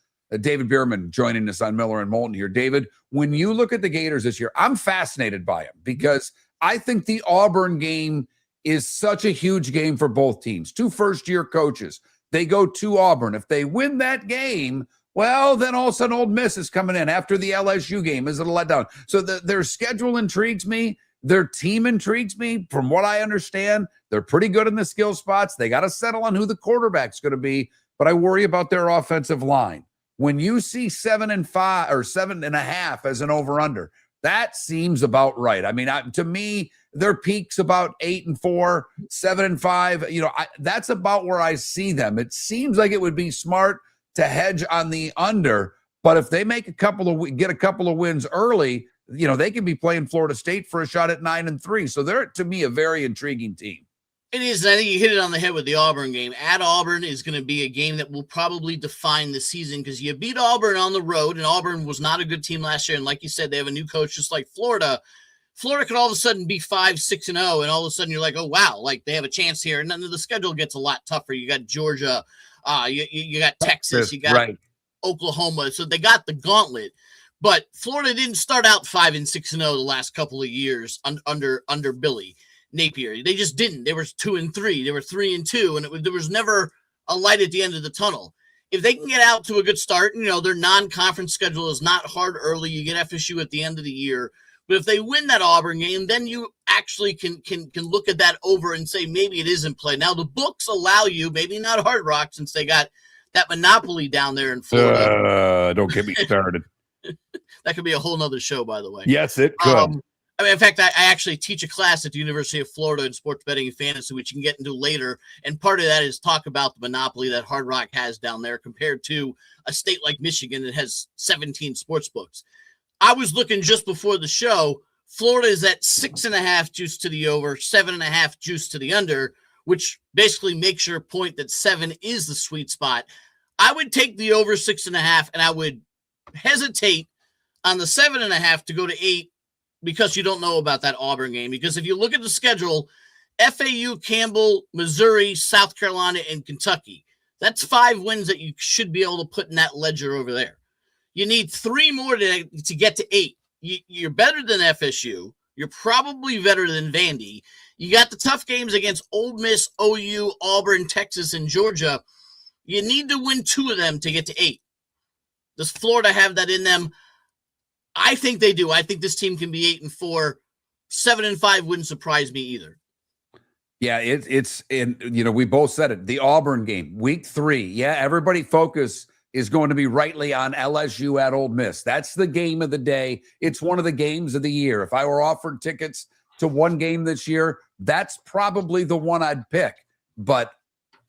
[SPEAKER 1] David Bearman joining us on Miller and Moulton here. David, when you look at the Gators this year, I'm fascinated by them because I think the Auburn game is such a huge game for both teams. Two first-year coaches. They go to Auburn. If they win that game, well, then all of a sudden Ole Miss is coming in after the LSU game. Is it a letdown? So their schedule intrigues me. Their team intrigues me. From what I understand, they're pretty good in the skill spots. They got to settle on who the quarterback's going to be, but I worry about their offensive line. When you see 7-5 or 7.5 as an over-under, that seems about right. I mean, to me, their peak's about 8-4, 7-5. That's about where I see them. It seems like it would be smart to hedge on the under, but if they make get a couple of wins early, they can be playing Florida State for a shot at 9-3. So they're, to me, a very intriguing team.
[SPEAKER 5] It is. And I think you hit it on the head with the Auburn game. At Auburn is going to be a game that will probably define the season because you beat Auburn on the road, and Auburn was not a good team last year. And like you said, they have a new coach just like Florida. Florida could all of a sudden be 5-6-0, and all of a sudden you're like, oh, wow, like they have a chance here. And then the schedule gets a lot tougher. You got Georgia, you got Texas, you got Oklahoma. So they got the gauntlet. But Florida didn't start out 5-6-0 the last couple of years under Billy Napier. They just didn't. They were 2-3. They were 3-2, and there was never a light at the end of the tunnel. If they can get out to a good start, their non-conference schedule is not hard early. You get FSU at the end of the year. But if they win that Auburn game, then you actually can look at that over and say maybe it is in play. Now, the books allow you, maybe not Hard Rock since they got that monopoly down there in Florida.
[SPEAKER 1] Don't get me started.
[SPEAKER 5] That could be a whole nother show, by the way.
[SPEAKER 1] Yes, it could.
[SPEAKER 5] In fact, I actually teach a class at the University of Florida in sports betting and fantasy, which you can get into later. And part of that is talk about the monopoly that Hard Rock has down there compared to a state like Michigan that has 17 sports books. I was looking just before the show. Florida is at 6.5 juice to the over, 7.5 juice to the under, which basically makes your point that 7 is the sweet spot. I would take the over 6.5, and I would hesitate on the 7.5 to go to 8 because you don't know about that Auburn game. Because if you look at the schedule, FAU, Campbell, Missouri, South Carolina, and Kentucky, that's 5 wins that you should be able to put in that ledger over there. You need 3 more to get to 8. You're better than FSU. You're probably better than Vandy. You got the tough games against Ole Miss, OU, Auburn, Texas, and Georgia. You need to win 2 of them to get to 8. Does Florida have that in them? I think they do. I think this team can be 8-4. 7-5 wouldn't surprise me either.
[SPEAKER 1] Yeah, it's we both said it. The Auburn game, week 3. Yeah, everybody focus is going to be rightly on LSU at Ole Miss. That's the game of the day. It's one of the games of the year. If I were offered tickets to one game this year, that's probably the one I'd pick. But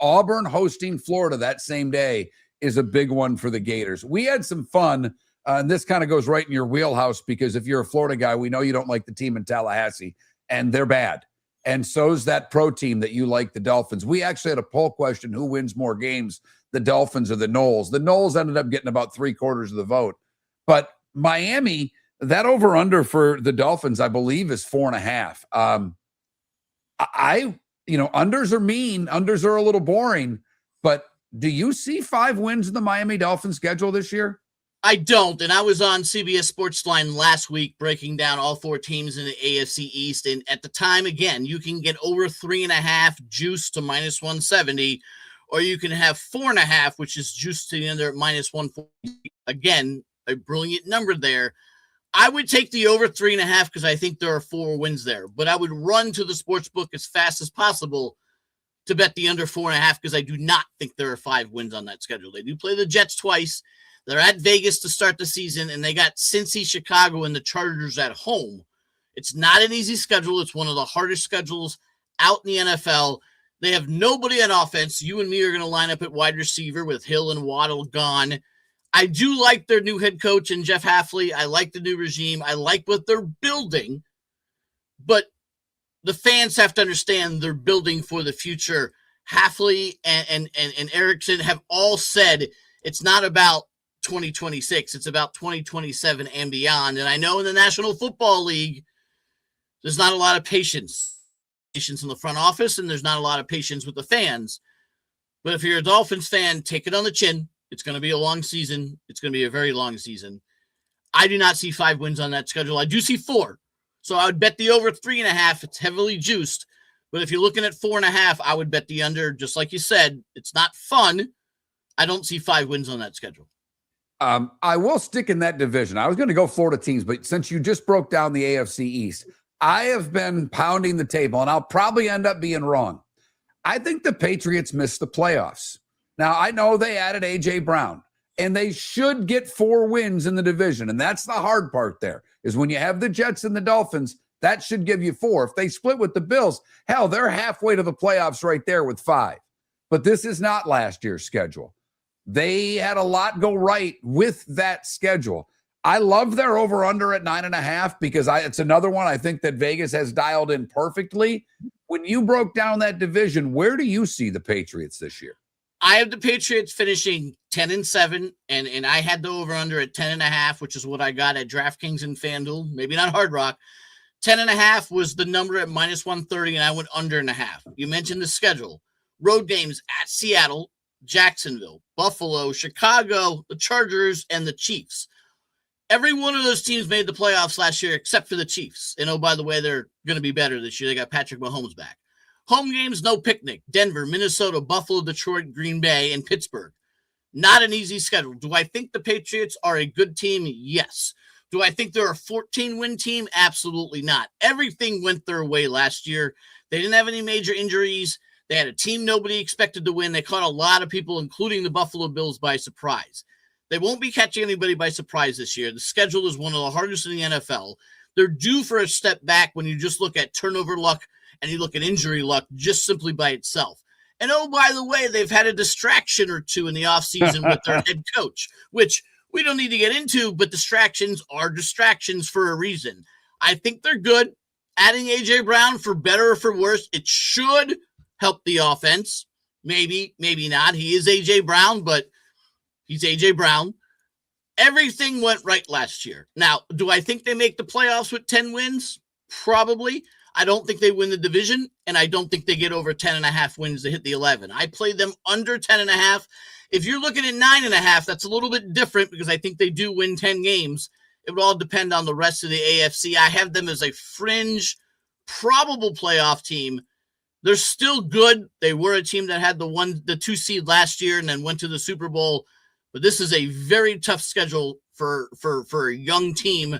[SPEAKER 1] Auburn hosting Florida that same day is a big one for the Gators. We had some fun, and this kind of goes right in your wheelhouse because if you're a Florida guy, we know you don't like the team in Tallahassee, and they're bad. And so's that pro team that you like, the Dolphins. We actually had a poll question, who wins more games, the Dolphins or the Noles? The Noles ended up getting about 3/4 of the vote. But Miami, that over-under for the Dolphins, I believe, is 4.5. Unders are mean. Unders are a little boring. But do you see 5 wins in the Miami Dolphins schedule this year?
[SPEAKER 5] I don't, and I was on CBS Sportsline last week breaking down all 4 teams in the AFC East, and at the time, again, you can get over 3.5 juice to -170, or you can have 4.5, which is juice to the under at -140. Again, a brilliant number there. I would take the over 3.5 because I think there are 4 wins there, but I would run to the sports book as fast as possible to bet the under 4.5 because I do not think there are 5 wins on that schedule. They do play the Jets twice. They're at Vegas to start the season, and they got Cincy, Chicago, and the Chargers at home. It's not an easy schedule. It's one of the hardest schedules out in the NFL. They have nobody on offense. You and me are going to line up at wide receiver with Hill and Waddle gone. I do like their new head coach and Jeff Hafley. I like the new regime. I like what they're building. But the fans have to understand they're building for the future. Hafley and Erickson have all said it's not about 2026. It's about 2027 and beyond. And I know in the National Football League, there's not a lot of patience in the front office, and there's not a lot of patience with the fans. But if you're a Dolphins fan, take it on the chin. It's going to be a long season. It's going to be a very long season. I do not see 5 wins on that schedule. I do see 4. So I would bet the over 3.5. It's heavily juiced. But if you're looking at 4.5, I would bet the under. Just like you said, it's not fun. I don't see 5 wins on that schedule.
[SPEAKER 1] I will stick in that division. I was going to go Florida teams, but since you just broke down the AFC East, I have been pounding the table, and I'll probably end up being wrong. I think the Patriots missed the playoffs. Now, I know they added A.J. Brown, and they should get 4 wins in the division, and that's the hard part there, is when you have the Jets and the Dolphins, that should give you 4. If they split with the Bills, hell, they're halfway to the playoffs right there with 5. But this is not last year's schedule. They had a lot go right with that schedule. I love their over-under at 9.5 because it's another one I think that Vegas has dialed in perfectly. When you broke down that division, where do you see the Patriots this year?
[SPEAKER 5] I have the Patriots finishing 10-7, and I had the over-under at 10.5, which is what I got at DraftKings and FanDuel. Maybe not Hard Rock. 10.5 was the number at -130, and I went under and a half. You mentioned the schedule. Road games at Seattle, Jacksonville, Buffalo, Chicago, the Chargers, and the Chiefs. Every one of those teams made the playoffs last year except for the Chiefs. And, oh, by the way, they're going to be better this year. They got Patrick Mahomes back. Home games, no picnic. Denver, Minnesota, Buffalo, Detroit, Green Bay, and Pittsburgh. Not an easy schedule. Do I think the Patriots are a good team? Yes. Do I think they're a 14-win team? Absolutely not. Everything went their way last year. They didn't have any major injuries. They had a team nobody expected to win. They caught a lot of people, including the Buffalo Bills, by surprise. They won't be catching anybody by surprise this year. The schedule is one of the hardest in the NFL. They're due for a step back when you just look at turnover luck and you look at injury luck just simply by itself. And, oh, by the way, they've had a distraction or two in the offseason with their head coach, which we don't need to get into, but distractions are distractions for a reason. I think they're good. Adding A.J. Brown, for better or for worse, it should help the offense. Maybe, maybe not. He is A.J. Brown, but he's A.J. Brown. Everything went right last year. Now, do I think they make the playoffs with 10 wins? Probably. I don't think they win the division, and I don't think they get over 10.5 wins to hit the 11. I played them under 10.5. If you're looking at 9.5, that's a little bit different because I think they do win 10 games. It would all depend on the rest of the AFC. I have them as a fringe, probable playoff team. They're still good. They were a team that had the 2 seed last year and then went to the Super Bowl. But this is a very tough schedule for a young team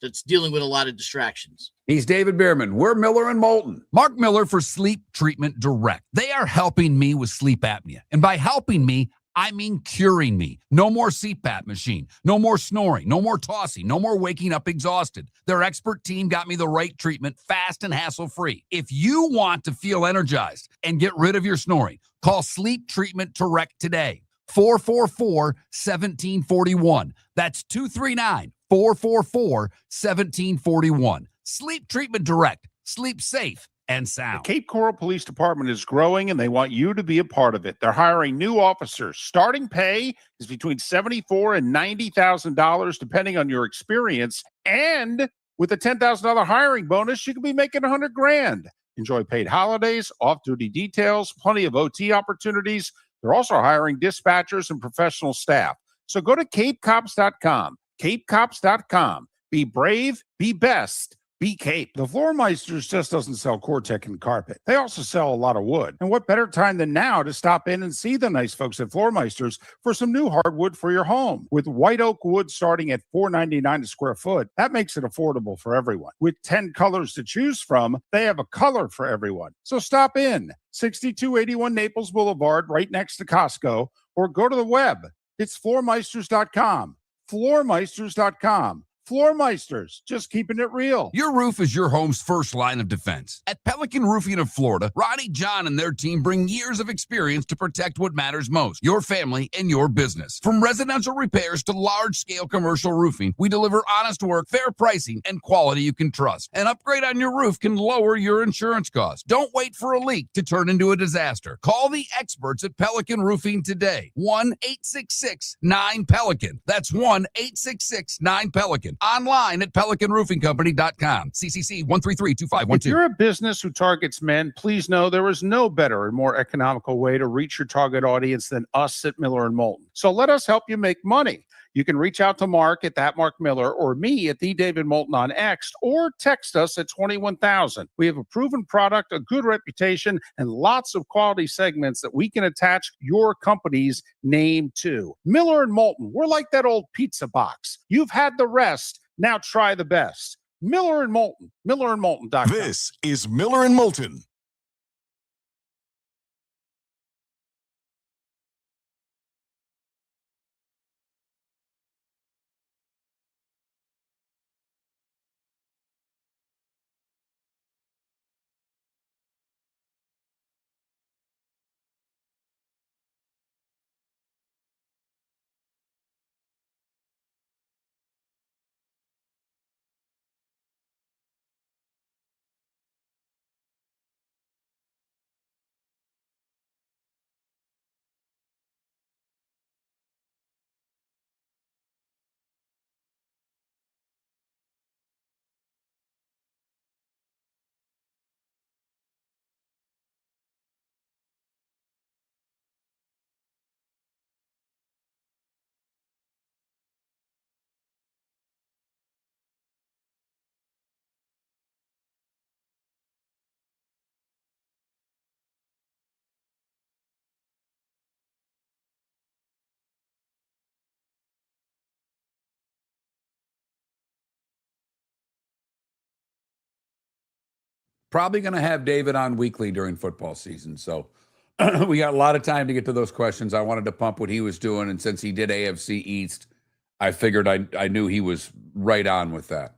[SPEAKER 5] that's dealing with a lot of distractions.
[SPEAKER 1] He's David Bearman. We're Miller and Moulton.
[SPEAKER 4] Mark Miller for Sleep Treatment Direct. They are helping me with sleep apnea. And by helping me, I mean curing me. No more CPAP machine. No more snoring. No more tossing. No more waking up exhausted. Their expert team got me the right treatment fast and hassle-free. If you want to feel energized and get rid of your snoring, call Sleep Treatment Direct today. 444-1741. That's 239-444-1741. Sleep Treatment Direct. Sleep safe and sound.
[SPEAKER 3] The Cape Coral Police Department is growing, and they want you to be a part of it. They're hiring new officers. Starting pay is between $74,000 and $90,000, depending on your experience. And with a $10,000 hiring bonus, you could be making $100,000. Enjoy paid holidays, off-duty details, plenty of OT opportunities. They're also hiring dispatchers and professional staff. So go to capecops.com. capecops.com. Be brave, be best. Be Cape. The Floormeisters just doesn't sell Cortec and carpet. They also sell a lot of wood. And what better time than now to stop in and see the nice folks at Floormeisters for some new hardwood for your home. With white oak wood starting at $4.99 a square foot, that makes it affordable for everyone. With 10 colors to choose from, they have a color for everyone. So stop in. 6281 Naples Boulevard, right next to Costco, or go to the web. It's floormeisters.com. Floormeisters.com. Floormeisters, just keeping it real.
[SPEAKER 4] Your roof is your home's first line of defense. At Pelican Roofing of Florida, Ronnie John and their team bring years of experience to protect what matters most, your family and your business. From residential repairs to large-scale commercial roofing, we deliver honest work, fair pricing, and quality you can trust. An upgrade on your roof can lower your insurance costs. Don't wait for a leak to turn into a disaster. Call the experts at Pelican Roofing today. 1-866-9-PELICAN. That's 1-866-9-PELICAN. Online at pelicanroofingcompany.com. CCC 1332512.
[SPEAKER 3] If you're a business who targets men, please know there is no better and more economical way to reach your target audience than us at Miller and Moulton. So let us help you make money. You can reach out to Mark at that Mark Miller or me at the David Moulton on X, or text us at 21,000. We have a proven product, a good reputation, and lots of quality segments that we can attach your company's name to. Miller and Moulton, we're like that old pizza box. You've had the rest. Now try the best. Miller and Moulton, millerandmoulton.com.
[SPEAKER 2] This is Miller and Moulton.
[SPEAKER 1] probably going to have David on weekly during football season. So we got a lot of time to get to those questions. I wanted to pump what he was doing. And since he did AFC East, I figured I knew he was right on with that.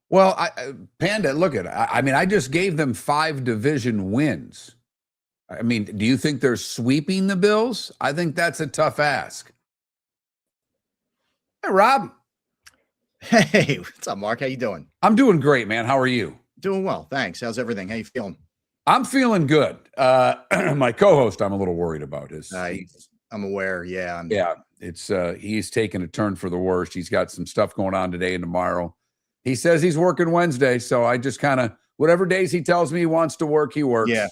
[SPEAKER 1] Well, Panda, look at it. I mean, I just gave them 5 division wins. I mean, do you think they're sweeping the Bills? I think that's a tough ask. Hey, Rob.
[SPEAKER 6] Hey, what's up, Mark? How you doing?
[SPEAKER 1] I'm doing great, man. How are you?
[SPEAKER 6] Doing well, thanks. How's everything? How you feeling?
[SPEAKER 1] I'm feeling good. My co-host, I'm a little worried about his.
[SPEAKER 6] I'm aware. Yeah.
[SPEAKER 1] It's he's taking a turn for the worst. He's got some stuff going on today and tomorrow. He says he's working Wednesday, so I just kind of whatever days he tells me he wants to work, he works.
[SPEAKER 6] Yeah,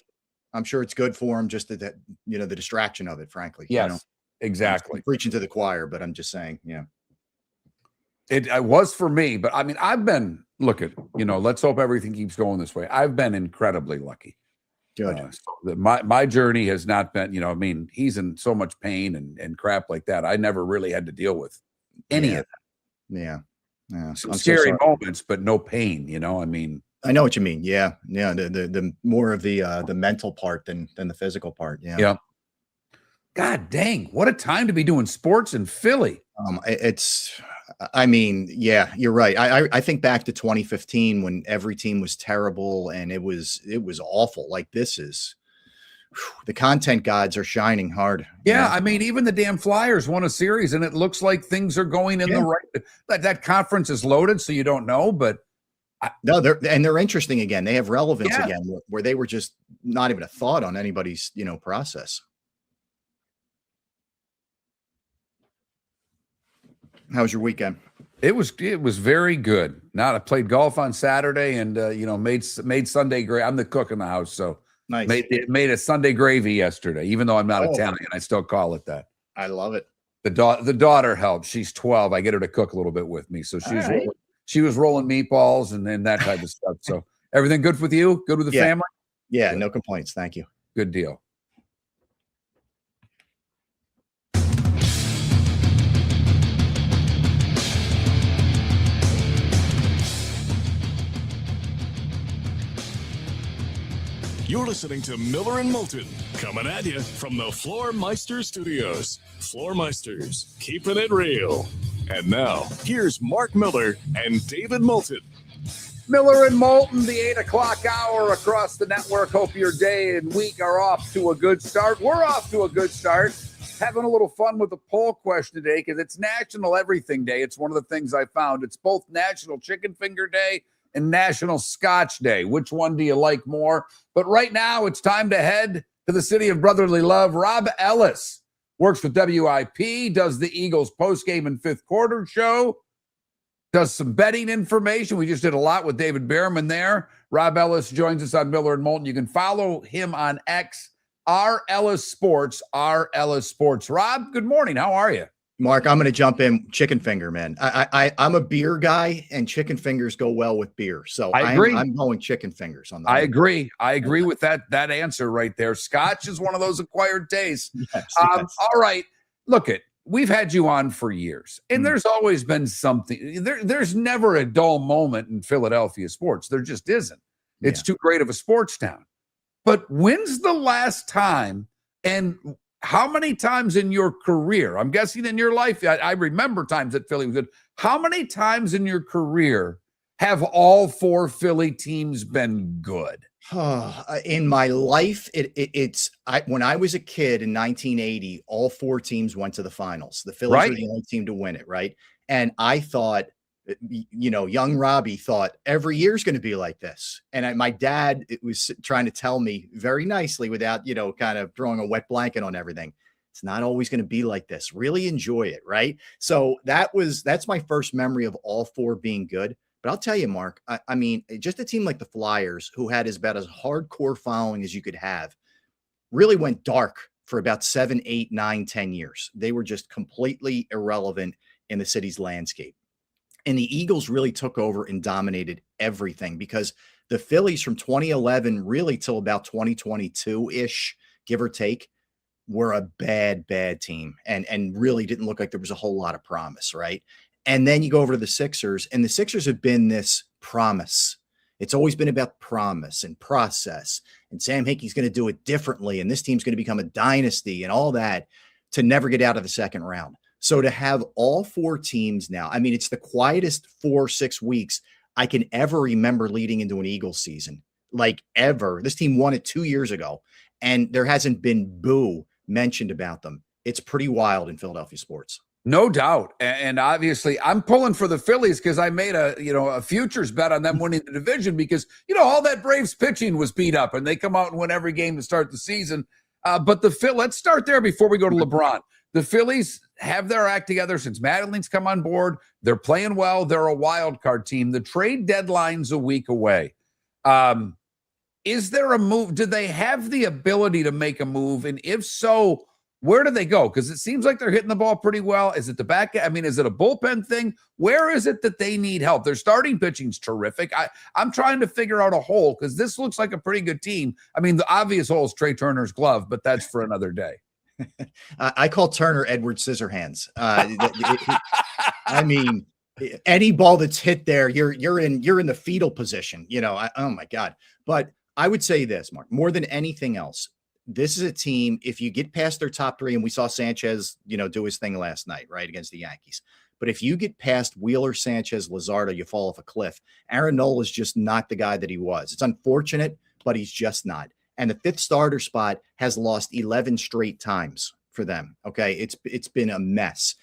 [SPEAKER 6] I'm sure it's good for him. Just that the distraction of it, frankly.
[SPEAKER 1] Yes, exactly.
[SPEAKER 6] I'm preaching to the choir, but I'm just saying, yeah.
[SPEAKER 1] It was for me, but I mean, I've been let's hope everything keeps going this way. I've been incredibly lucky.
[SPEAKER 6] Good.
[SPEAKER 1] My journey has not been, I mean, he's in so much pain and crap like that. I never really had to deal with any of that.
[SPEAKER 6] Yeah.
[SPEAKER 1] Some scary moments, but no pain, I mean.
[SPEAKER 6] I know what you mean. Yeah. Yeah. The more of the mental part than the physical part. Yeah.
[SPEAKER 1] Yeah. God dang, what a time to be doing sports in Philly.
[SPEAKER 6] I mean, yeah, you're right. I think back to 2015 when every team was terrible and it was awful. Like the content gods are shining hard.
[SPEAKER 1] Yeah, I mean, even the damn Flyers won a series, and it looks like things are going in the right. That conference is loaded, so you don't know, but
[SPEAKER 6] they're interesting again. They have relevance again, where they were just not even a thought on anybody's process. How was your weekend?
[SPEAKER 1] It was very good. Now I played golf on Saturday and made Sunday great. I'm the cook in the house, so
[SPEAKER 6] nice.
[SPEAKER 1] Made a Sunday gravy yesterday. Even though I'm not Italian, I still call it that.
[SPEAKER 6] I love it.
[SPEAKER 1] The daughter helps. She's 12. I get her to cook a little bit with me, so she was rolling meatballs and then that type of stuff. So everything good with you? Good with the family?
[SPEAKER 6] Yeah,
[SPEAKER 1] good.
[SPEAKER 6] No complaints. Thank you.
[SPEAKER 1] Good deal.
[SPEAKER 2] You're listening to Miller and Moulton, coming at you from the Floormeister Studios. Floormeisters, keeping it real. And now, here's Mark Miller and David Moulton.
[SPEAKER 1] Miller and Moulton, the 8 o'clock hour across the network. Hope your day and week are off to a good start. We're off to a good start. Having a little fun with the poll question today because it's National Everything Day. It's one of the things I found. It's both National Chicken Finger Day and National Scotch Day. Which one do you like more? But right now, it's time to head to the city of brotherly love. Rob Ellis works with WIP, does the Eagles postgame and fifth quarter show, does some betting information. We just did a lot with David Bearman there. Rob Ellis joins us on Miller and Moulton. You can follow him on X, R.Ellis Sports, R.Ellis Sports. Rob, good morning. How are you?
[SPEAKER 6] Mark, I'm going to jump in. Chicken finger, man. I'm a beer guy, and chicken fingers go well with beer. So
[SPEAKER 1] I agree.
[SPEAKER 6] I'm going chicken fingers on that.
[SPEAKER 1] I agree. I agree with that answer right there. Scotch is one of those acquired tastes.
[SPEAKER 6] Yes.
[SPEAKER 1] All right. Look, we've had you on for years, and there's always been something. There's never a dull moment in Philadelphia sports. There just isn't. It's too great of a sports town. But when's the last time, and how many times in your career, I'm guessing in your life, I remember times that Philly was good. How many times in your career have all 4 Philly teams been good?
[SPEAKER 6] In my life, when I was a kid in 1980, all 4 teams went to the finals. The Phillies were the only team to win it, right? And I thought, young Robbie thought every year's going to be like this. And my dad was trying to tell me very nicely without, kind of throwing a wet blanket on everything. It's not always going to be like this. Really enjoy it. Right. So that's my first memory of all 4 being good. But I'll tell you, Mark, I mean, just a team like the Flyers, who had about as hardcore following as you could have, really went dark for about 7, 8, 9, 10 years. They were just completely irrelevant in the city's landscape. And the Eagles really took over and dominated everything, because the Phillies from 2011 really till about 2022-ish, give or take, were a bad team and really didn't look like there was a whole lot of promise, right? And then you go over to the Sixers, and the Sixers have been this promise. It's always been about promise and process, and Sam Hinkie's going to do it differently, and this team's going to become a dynasty and all that, to never get out of the second round. So to have all 4 teams now, I mean, it's the quietest 4-6 weeks I can ever remember leading into an Eagles season, like ever. This team won it 2 years ago, and there hasn't been boo mentioned about them. It's pretty wild in Philadelphia sports.
[SPEAKER 1] No doubt. And obviously I'm pulling for the Phillies because I made a futures bet on them winning the division, because, all that Braves pitching was beat up and they come out and win every game to start the season. But let's start there before we go to LeBron. The Phillies have their act together since Madeleine's come on board. They're playing well. They're a wild card team. The trade deadline's a week away. Is there a move? Do they have the ability to make a move? And if so, where do they go? Because it seems like they're hitting the ball pretty well. Is it the back? I mean, is it a bullpen thing? Where is it that they need help? Their starting pitching's terrific. I'm trying to figure out a hole, because this looks like a pretty good team. I mean, the obvious hole is Trey Turner's glove, but that's for another day.
[SPEAKER 6] I call Turner Edward Scissorhands. I mean, any ball that's hit there, you're in the fetal position. Oh my God. But I would say this, Mark, more than anything else, this is a team, if you get past their top 3, and we saw Sanchez, do his thing last night, right, against the Yankees. But if you get past Wheeler, Sanchez, Luzardo, you fall off a cliff. Aaron Nola is just not the guy that he was. It's unfortunate, but he's just not. And the 5th starter spot has lost 11 straight times for them. Okay. It's been a mess.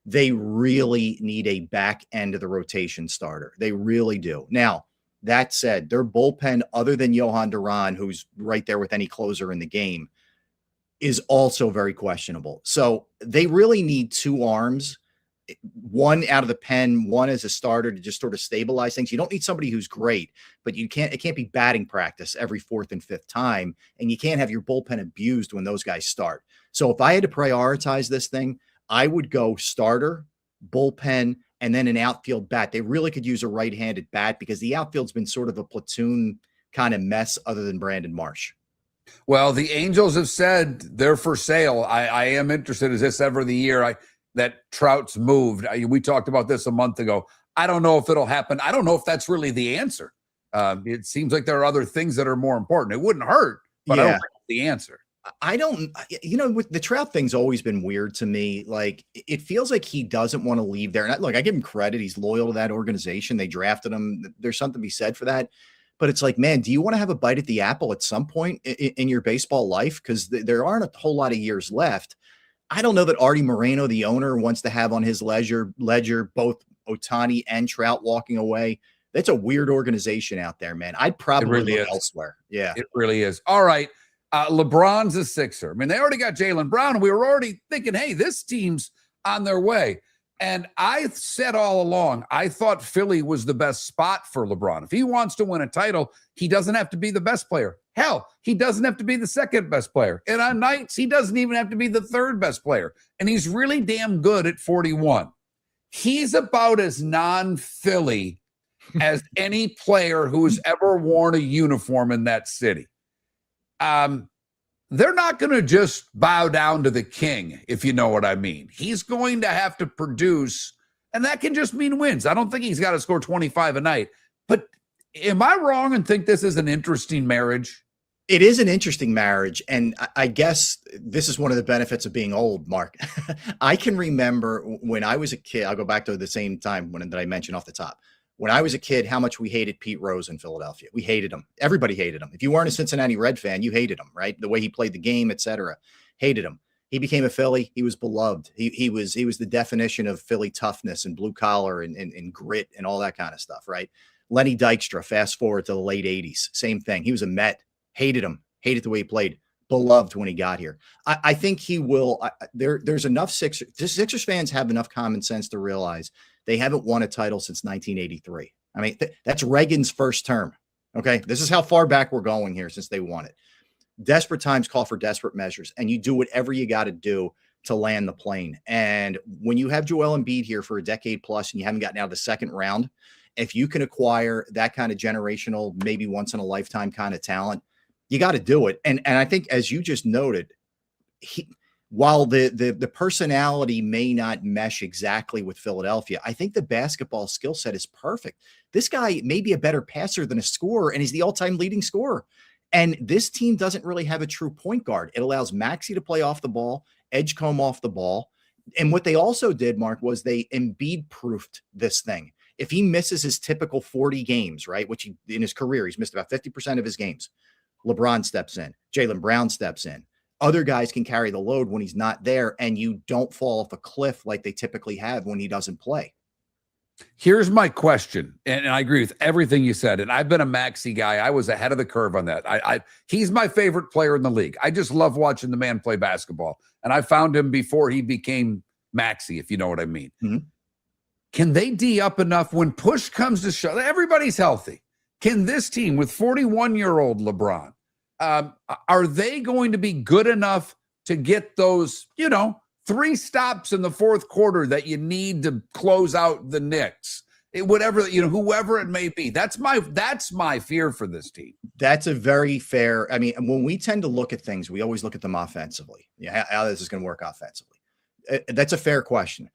[SPEAKER 6] They really need a back end of the rotation starter. They really do. Now, that said, their bullpen, other than Johan Duran, who's right there with any closer in the game, is also very questionable. So they really need 2 arms, one out of the pen, one as a starter to just sort of stabilize things. You don't need somebody who's great, but it can't be batting practice every 4th and 5th time. And you can't have your bullpen abused when those guys start. So if I had to prioritize this thing, I would go starter, bullpen, and then an outfield bat. They really could use a right-handed bat, because the outfield's been sort of a platoon kind of mess other than Brandon Marsh.
[SPEAKER 1] Well, the Angels have said they're for sale. I am interested. Is this ever the year that Trout's moved? We talked about this a month ago. I don't know if it'll happen. I don't know if that's really the answer. It seems like there are other things that are more important. It wouldn't hurt, but I don't think it's the answer.
[SPEAKER 6] I don't, with the Trout thing's always been weird to me. Like, it feels like he doesn't want to leave there. And I give him credit. He's loyal to that organization. They drafted him. There's something to be said for that. But it's like, man, do you want to have a bite at the apple at some point in your baseball life? Because there aren't a whole lot of years left. I don't know that Artie Moreno, the owner, wants to have on his ledger both Ohtani and Trout walking away. That's a weird organization out there, man. I'd probably look elsewhere. Yeah,
[SPEAKER 1] it really is. All right. LeBron's a Sixer. I mean, they already got Jaylen Brown, and we were already thinking, hey, this team's on their way. And I said all along, I thought Philly was the best spot for LeBron. If he wants to win a title, he doesn't have to be the best player. Hell, he doesn't have to be the second best player. And on nights, he doesn't even have to be the third best player. And he's really damn good at 41. He's about as non-Philly as any player who has ever worn a uniform in that city. They're not going to just bow down to the king, if you know what I mean. He's going to have to produce, and that can just mean wins. I don't think he's got to score 25 a night. But am I wrong and think this is an interesting marriage?
[SPEAKER 6] It is an interesting marriage, and I guess this is one of the benefits of being old, Mark. I can remember when I was a kid, I'll go back to the same time that I mentioned off the top. When I was a kid, how much we hated Pete Rose in Philadelphia. We hated him. Everybody hated him. If you weren't a Cincinnati Red fan, you hated him, right? The way he played the game, etc. Hated him. He became a Philly. He was beloved. He was the definition of Philly toughness and blue collar and grit and all that kind of stuff, right? Lenny Dykstra, fast forward to the late 80s, same thing. He was a Met. Hated him. Hated the way he played. Beloved when he got here. I think he will. There's enough Sixers fans have enough common sense to realize they haven't won a title since 1983. I mean, that's Reagan's first term. Okay. This is how far back we're going here since they won it. Desperate times call for desperate measures, and you do whatever you got to do to land the plane. And when you have Joel Embiid here for a decade plus and you haven't gotten out of the second round, if you can acquire that kind of generational, maybe once in a lifetime kind of talent, you got to do it. And I think, as you just noted, while the personality may not mesh exactly with Philadelphia, I think the basketball skill set is perfect. This guy may be a better passer than a scorer, and he's the all-time leading scorer. And this team doesn't really have a true point guard. It allows Maxey to play off the ball, Edgecombe off the ball. And what they also did, Mark, was they Embiid-proofed this thing. If he misses his typical 40 games, right, which in his career, he's missed about 50% of his games, LeBron steps in, Jaylen Brown steps in. Other guys can carry the load when he's not there, and you don't fall off a cliff like they typically have when he doesn't play.
[SPEAKER 1] Here's my question, and I agree with everything you said, and I've been a Maxey guy. I was ahead of the curve on that. He's my favorite player in the league. I just love watching the man play basketball, and I found him before he became Maxey, if you know what I mean.
[SPEAKER 6] Mm-hmm.
[SPEAKER 1] Can they D up enough when push comes to shove? Everybody's healthy. Can this team with 41-year-old LeBron, are they going to be good enough to get those, 3 stops in the fourth quarter that you need to close out the Knicks? Whatever, whoever it may be. That's my fear for this team.
[SPEAKER 6] That's a very fair. I mean, when we tend to look at things, we always look at them offensively. Yeah, how this is going to work offensively. That's a fair question.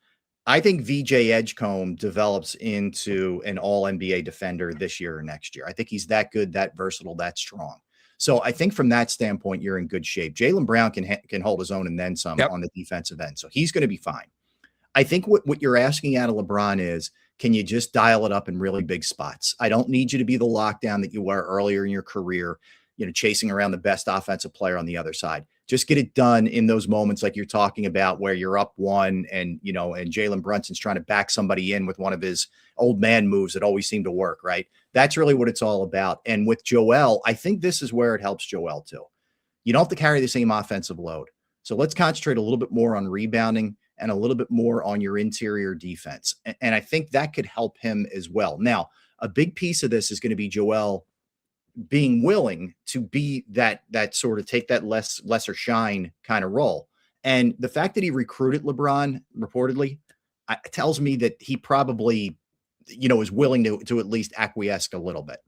[SPEAKER 6] I think VJ Edgecombe develops into an all-NBA defender this year or next year. I think he's that good, that versatile, that strong. So I think from that standpoint, you're in good shape. Jaylen Brown can hold his own and then some on the defensive end. So he's going to be fine. I think what you're asking out of LeBron is, can you just dial it up in really big spots? I don't need you to be the lockdown that you were earlier in your career, chasing around the best offensive player on the other side. Just get it done in those moments like you're talking about where you're up 1 and Jalen Brunson's trying to back somebody in with one of his old man moves that always seem to work, right? That's really what it's all about. And with Joel, I think this is where it helps Joel too. You don't have to carry the same offensive load. So let's concentrate a little bit more on rebounding and a little bit more on your interior defense. And I think that could help him as well. Now, a big piece of this is going to be Joel being willing to be that sort of take that lesser shine kind of role. And the fact that he recruited LeBron reportedly tells me that he probably, is willing to at least acquiesce a little bit.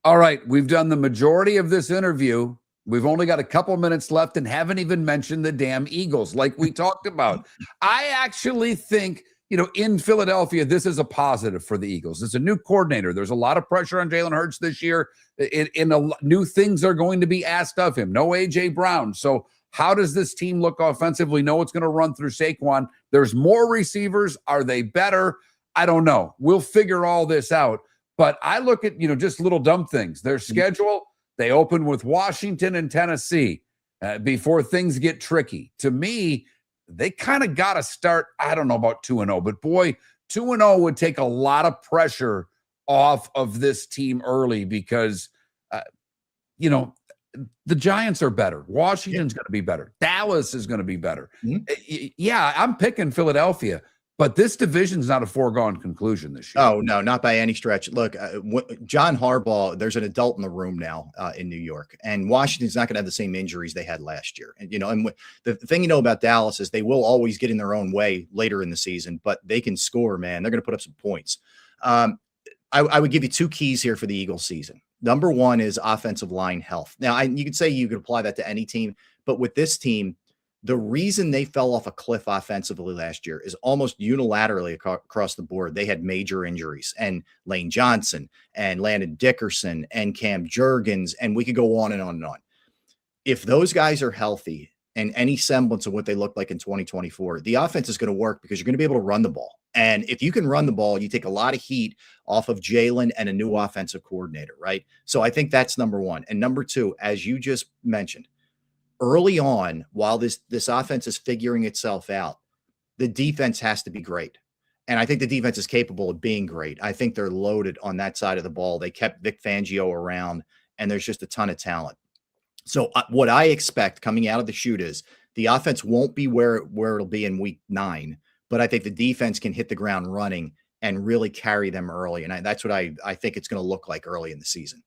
[SPEAKER 1] All right. We've done the majority of this interview. We've only got a couple minutes left and haven't even mentioned the damn Eagles like we talked about. I actually think, in Philadelphia, this is a positive for the Eagles. It's a new coordinator. There's a lot of pressure on Jalen Hurts this year. New things are going to be asked of him. No A.J. Brown. So how does this team look offensively? No, it's going to run through Saquon. There's more receivers. Are they better? I don't know. We'll figure all this out. But I look at, just little dumb things. Their schedule, they open with Washington and Tennessee before things get tricky. To me, they kind of got to start, I don't know about 2-0, but boy, 2-0 would take a lot of pressure off of this team early because, the Giants are better. Washington's going to be better. Dallas is going to be better. Mm-hmm. Yeah, I'm picking Philadelphia, but this division's not a foregone conclusion this year.
[SPEAKER 6] Oh, no, not by any stretch. Look, John Harbaugh, there's an adult in the room now in New York, and Washington's not going to have the same injuries they had last year. And, and the thing about Dallas is they will always get in their own way later in the season, but they can score, man. They're going to put up some points. I would give you 2 keys here for the Eagles season. Number 1 is offensive line health. Now, you could say you could apply that to any team, but with this team, the reason they fell off a cliff offensively last year is almost unilaterally across the board. They had major injuries, and Lane Johnson and Landon Dickerson and Cam Jurgens, and we could go on and on and on. If those guys are healthy and any semblance of what they look like in 2024, the offense is going to work because you're going to be able to run the ball. And if you can run the ball, you take a lot of heat off of Jalen and a new offensive coordinator, right? So I think that's number 1. And number 2, as you just mentioned, early on, while this offense is figuring itself out, the defense has to be great. And I think the defense is capable of being great. I think they're loaded on that side of the ball. They kept Vic Fangio around, and there's just a ton of talent. So what I expect coming out of the chute is the offense won't be where it'll be in week 9, but I think the defense can hit the ground running and really carry them early. And that's what I think it's going to look like early in the season.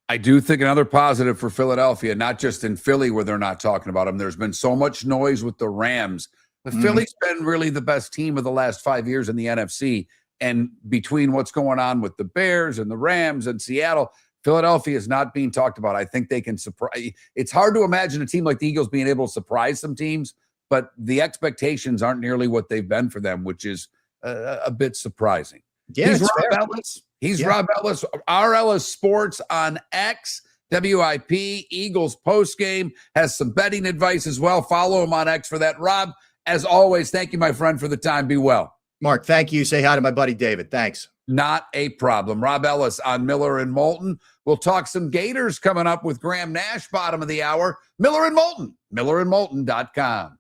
[SPEAKER 1] I do think another positive for Philadelphia, not just in Philly where they're not talking about them. There's been so much noise with the Rams. The Philly's been really the best team of the last 5 years in the NFC. And between what's going on with the Bears and the Rams and Seattle, Philadelphia is not being talked about. I think they can surprise. It's hard to imagine a team like the Eagles being able to surprise some teams, but the expectations aren't nearly what they've been for them, which is a bit surprising.
[SPEAKER 6] Yeah,
[SPEAKER 1] He's Rob Ellis. He's Rob Ellis, R. Ellis Sports on X, WIP, Eagles postgame, has some betting advice as well. Follow him on X for that. Rob, as always, thank you, my friend, for the time. Be well.
[SPEAKER 6] Mark, thank you. Say hi to my buddy David. Thanks.
[SPEAKER 1] Not a problem. Rob Ellis on Miller and Moulton. We'll talk some Gators coming up with Graham Nash, bottom of the hour. Miller and Moulton, millerandmoulton.com.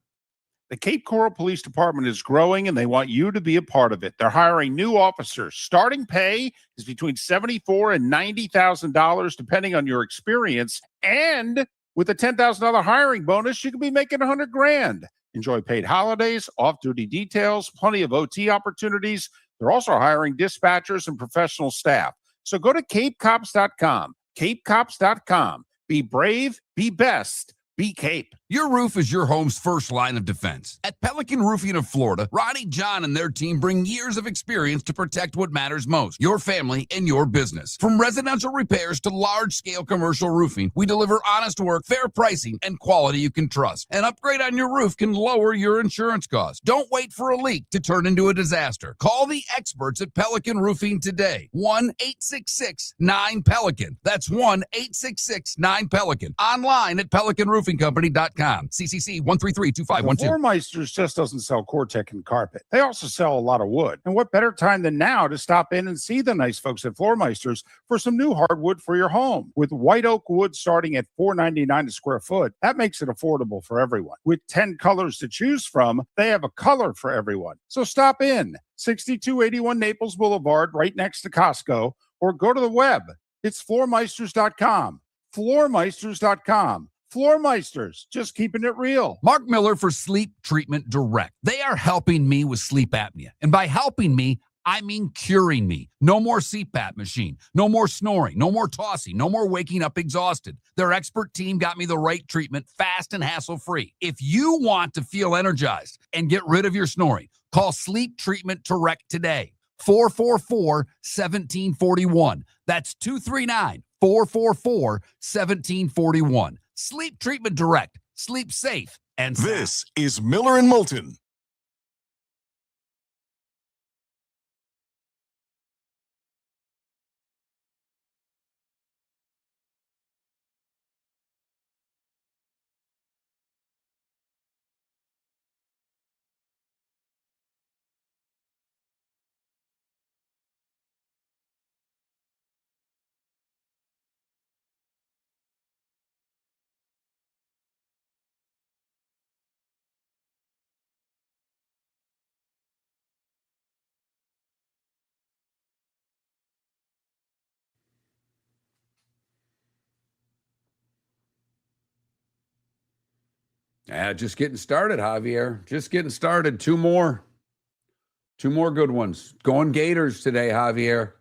[SPEAKER 3] The Cape Coral Police Department is growing, and they want you to be a part of it. They're hiring new officers. Starting pay is between $74,000 and $90,000, depending on your experience. And with a $10,000 hiring bonus, you could be making $100,000. Enjoy paid holidays, off-duty details, plenty of OT opportunities. They're also hiring dispatchers and professional staff. So go to capecops.com. Capecops.com. Be brave, be best. Be Cape.
[SPEAKER 4] Your roof is your home's first line of defense. At Pelican Roofing of Florida, Ronnie John and their team bring years of experience to protect what matters most, your family and your business. From residential repairs to large-scale commercial roofing, we deliver honest work, fair pricing, and quality you can trust. An upgrade on your roof can lower your insurance costs. Don't wait for a leak to turn into a disaster. Call the experts at Pelican Roofing today. 1-866-9-PELICAN. That's 1-866-9-PELICAN. Online at pelicanroofingcompany.com. CCC 1332512.
[SPEAKER 3] Floormeisters just doesn't sell Cortec and carpet. They also sell a lot of wood. And what better time than now to stop in and see the nice folks at Floormeisters for some new hardwood for your home. With white oak wood starting at $4.99 a square foot, that makes it affordable for everyone. With 10 colors to choose from, they have a color for everyone. So stop in, 6281 Naples Boulevard, right next to Costco, or go to the web. It's floormeisters.com. Floormeisters.com. Floormeisters, just keeping it real.
[SPEAKER 4] Mark Miller for Sleep Treatment Direct. They are helping me with sleep apnea. And by helping me, I mean curing me. No more CPAP machine. No more snoring. No more tossing. No more waking up exhausted. Their expert team got me the right treatment, fast and hassle-free. If you want to feel energized and get rid of your snoring, call Sleep Treatment Direct today. 444-1741. That's 239-444-1741. Sleep Treatment Direct. Sleep safe and sound.
[SPEAKER 2] This is Miller and Moulton.
[SPEAKER 1] Just getting started, Javier. Just getting started. Two more good ones. Going Gators today, Javier.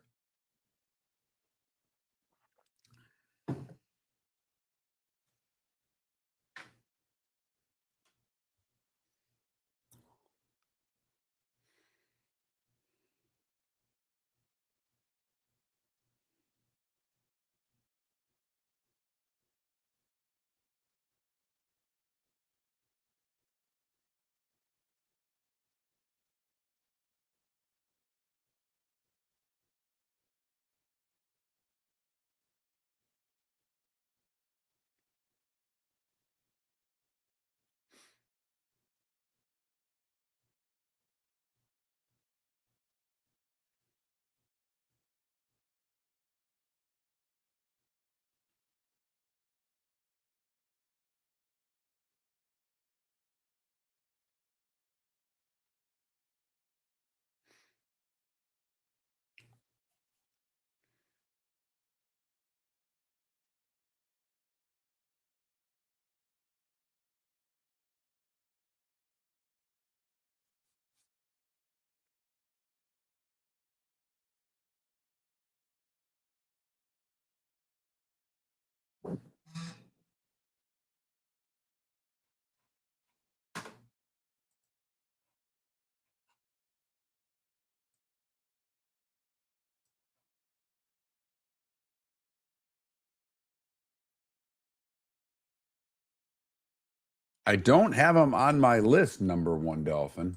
[SPEAKER 1] I don't have him on my list, number one Dolphin.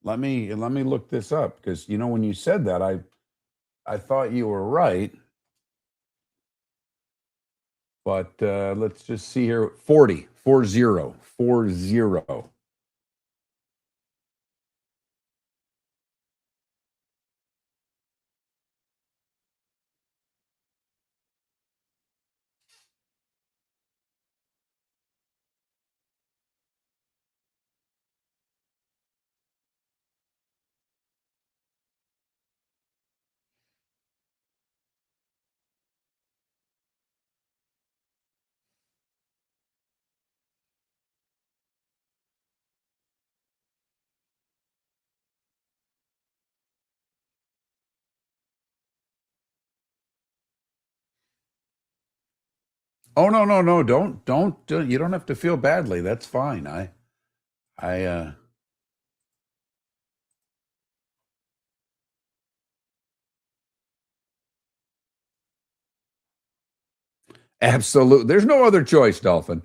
[SPEAKER 1] Let me look this up, because when you said that, I thought you were right. But let's just see here. 40. Oh, no. Don't. You don't have to feel badly. That's fine. Absolutely. There's no other choice, Dolphin.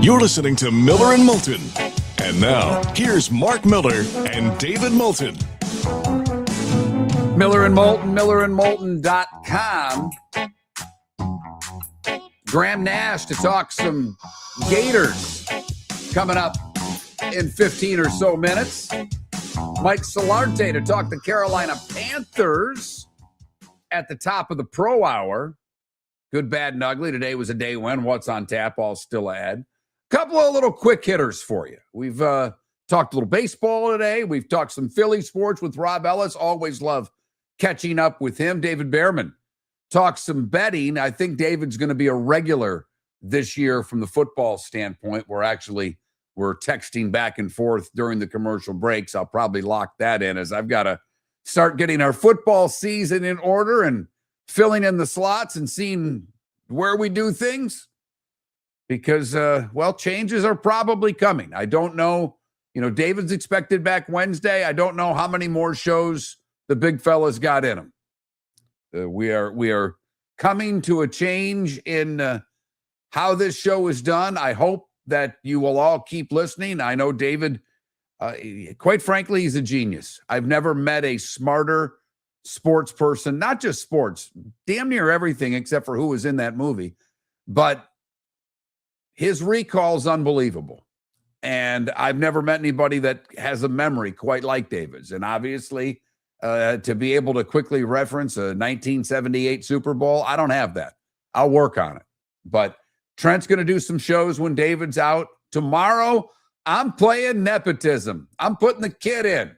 [SPEAKER 2] You're listening to Miller and Moulton. And now, here's Mark Miller and David Moulton.
[SPEAKER 1] Miller and Moulton, millerandmoulton.com. Graham Nash to talk some Gators coming up in 15 or so minutes. Mike Solarte to talk the Carolina Panthers at the top of the Pro Hour. Good, bad, and ugly. Today was a day when. What's on tap? I'll still add. Couple of little quick hitters for you. We've talked a little baseball today. We've talked some Philly sports with Rob Ellis. Always love catching up with him. David Bearman talks some betting. I think David's going to be a regular this year from the football standpoint. We're texting back and forth during the commercial breaks. I'll probably lock that in, as I've got to start getting our football season in order and filling in the slots and seeing where we do things. Because, changes are probably coming. I don't know. David's expected back Wednesday. I don't know how many more shows the big fella's got in him. We are coming to a change in how this show is done. I hope that you will all keep listening. I know David, quite frankly, he's a genius. I've never met a smarter sports person, not just sports, damn near everything except for who was in that movie. But his recall is unbelievable. And I've never met anybody that has a memory quite like David's. And obviously, to be able to quickly reference a 1978 Super Bowl, I don't have that. I'll work on it. But Trent's going to do some shows when David's out. Tomorrow, I'm playing nepotism. I'm putting the kid in.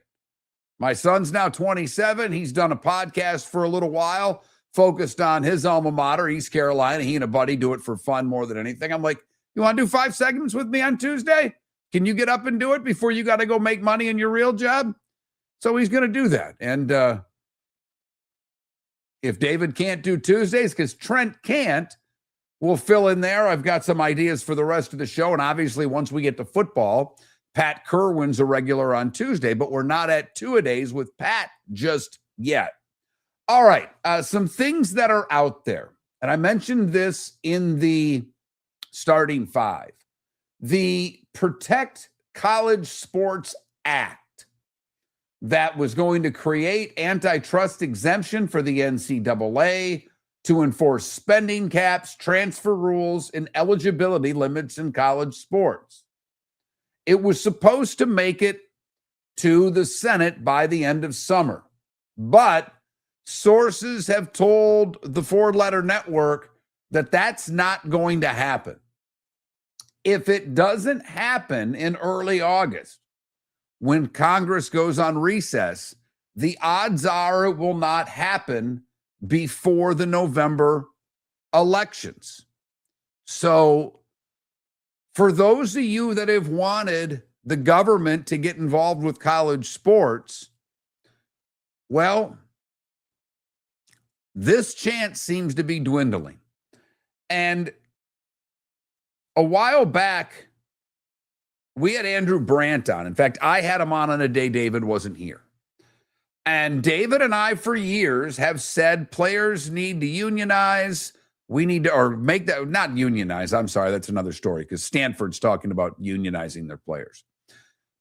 [SPEAKER 1] My son's now 27. He's done a podcast for a little while, focused on his alma mater, East Carolina. He and a buddy do it for fun more than anything. I'm like, you want to do 5 segments with me on Tuesday? Can you get up and do it before you got to go make money in your real job? So he's going to do that. And if David can't do Tuesdays, because Trent can't, we'll fill in there. I've got some ideas for the rest of the show. And obviously, once we get to football, Pat Kerwin's a regular on Tuesday, but we're not at two-a-days with Pat just yet. All right. Some things that are out there. And I mentioned this in the starting five. The Protect College Sports Act that was going to create antitrust exemption for the NCAA to enforce spending caps, transfer rules, and eligibility limits in college sports. It was supposed to make it to the Senate by the end of summer, but sources have told the four-letter network that that's not going to happen. If it doesn't happen in early August, when Congress goes on recess, the odds are it will not happen before the November elections. So for those of you that have wanted the government to get involved with college sports, well, this chance seems to be dwindling. And a while back, we had Andrew Brandt on. In fact, I had him on a day David wasn't here. And David and I, for years, have said players need to unionize. We need to, or make that, not unionize. I'm sorry, that's another story, because Stanford's talking about unionizing their players.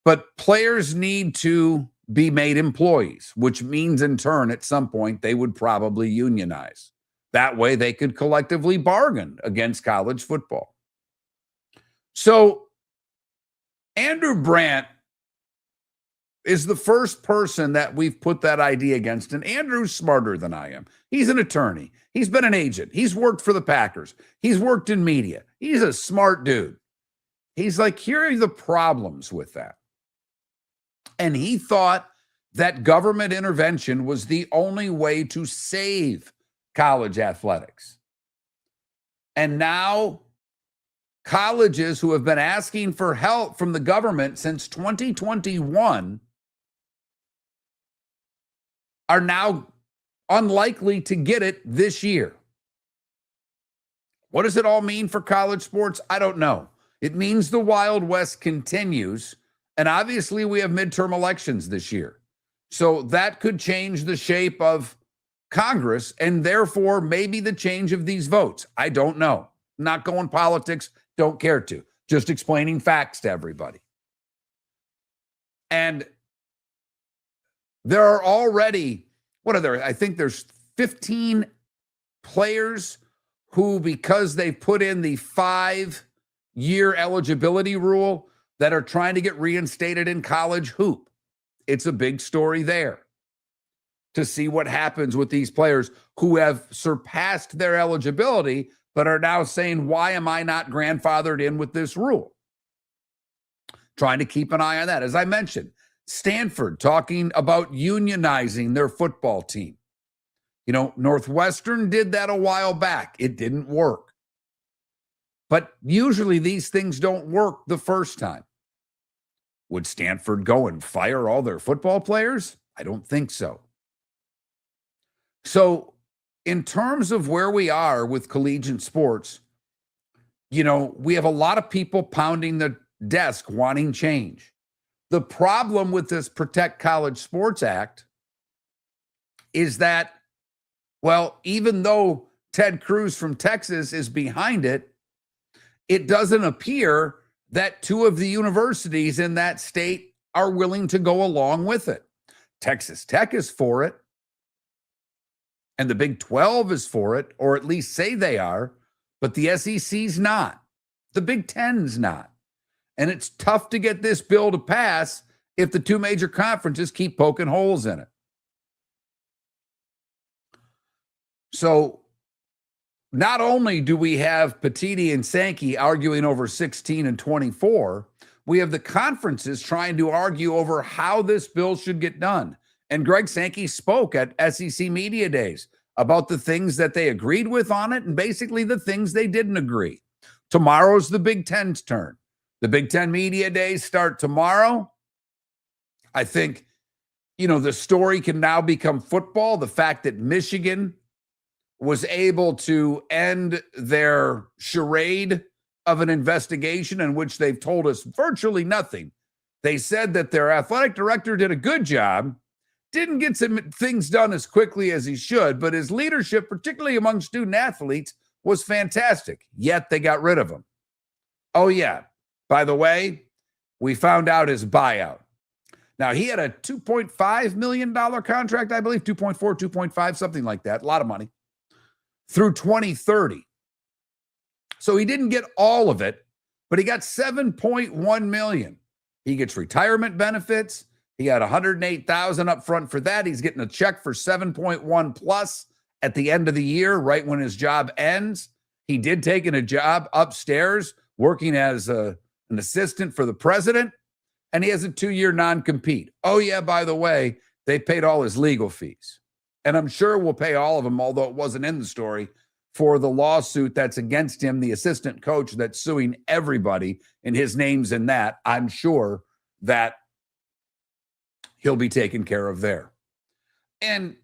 [SPEAKER 1] But players need to be made employees, which means in turn, at some point, they would probably unionize. That way they could collectively bargain against college football. So Andrew Brandt is the first person that we've put that idea against. And Andrew's smarter than I am. He's an attorney. He's been an agent. He's worked for the Packers. He's worked in media. He's a smart dude. He's like, here are the problems with that. And he thought that government intervention was the only way to save college athletics. And now colleges who have been asking for help from the government since 2021 are now unlikely to get it this year. What does it all mean for college sports? I don't know. It means the Wild West continues. And obviously we have midterm elections this year. So that could change the shape of Congress and therefore maybe the change of these votes. I don't know. Not going politics, don't care to. Just explaining facts to everybody. And there are already, what are there? I think there's 15 players who, because they put in the 5-year eligibility rule, that are trying to get reinstated in college hoop. It's a big story there to see what happens with these players who have surpassed their eligibility, but are now saying, why am I not grandfathered in with this rule? Trying to keep an eye on that. As I mentioned, Stanford talking about unionizing their football team. You know, Northwestern did that a while back. It didn't work. But usually these things don't work the first time. Would Stanford go and fire all their football players? I don't think so. So in terms of where we are with collegiate sports, you know, we have a lot of people pounding the desk wanting change. The problem with this Protect College Sports Act is that, well, even though Ted Cruz from Texas is behind it, it doesn't appear that two of the universities in that state are willing to go along with it. Texas Tech is for it, and the Big 12 is for it, or at least say they are, but the SEC's not. The Big Ten's not. And it's tough to get this bill to pass if the two major conferences keep poking holes in it. So not only do we have Petiti and Sankey arguing over 16 and 24, we have the conferences trying to argue over how this bill should get done. And Greg Sankey spoke at SEC Media Days about the things that they agreed with on it and basically the things they didn't agree. Tomorrow's the Big Ten's turn. The Big Ten Media Days start tomorrow. I think, you know, the story can now become football. The fact that Michigan was able to end their charade of an investigation in which they've told us virtually nothing. They said that their athletic director did a good job, didn't get some things done as quickly as he should, but his leadership, particularly among student athletes, was fantastic. Yet they got rid of him. Oh, yeah. By the way, we found out his buyout. Now, he had a $2.5 million contract, I believe, 2.4, 2.5, something like that. A lot of money through 2030. So he didn't get all of it, but he got $7.1 million. He gets retirement benefits. He got $108,000 up front for that. He's getting a check for 7.1 plus at the end of the year, right when his job ends. He did take in a job upstairs working as an assistant for the president, and he has a 2-year non-compete. Oh, yeah, by the way, they paid all his legal fees. And I'm sure we'll pay all of them, although it wasn't in the story, for the lawsuit that's against him, the assistant coach that's suing everybody, and his name's in that. I'm sure that he'll be taken care of there. And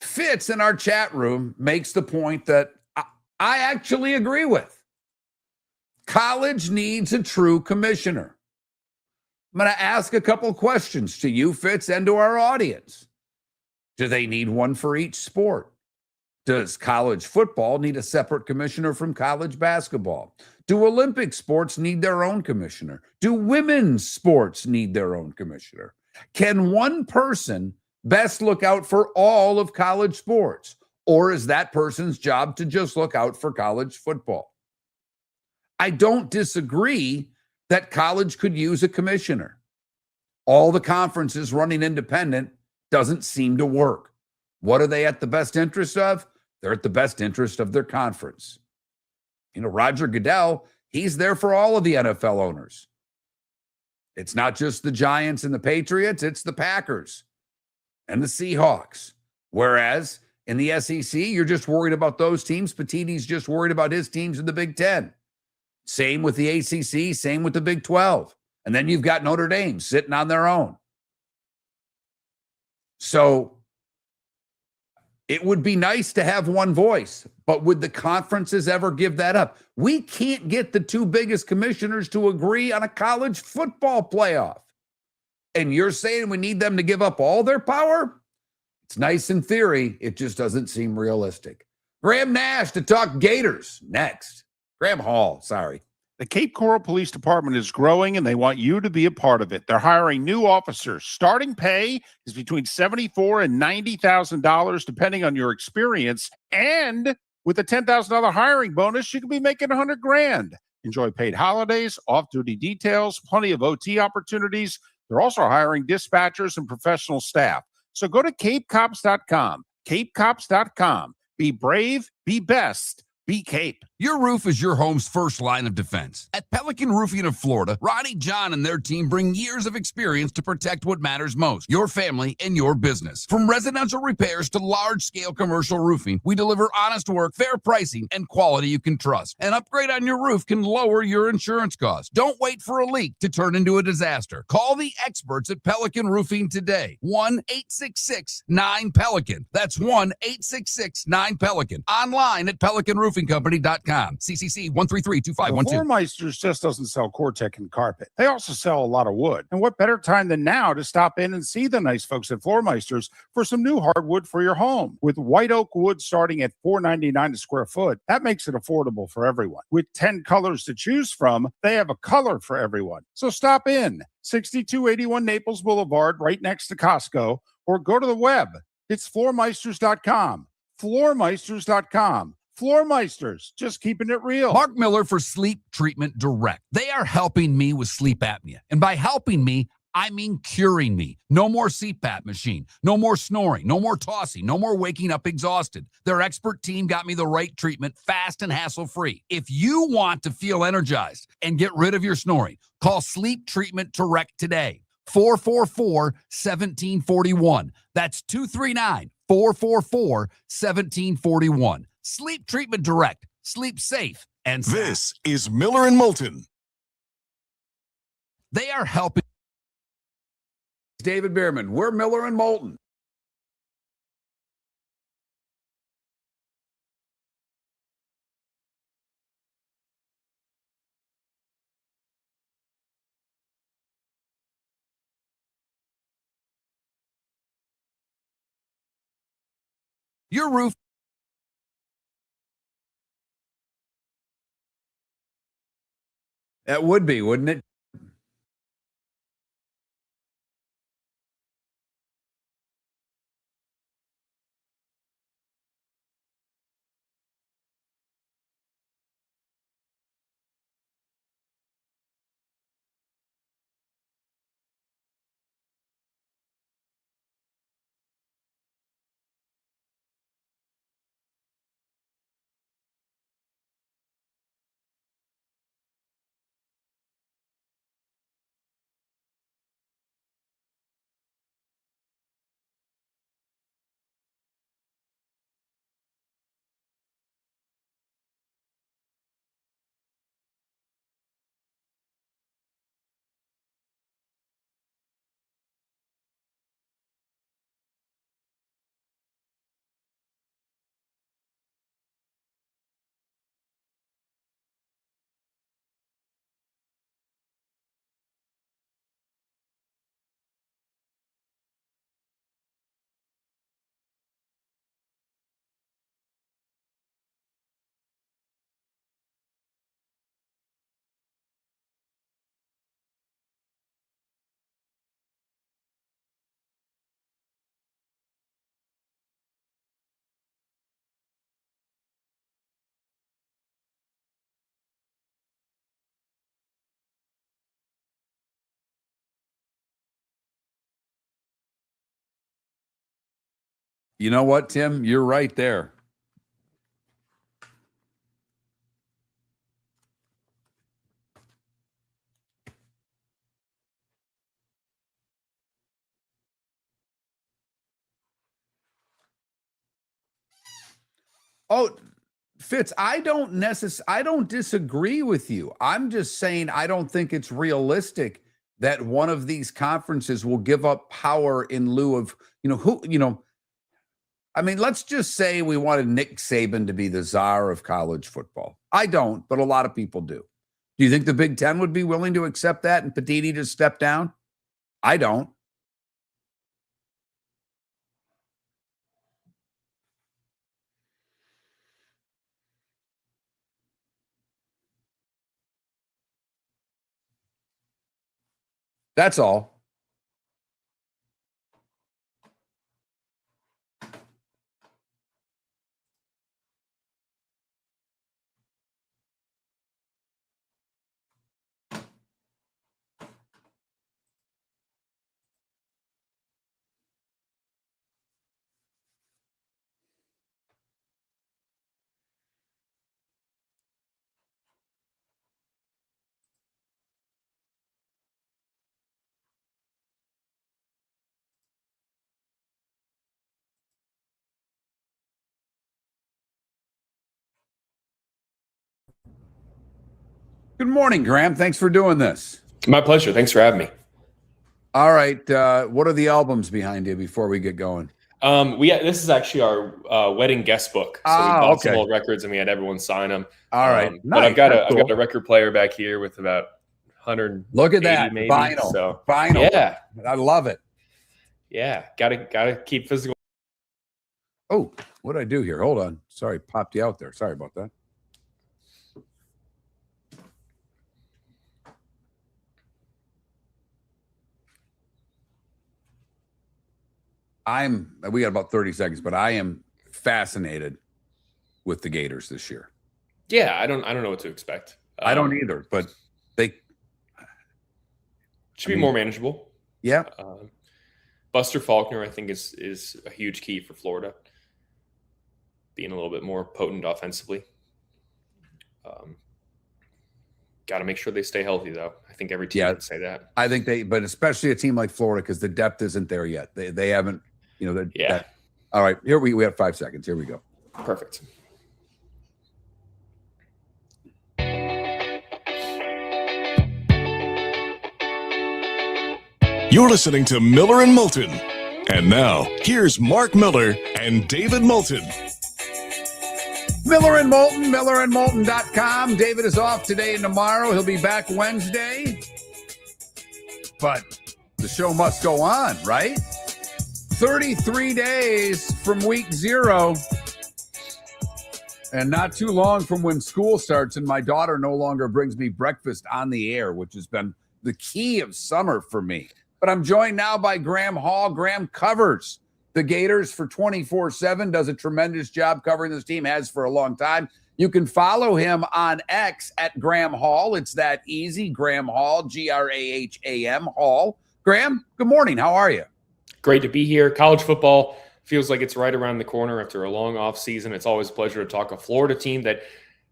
[SPEAKER 1] Fitz in our chat room makes the point that I actually agree with. College needs a true commissioner. I'm going to ask a couple questions to you, Fitz, and to our audience. Do they need one for each sport? Does college football need a separate commissioner from college basketball? Do Olympic sports need their own commissioner? Do women's sports need their own commissioner? Can one person best look out for all of college sports? Or is that person's job to just look out for college football? I don't disagree that college could use a commissioner. All the conferences running independent doesn't seem to work. What are they at the best interest of? They're at the best interest of their conference. You know, Roger Goodell, he's there for all of the NFL owners. It's not just the Giants and the Patriots, it's the Packers and the Seahawks. Whereas in the SEC, you're just worried about those teams. Petitti's just worried about his teams in the Big Ten. Same with the ACC, same with the Big 12. And then you've got Notre Dame sitting on their own. So it would be nice to have one voice, but would the conferences ever give that up? We can't get the two biggest commissioners to agree on a college football playoff. And you're saying we need them to give up all their power? It's nice in theory. It just doesn't seem realistic. Graham Nash to talk Gators next. Graham Hall, sorry.
[SPEAKER 3] The Cape Coral Police Department is growing, and they want you to be a part of it. They're hiring new officers. Starting pay is between $74,000 and $90,000, depending on your experience. And with a $10,000 hiring bonus, you could be making $100,000. Enjoy paid holidays, off-duty details, plenty of OT opportunities. They're also hiring dispatchers and professional staff. So go to capecops.com. Capecops.com. Be brave, be best, be Cape.
[SPEAKER 4] Your roof is your home's first line of defense. At Pelican Roofing of Florida, Ronnie John and their team bring years of experience to protect what matters most, your family and your business. From residential repairs to large-scale commercial roofing, we deliver honest work, fair pricing, and quality you can trust. An upgrade on your roof can lower your insurance costs. Don't wait for a leak to turn into a disaster. Call the experts at Pelican Roofing today. 1-866-9-PELICAN. That's 1-866-9-PELICAN. Online at pelicanroofingcompany.com. CCC 1332512.
[SPEAKER 3] Floormeisters just doesn't sell Cortec and carpet. They also sell a lot of wood. And what better time than now to stop in and see the nice folks at Floormeisters for some new hardwood for your home. With white oak wood starting at $4.99 a square foot, that makes it affordable for everyone. With 10 colors to choose from, they have a color for everyone. So stop in. 6281 Naples Boulevard, right next to Costco, or go to the web. It's floormeisters.com. Floormeisters.com. Floormeisters, just keeping it real.
[SPEAKER 4] Mark Miller for Sleep Treatment Direct. They are helping me with sleep apnea. And by helping me, I mean curing me. No more CPAP machine. No more snoring. No more tossing. No more waking up exhausted. Their expert team got me the right treatment, fast and hassle-free. If you want to feel energized and get rid of your snoring, call Sleep Treatment Direct today. 444-1741. That's 239-444-1741. Sleep Treatment Direct. Sleep safe and sound.
[SPEAKER 2] This is Miller and Moulton.
[SPEAKER 4] They are helping.
[SPEAKER 1] David Bearman. We're Miller and Moulton.
[SPEAKER 4] Your roof.
[SPEAKER 1] That would be, wouldn't it? You know what, Tim? You're right there. Oh, Fitz, I don't disagree with you. I'm just saying I don't think it's realistic that one of these conferences will give up power in lieu of, I mean, let's just say we wanted Nick Saban to be the czar of college football. I don't, but a lot of people do. Do you think the Big Ten would be willing to accept that and Petiti just step down? I don't. That's all. Good morning, Graham. Thanks for doing this.
[SPEAKER 7] My pleasure. Thanks for having me.
[SPEAKER 1] All right. What are the albums behind you before we get going?
[SPEAKER 7] This is actually our wedding guest book. So we bought some old records and we had everyone sign them.
[SPEAKER 1] All right.
[SPEAKER 7] Nice. But I've got a record player back here with about 100.
[SPEAKER 1] Look at that
[SPEAKER 7] maybe.
[SPEAKER 1] vinyl.
[SPEAKER 7] So,
[SPEAKER 1] vinyl.
[SPEAKER 7] Yeah,
[SPEAKER 1] I love it.
[SPEAKER 7] Yeah, gotta keep physical.
[SPEAKER 1] Oh, what did I do here? Hold on. Sorry, popped you out there. Sorry about that. We got about 30 seconds, but I am fascinated with the Gators this year.
[SPEAKER 7] Yeah, I don't know what to expect.
[SPEAKER 1] I don't either, but they
[SPEAKER 7] should be more manageable.
[SPEAKER 1] Yeah.
[SPEAKER 7] Buster Faulkner, I think, is a huge key for Florida, being a little bit more potent offensively. Got to make sure they stay healthy, though. I think every team can say that.
[SPEAKER 1] I think but especially a team like Florida, because the depth isn't there yet. They haven't, all right, here we have 5 seconds. Here we go.
[SPEAKER 7] Perfect.
[SPEAKER 2] You're listening to Miller and Moulton. And now, here's Mark Miller and David Moulton.
[SPEAKER 1] Miller and Moulton, millerandmoulton.com. David is off today and tomorrow. He'll be back Wednesday. But the show must go on, right? 33 days from week 0 and not too long from when school starts, and my daughter no longer brings me breakfast on the air, which has been the key of summer for me. But I'm joined now by Graham Hall. Graham covers the Gators for 24/7, does a tremendous job covering this team, has for a long time. You can follow him on X at Graham Hall. It's that easy. Graham Hall, Graham Hall. Graham, good morning. How are you?
[SPEAKER 7] Great to be here. College football feels like it's right around the corner after a long off season. It's always a pleasure to talk a Florida team that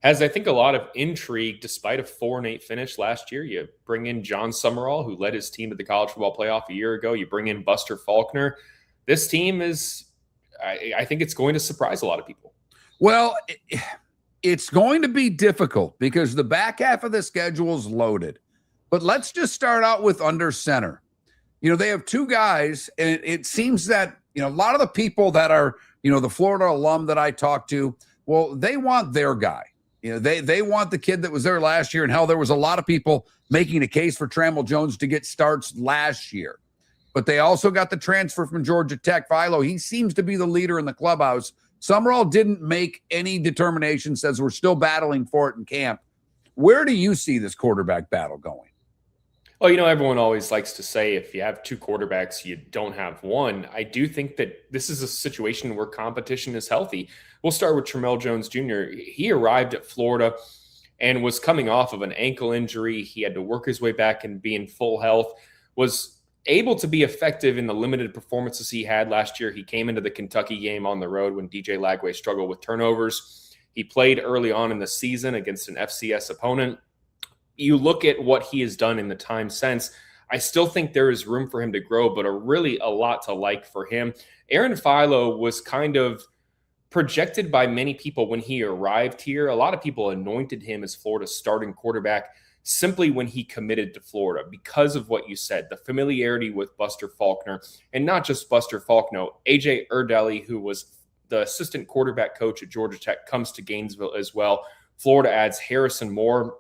[SPEAKER 7] has, I think, a lot of intrigue despite a 4-8 finish last year. You bring in John Summerall, who led his team to the college football playoff a year ago. You bring in Buster Faulkner. This team is, I think it's going to surprise a lot of people.
[SPEAKER 1] Well, it's going to be difficult because the back half of the schedule is loaded. But let's just start out with under center. You know, they have two guys, and it seems that, you know, a lot of the people that are, you know, the Florida alum that I talked to, well, they want their guy. You know, they want the kid that was there last year. And hell, there was a lot of people making a case for Trammell Jones to get starts last year. But they also got the transfer from Georgia Tech, Philo. He seems to be the leader in the clubhouse. Summerall didn't make any determination, says we're still battling for it in camp. Where do you see this quarterback battle going?
[SPEAKER 7] Well, you know, everyone always likes to say if you have two quarterbacks, you don't have one. I do think that this is a situation where competition is healthy. We'll start with Trammell Jones Jr. He arrived at Florida and was coming off of an ankle injury. He had to work his way back and be in full health, was able to be effective in the limited performances he had last year. He came into the Kentucky game on the road when DJ Lagway struggled with turnovers. He played early on in the season against an FCS opponent. You look at what he has done in the time since, I still think there is room for him to grow, but really a lot to like for him. Aaron Philo was kind of projected by many people when he arrived here. A lot of people anointed him as Florida's starting quarterback simply when he committed to Florida because of what you said, the familiarity with Buster Faulkner, and not just Buster Faulkner. AJ Urdelli, who was the assistant quarterback coach at Georgia Tech, comes to Gainesville as well. Florida adds Harrison Moore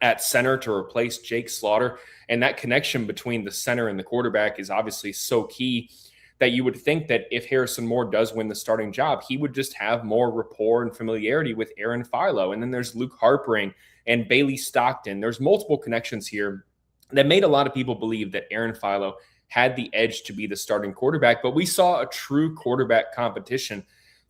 [SPEAKER 7] at center to replace Jake Slaughter. And that connection between the center and the quarterback is obviously so key that you would think that if Harrison Moore does win the starting job, he would just have more rapport and familiarity with Aaron Philo. And then there's Luke Harpering and Bailey Stockton. There's multiple connections here that made a lot of people believe that Aaron Philo had the edge to be the starting quarterback. But we saw a true quarterback competition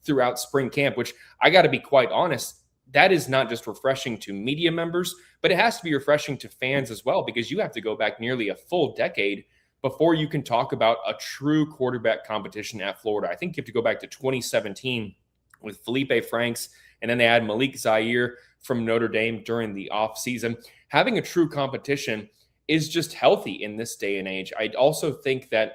[SPEAKER 7] throughout spring camp, which I got to be quite honest, that is not just refreshing to media members, but it has to be refreshing to fans as well, because you have to go back nearly a full decade before you can talk about a true quarterback competition at Florida. I think you have to go back to 2017 with Felipe Franks, and then they had Malik Zaire from Notre Dame during the offseason. Having a true competition is just healthy in this day and age. I also think that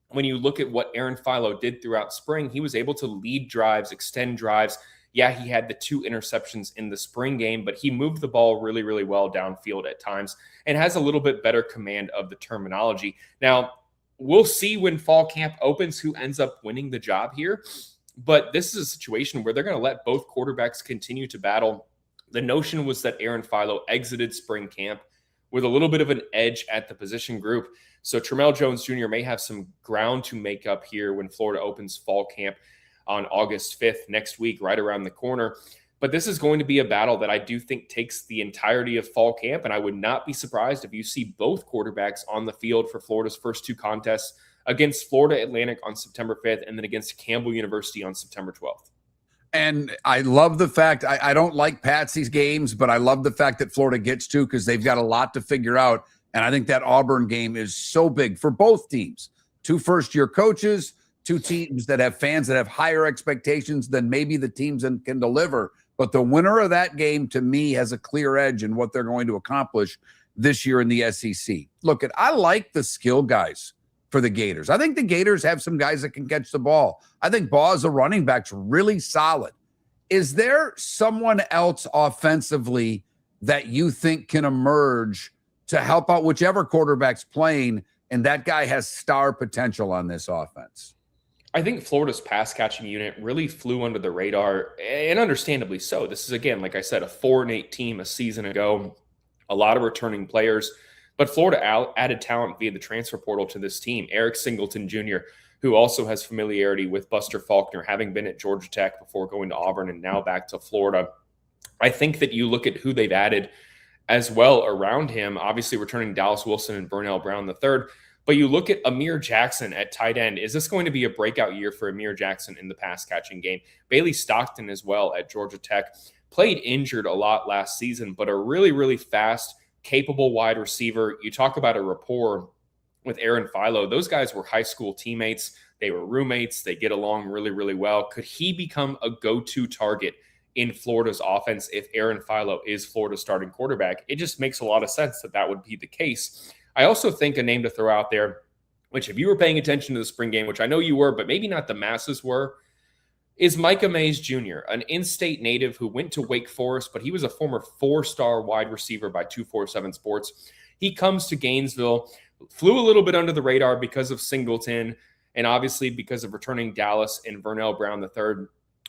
[SPEAKER 7] when you look at what Aaron Philo did throughout spring, he was able to lead drives, extend drives. Yeah, he had the 2 interceptions in the spring game, but he moved the ball really, really well downfield at times and has a little bit better command of the terminology. Now, we'll see when fall camp opens who ends up winning the job here, but this is a situation where they're going to let both quarterbacks continue to battle. The notion was that Aaron Philo exited spring camp with a little bit of an edge at the position group. So Trammell Jones Jr. may have some ground to make up here when Florida opens fall camp on August 5th, next week, right around the corner. But this is going to be a battle that I do think takes the entirety of fall camp, and I would not be surprised if you see both quarterbacks on the field for Florida's first 2 contests against Florida Atlantic on September 5th and then against Campbell University on September 12th.
[SPEAKER 1] And I love the fact, I don't like Patsy's games, but I love the fact that Florida gets to, because they've got a lot to figure out. And I think that Auburn game is so big for both teams. 2 first-year coaches, 2 teams that have fans that have higher expectations than maybe the teams that can deliver. But the winner of that game, to me, has a clear edge in what they're going to accomplish this year in the SEC. Look, I like the skill guys for the Gators. I think the Gators have some guys that can catch the ball. I think Baugh as a running back's really solid. Is there someone else offensively that you think can emerge to help out whichever quarterback's playing, and that guy has star potential on this offense?
[SPEAKER 7] I think Florida's pass catching unit really flew under the radar, and understandably so. This is, again, like I said, a 4-8 team a season ago, a lot of returning players, but Florida added talent via the transfer portal to this team. Eric Singleton Jr., who also has familiarity with Buster Faulkner, having been at Georgia Tech before going to Auburn and now back to Florida. I think that you look at who they've added as well around him, obviously returning Dallas Wilson and Vernell Brown III, but you look at Amir Jackson at tight end. Is this going to be a breakout year for Amir Jackson in the pass catching game? Bailey Stockton as well at Georgia Tech, played injured a lot last season, but a really, really fast, capable wide receiver. You talk about a rapport with Aaron Philo. Those guys were high school teammates. They were roommates. They get along really, really well. Could he become a go-to target in Florida's offense if Aaron Philo is Florida's starting quarterback? It just makes a lot of sense that that would be the case. I also think a name to throw out there, which if you were paying attention to the spring game, which I know you were, but maybe not the masses were, is Micah Mays Jr., an in-state native who went to Wake Forest, but he was a former 4-star wide receiver by 247 Sports. He comes to Gainesville, flew a little bit under the radar because of Singleton and obviously because of returning Dallas and Vernell Brown III.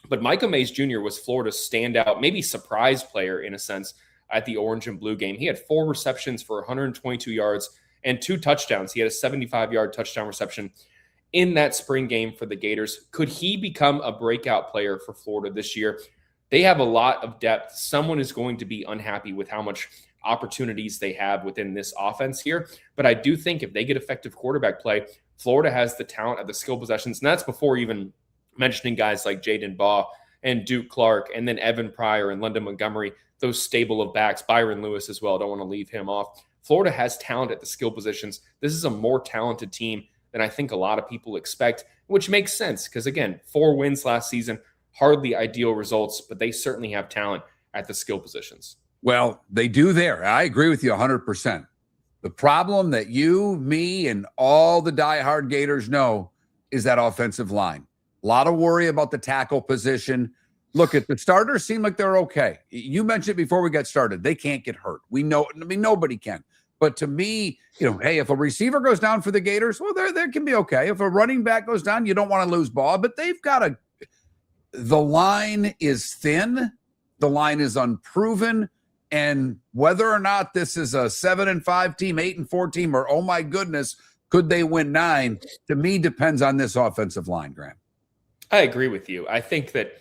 [SPEAKER 7] But Micah Mays Jr. was Florida's standout, maybe surprise player in a sense, at the Orange and Blue game. He had 4 receptions for 122 yards and 2 touchdowns. He had a 75-yard touchdown reception in that spring game for the Gators. Could he become a breakout player for Florida this year? They have a lot of depth. Someone is going to be unhappy with how much opportunities they have within this offense here. But I do think if they get effective quarterback play, Florida has the talent at the skill possessions. And that's before even mentioning guys like Jaden Baugh and Duke Clark and then Evan Pryor and London Montgomery, those stable of backs, Byron Lewis as well. Don't want to leave him off. Florida has talent at the skill positions. This is a more talented team than I think a lot of people expect, which makes sense because, again, 4 wins last season, hardly ideal results, but they certainly have talent at the skill positions.
[SPEAKER 1] Well, they do there. I agree with you 100%. The problem that you, me, and all the diehard Gators know is that offensive line. A lot of worry about the tackle position. Look, at the starters seem like they're okay. You mentioned before we got started, they can't get hurt. We know, I mean, nobody can. But to me, hey, if a receiver goes down for the Gators, well, they can be okay. If a running back goes down, you don't want to lose ball, but they've got the line is thin. The line is unproven. And whether or not this is a 7-5 team, 8-4 team, or, oh my goodness, could they win 9? To me, depends on this offensive line, Graham.
[SPEAKER 7] I agree with you. I think that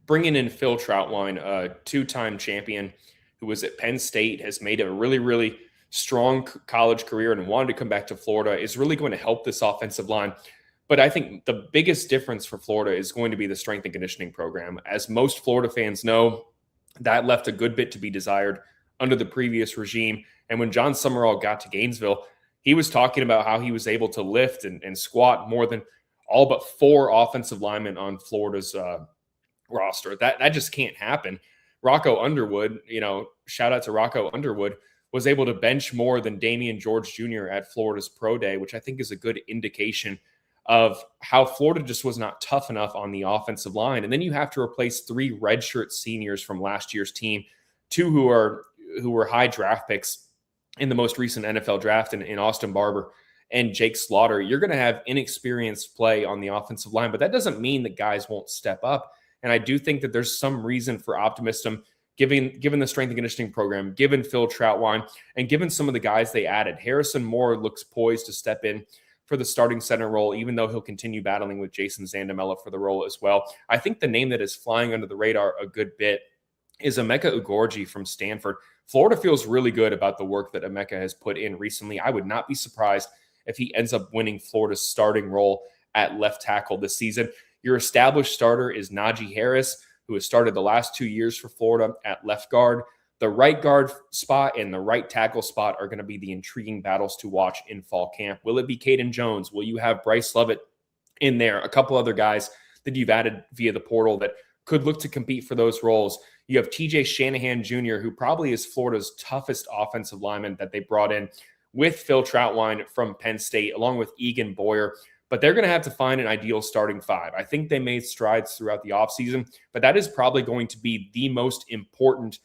[SPEAKER 7] bringing in Phil Troutwine, a 2-time champion who was at Penn State, has made a really, really strong college career and wanted to come back to Florida, is really going to help this offensive line. But I think the biggest difference for Florida is going to be the strength and conditioning program. As most Florida fans know, that left a good bit to be desired under the previous regime. And when John Summerall got to Gainesville, he was talking about how he was able to lift and squat more than all but 4 offensive linemen on Florida's roster. That just can't happen. Rocco Underwood, shout out to Rocco Underwood, was able to bench more than Damian George Jr. at Florida's Pro Day, which I think is a good indication of how Florida just was not tough enough on the offensive line. And then you have to replace 3 redshirt seniors from last year's team, 2 who were high draft picks in the most recent NFL draft in Austin Barber and Jake Slaughter. You're going to have inexperienced play on the offensive line, but that doesn't mean that guys won't step up. And I do think that there's some reason for optimism given the strength and conditioning program, given Phil Troutwine, and given some of the guys they added. Harrison Moore looks poised to step in for the starting center role, even though he'll continue battling with Jason Zandamela for the role as well. I think the name that is flying under the radar a good bit is Emeka Ugorji from Stanford. Florida feels really good about the work that Emeka has put in recently. I would not be surprised if he ends up winning Florida's starting role at left tackle this season. Your established starter is Najee Harris, who has started the last 2 years for Florida at left guard. The right guard spot and the right tackle spot are going to be the intriguing battles to watch in fall camp. Will it be Caden Jones? Will you have Bryce Lovett in there? A couple other guys that you've added via the portal that could look to compete for those roles. You have TJ Shanahan Jr., who probably is Florida's toughest offensive lineman that they brought in with Phil Troutwine from Penn State, along with Egan Boyer. But they're going to have to find an ideal starting 5. I think they made strides throughout the offseason, but that is probably going to be the most important.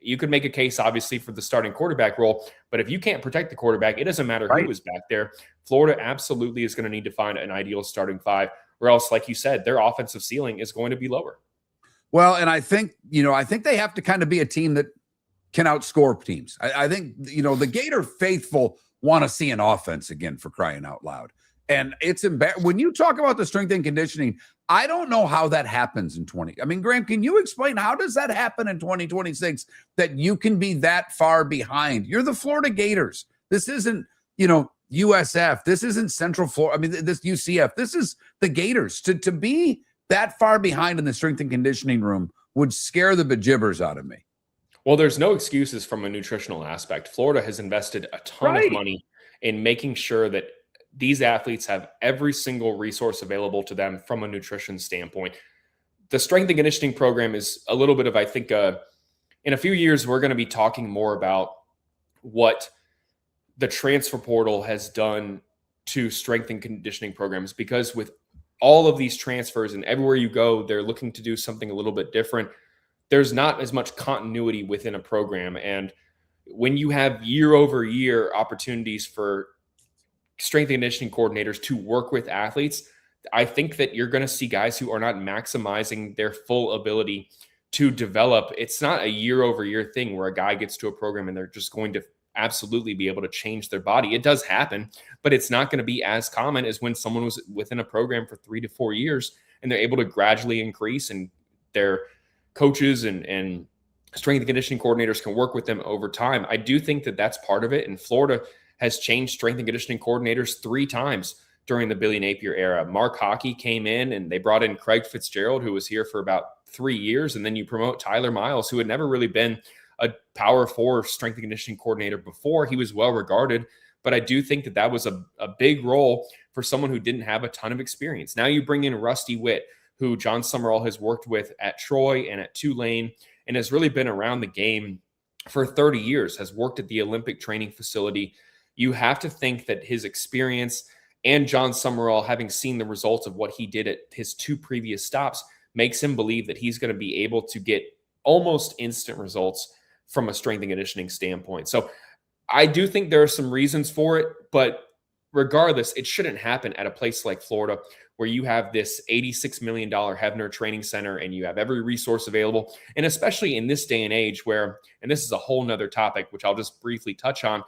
[SPEAKER 7] You could make a case, obviously, for the starting quarterback role, but if you can't protect the quarterback, it doesn't matter who is back there. Florida absolutely is going to need to find an ideal starting 5, or else, like you said, their offensive ceiling is going to be lower.
[SPEAKER 1] Well, and I think they have to kind of be a team that can outscore teams. I think, the Gator faithful want to see an offense again, for crying out loud. And it's when you talk about the strength and conditioning, I don't know how that happens in 20. I mean, Graham, can you explain how does that happen in 2026 that you can be that far behind? You're the Florida Gators. This isn't, USF. This isn't Central Florida. I mean, this UCF. This is the Gators. To be that far behind in the strength and conditioning room would scare the bejibbers out of me.
[SPEAKER 7] Well, there's no excuses from a nutritional aspect. Florida has invested a ton of money in making sure that these athletes have every single resource available to them from a nutrition standpoint. The strength and conditioning program is a little bit of, I think, in a few years, we're going to be talking more about what the transfer portal has done to strength and conditioning programs, because with all of these transfers and everywhere you go, they're looking to do something a little bit different. There's not as much continuity within a program. And when you have year over year opportunities for strength and conditioning coordinators to work with athletes, I think that you're going to see guys who are not maximizing their full ability to develop. It's not a year over year thing where a guy gets to a program and they're just going to absolutely be able to change their body. It does happen, but it's not going to be as common as when someone was within a program for 3 to 4 years and they're able to gradually increase, and their coaches and strength and conditioning coordinators can work with them over time. I do think that that's part of it. And Florida has changed strength and conditioning coordinators 3 times during the Billy Napier era. Mark Hockey came in and they brought in Craig Fitzgerald, who was here for about 3 years. And then you promote Tyler Miles, who had never really been a Power 4 strength and conditioning coordinator before. He was well regarded, but I do think that that was a big role for someone who didn't have a ton of experience. Now you bring in Rusty Witt, who John Summerall has worked with at Troy and at Tulane and has really been around the game for 30 years, has worked at the Olympic training facility. You have to think that his experience and John Summerall, having seen the results of what he did at his 2 previous stops, makes him believe that he's going to be able to get almost instant results from a strength and conditioning standpoint. So I do think there are some reasons for it, but regardless, it shouldn't happen at a place like Florida, where you have this $86 million Hefner training center and you have every resource available. And especially in this day and age where, and this is a whole nother topic, which I'll just briefly touch on,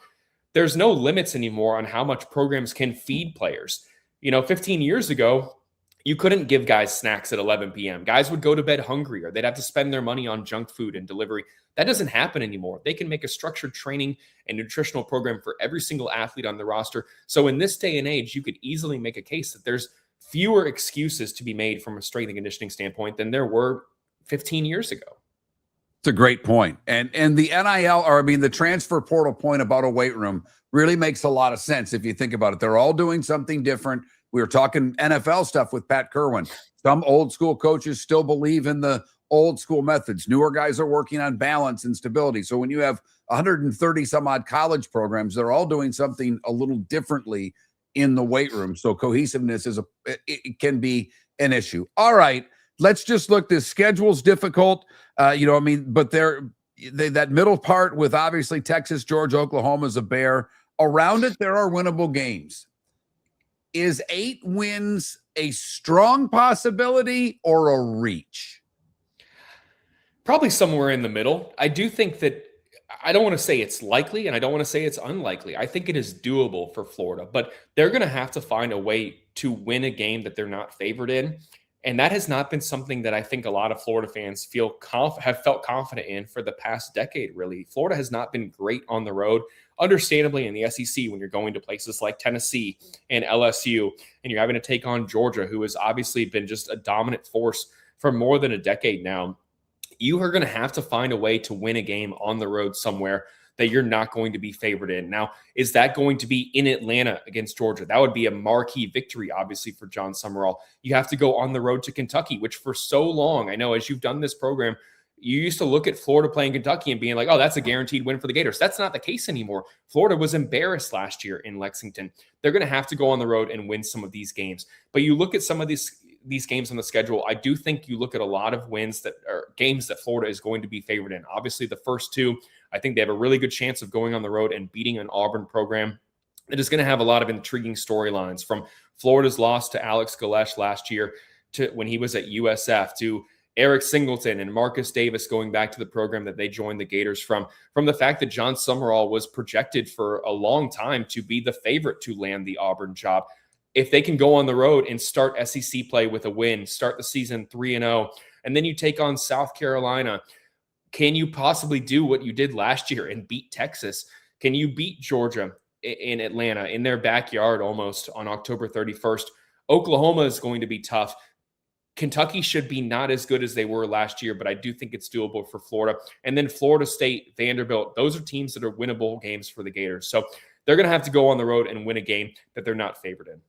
[SPEAKER 7] there's no limits anymore on how much programs can feed players. 15 years ago, you couldn't give guys snacks at 11 p.m. Guys would go to bed hungry, or they'd have to spend their money on junk food and delivery. That doesn't happen anymore. They can make a structured training and nutritional program for every single athlete on the roster. So in this day and age, you could easily make a case that there's fewer excuses to be made from a strength and conditioning standpoint than there were 15 years ago.
[SPEAKER 1] It's a great point. And the NIL, or the transfer portal point about a weight room really makes a lot of sense if you think about it. They're all doing something different. We were talking NFL stuff with Pat Kerwin. Some old school coaches still believe in the old school methods. Newer guys are working on balance and stability. So when you have 130 some odd college programs, they're all doing something a little differently in the weight room. So cohesiveness it can be an issue. All right, let's just look. This schedule's difficult. But that middle part with obviously Texas, Georgia, Oklahoma is a bear. Around it, there are winnable games. Is 8 wins a strong possibility or a reach?
[SPEAKER 7] Probably somewhere in the middle. I do think that, I don't want to say it's likely and I don't want to say it's unlikely. I think it is doable for Florida, but they're going to have to find a way to win a game that they're not favored in. And that has not been something that I think a lot of Florida fans have felt confident in for the past decade, really. Florida has not been great on the road, understandably in the SEC, when you're going to places like Tennessee and LSU, and you're having to take on Georgia, who has obviously been just a dominant force for more than a decade now. You are going to have to find a way to win a game on the road somewhere that you're not going to be favored in. Now, is that going to be in Atlanta against Georgia? That would be a marquee victory, obviously, for John Summerall. You have to go on the road to Kentucky, which for so long, I know as you've done this program, you used to look at Florida playing Kentucky and being like, oh, that's a guaranteed win for the Gators. That's not the case anymore. Florida was embarrassed last year in Lexington. They're going to have to go on the road and win some of these games. But you look at some of these games on the schedule, I do think you look at a lot of wins that are games that Florida is going to be favored in. Obviously, the first 2, I think they have a really good chance of going on the road and beating an Auburn program that is going to have a lot of intriguing storylines, from Florida's loss to Alex Galesh last year to when he was at USF, to Eric Singleton and Marcus Davis going back to the program that they joined the Gators from the fact that John Summerall was projected for a long time to be the favorite to land the Auburn job. if they can go on the road and start SEC play with a win, start the season 3-0, and then you take on South Carolina, can you possibly do what you did last year and beat Texas? Can you beat Georgia in Atlanta, in their backyard almost, on October 31st? Oklahoma is going to be tough. Kentucky should be not as good as they were last year, but I do think it's doable for Florida. And then Florida State, Vanderbilt, those are teams that are winnable games for the Gators. So they're going to have to go on the road and win a game that they're not favored in.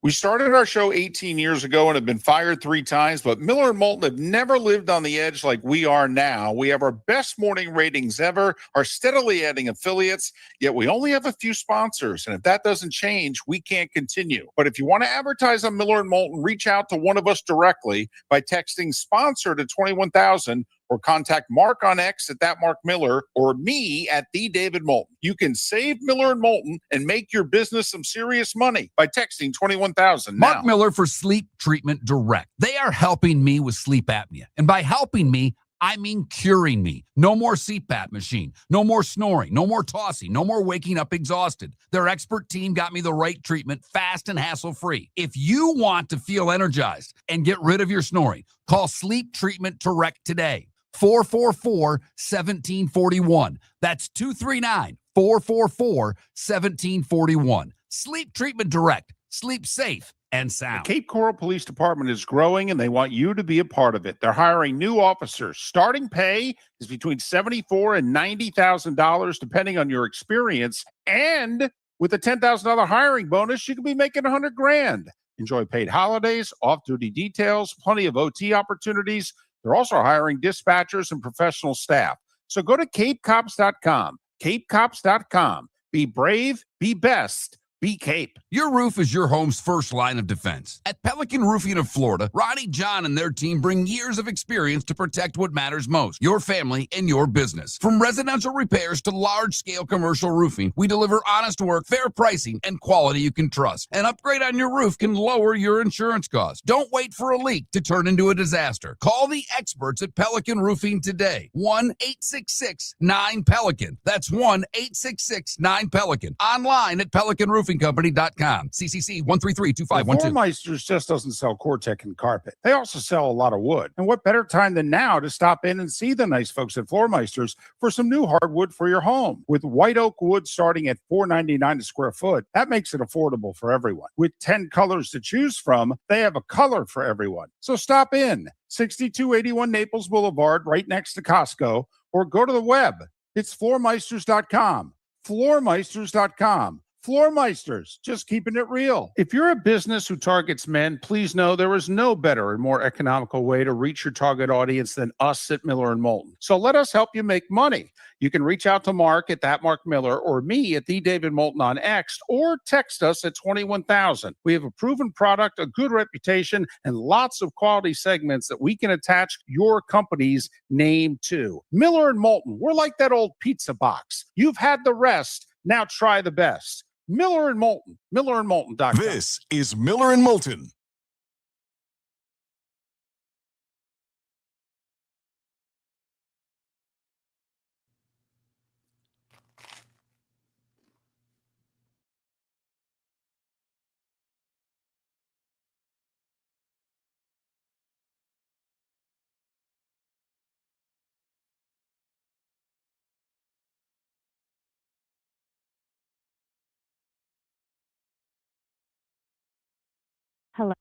[SPEAKER 3] We started our show 18 years ago and have been fired 3 times, but Miller and Moulton have never lived on the edge like we are now. We have our best morning ratings ever, are steadily adding affiliates, yet we only have a few sponsors. And if that doesn't change, we can't continue. But if you want to advertise on Miller and Moulton, reach out to one of us directly by texting sponsor to 21,000 or contact Mark on X at that Mark Miller or me at the David Moulton. You can save Miller and Moulton and make your business some serious money by texting 21,000 now.
[SPEAKER 4] Mark Miller for Sleep Treatment Direct. They are helping me with sleep apnea. And by helping me, I mean curing me. No more CPAP machine, no more snoring, no more tossing, no more waking up exhausted. Their expert team got me the right treatment fast and hassle-free. If you want to feel energized and get rid of your snoring, call Sleep Treatment Direct today. 444-1741. That's 239-444-1741. Sleep Treatment Direct. Sleep safe and sound.
[SPEAKER 3] The Cape Coral Police Department is growing, and they want you to be a part of it. They're hiring new officers. Starting pay is between $74,000 and $90,000, depending on your experience. And with a $10,000 hiring bonus, you could be making $100,000. Enjoy paid holidays, off-duty details, plenty of OT opportunities. They're also hiring dispatchers and professional staff. So go to capecops.com. Capecops.com. Be brave, be best, be Cape.
[SPEAKER 4] Your roof is your home's first line of defense. At Pelican Roofing of Florida, Ronnie John and their team bring years of experience to protect what matters most, your family and your business. From residential repairs to large-scale commercial roofing, we deliver honest work, fair pricing, and quality you can trust. An upgrade on your roof can lower your insurance costs. Don't wait for a leak to turn into a disaster. Call the experts at Pelican Roofing today. 1-866-9-PELICAN. That's 1-866-9-PELICAN. Online at PelicanRoofingCompany.com. CCC 1332512.
[SPEAKER 3] Floormeisters just doesn't sell Cortec and carpet. They also sell a lot of wood. And what better time than now to stop in and see the nice folks at Floormeisters for some new hardwood for your home. With white oak wood starting at $4.99 a square foot, that makes it affordable for everyone. With 10 colors to choose from, they have a color for everyone. So stop in, 6281 Naples Boulevard, right next to Costco, or go to the web. It's floormeisters.com. Floormeisters.com. Floormeisters, just keeping it real. If you're a business who targets men, please know there is no better and more economical way to reach your target audience than us at Miller and Moulton. So let us help you make money. You can reach out to Mark at that Mark Miller or me at the David Moulton on X, or text us at 21,000. We have a proven product, a good reputation, and lots of quality segments that we can attach your company's name to. Miller and Moulton, we're like that old pizza box. You've had the rest. Now try the best. Miller and Moulton, millerandmoulton.com.
[SPEAKER 2] This is Miller and Moulton.
[SPEAKER 8] Hello.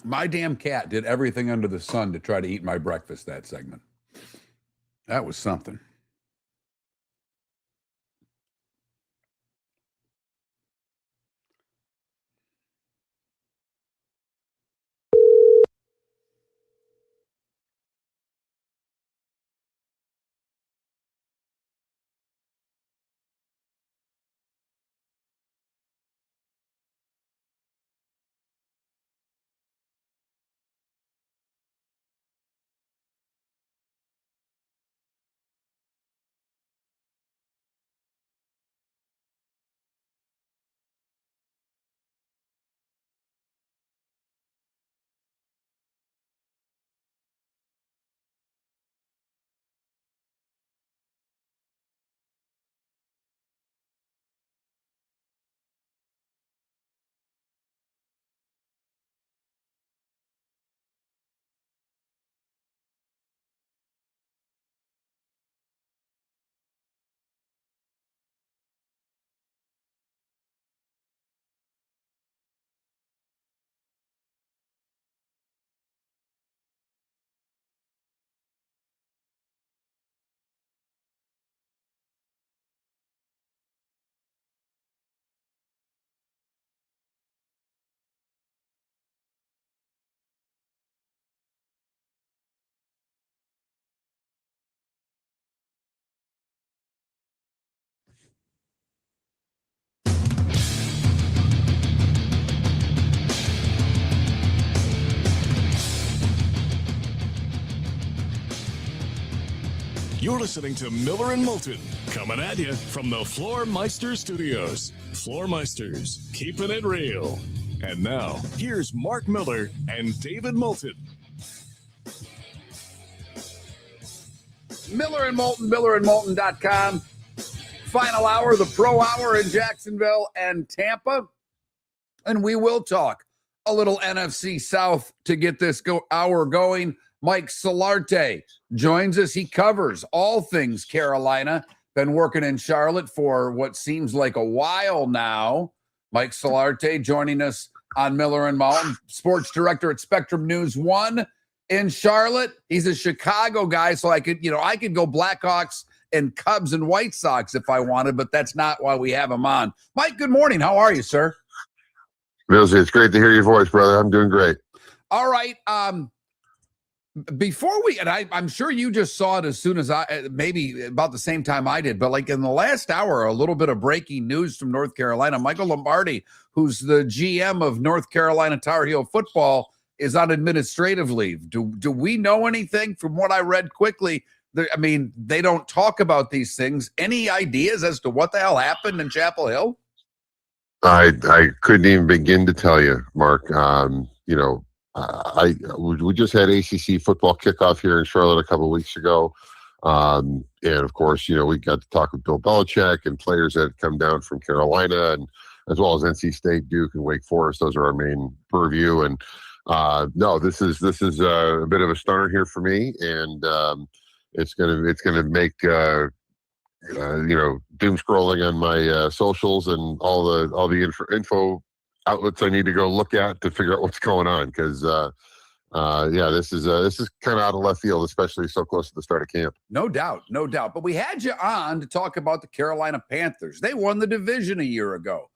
[SPEAKER 1] My damn cat did everything under the sun to try to eat my breakfast that segment. That was something.
[SPEAKER 2] You're listening to Miller and Moulton, coming at you from the Floor Meister Studios. Floor Meisters, keeping it real. And now, here's Mark Miller and David Moulton.
[SPEAKER 1] Miller and Moulton, millerandmoulton.com. Final hour, the pro hour in Jacksonville and Tampa. And we will talk a little NFC South to get this hour going. Mike Solarte joins us. He covers all things Carolina. Been working in Charlotte for what seems like a while now. Mike Solarte joining us on Miller and Moulton, sports director at Spectrum News 1 in Charlotte. He's a Chicago guy, so I could go Blackhawks and Cubs and White Sox if I wanted, but that's not why we have him on. Mike, good morning. How are you, sir?
[SPEAKER 8] Millsy, it's great to hear your voice, brother. I'm doing great.
[SPEAKER 1] All right. Before we, and I'm sure you just saw it as soon as maybe about the same time I did, but like in the last hour, a little bit of breaking news from North Carolina. Michael Lombardi, who's the GM of North Carolina Tar Heel football, is on administrative leave. Do we know anything from what I read quickly? I mean, they don't talk about these things. Any ideas as to what the hell happened in Chapel Hill?
[SPEAKER 8] I couldn't even begin to tell you, Mark. We just had ACC football kickoff here in Charlotte a couple of weeks ago. And of course, we got to talk with Bill Belichick and players that had come down from Carolina, and as well as NC State, Duke, and Wake Forest. Those are our main purview. And no, this is a bit of a stunner here for me, and it's gonna make doom scrolling on my socials and all the info outlets I need to go look at to figure out what's going on, because this is kind of out of left field, especially so close to the start of camp.
[SPEAKER 1] No doubt. But we had you on to talk about the Carolina Panthers. They won the division a year ago.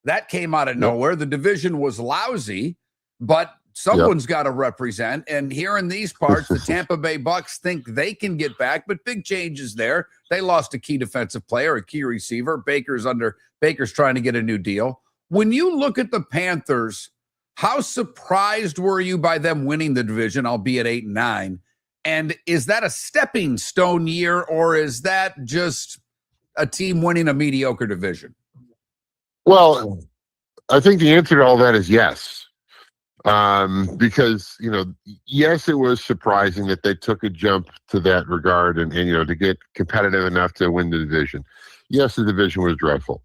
[SPEAKER 1] That came out of nowhere. The division was lousy, but someone's got to represent. And here in these parts, the Tampa Bay Bucks think they can get back, but big changes there. They lost a key defensive player, a key receiver. Baker's trying to get a new deal. When you look at the Panthers, how surprised were you by them winning the division, albeit 8-9? And is that a stepping stone year, or is that just a team winning a mediocre division?
[SPEAKER 8] Well, I think the answer to all that is yes. Because, yes, it was surprising that they took a jump to that regard and to get competitive enough to win the division. Yes, the division was dreadful.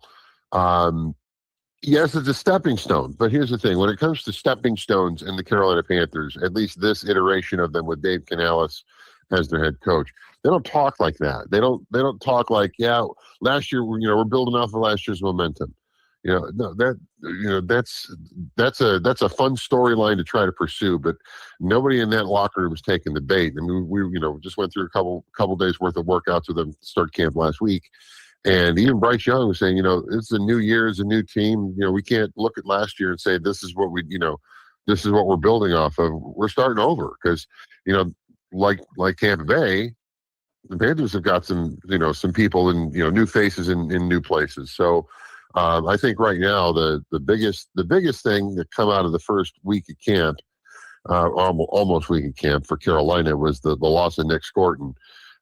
[SPEAKER 8] Yes, it's a stepping stone, but here's the thing. When it comes to stepping stones in the Carolina Panthers, at least this iteration of them with Dave Canales as their head coach, they don't talk like that. They don't talk like, last year, we're building off of last year's momentum. that's a fun storyline to try to pursue, but nobody in that locker room was taking the bait. I mean, we just went through a couple days worth of workouts with them to start camp last week, and even Bryce Young was saying, it's a new year, it's a new team. We can't look at last year and say this is what this is what we're building off of. We're starting over because like Tampa Bay, the Panthers have got some people and new faces in new places. So I think right now the biggest thing that come out of the first week of camp, almost week of camp for Carolina, was the loss of Nick Scorton,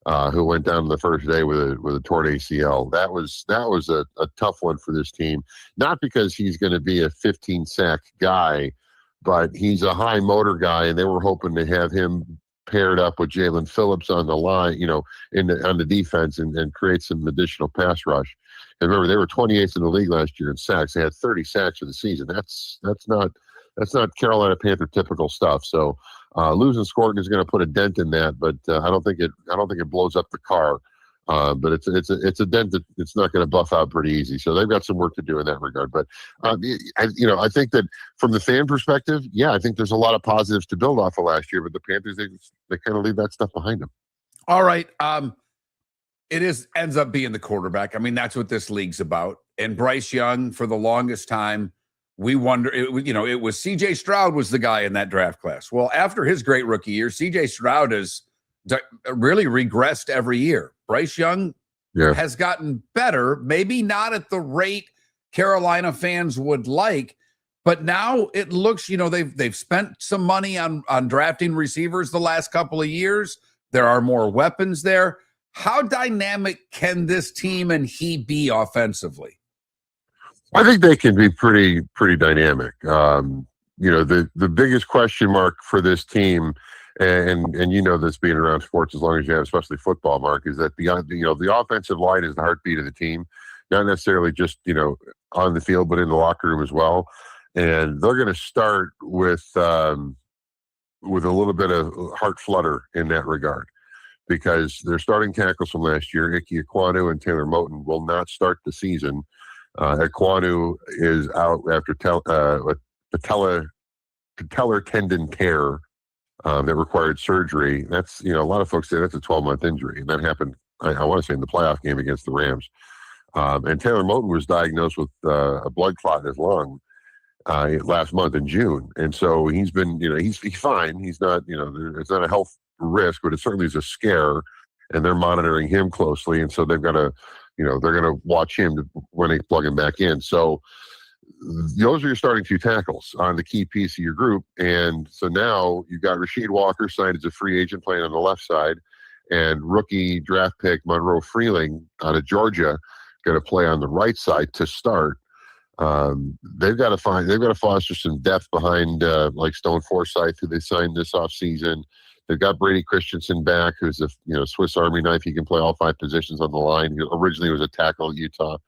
[SPEAKER 8] who went down the first day with a torn ACL. That was a tough one for this team, not because he's going to be a 15 sack guy, but he's a high motor guy, and they were hoping to have him paired up with Jalen Phillips on the line, on the defense and create some additional pass rush. And remember, they were 28th in the league last year in sacks. They had 30 sacks for the season. That's not Carolina Panther typical stuff. So losing Scorton is going to put a dent in that, but I don't think it blows up the car. But it's a dent that it's not going to buff out pretty easy. So they've got some work to do in that regard. But I think that from the fan perspective, I think there's a lot of positives to build off of last year. But the Panthers, they kind of leave that stuff behind them.
[SPEAKER 1] All right. It ends up being the quarterback. I mean, that's what this league's about. And Bryce Young, for the longest time, we wonder. It was C.J. Stroud was the guy in that draft class. Well, after his great rookie year, C.J. Stroud has really regressed every year. Bryce Young has gotten better, maybe not at the rate Carolina fans would like, but now it looks, they've spent some money on drafting receivers the last couple of years. There are more weapons there. How dynamic can this team and he be offensively?
[SPEAKER 8] I think they can be pretty dynamic. The biggest question mark for this team, and this being around sports as long as you have, especially football, Mark, is that the offensive line is the heartbeat of the team, not necessarily just on the field, but in the locker room as well. And they're going to start with a little bit of heart flutter in that regard, because their starting tackles from last year, Ike Ekwonu and Taylor Moulton, will not start the season. Ekwonu is out after patellar tendon tear that required surgery. That's, a lot of folks say that's a 12-month injury, and that happened, I want to say, in the playoff game against the Rams. And Taylor Moulton was diagnosed with a blood clot in his lung last month in June, and so he's been, he's fine. He's not, it's not a health risk, but it certainly is a scare, and they're monitoring him closely, and so they've got to, they're going to watch him when they plug him back in. So those are your starting two tackles on the key piece of your group. And so now you've got Rasheed Walker signed as a free agent playing on the left side, and rookie draft pick Monroe Freeling out of Georgia going to play on the right side to start. They've got to foster some depth behind like Stone Forsythe, who they signed this offseason. They've got Brady Christensen back, who's a Swiss Army knife. He can play all five positions on the line. He originally was a tackle at Utah.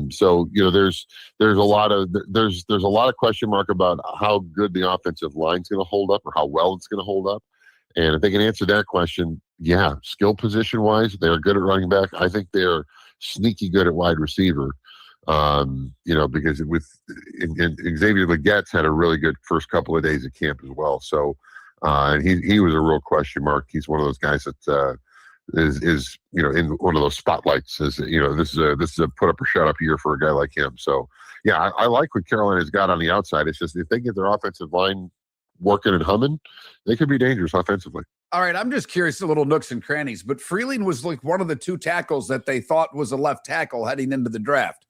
[SPEAKER 8] So there's a lot of question mark about how good the offensive line's going to hold up, or how well it's going to hold up. And if they can answer that question, skill position wise, they're good at running back. I think they're sneaky good at wide receiver. Because Xavier Legette's had a really good first couple of days of camp as well. So. And he was a real question mark. He's one of those guys that is in one of those spotlights. This is a put up or shut up year for a guy like him. So I like what Carolina's got on the outside. It's just if they get their offensive line working and humming, they could be dangerous offensively.
[SPEAKER 1] All right, I'm just curious, a little nooks and crannies, but Freeling was like one of the two tackles that they thought was a left tackle heading into the draft.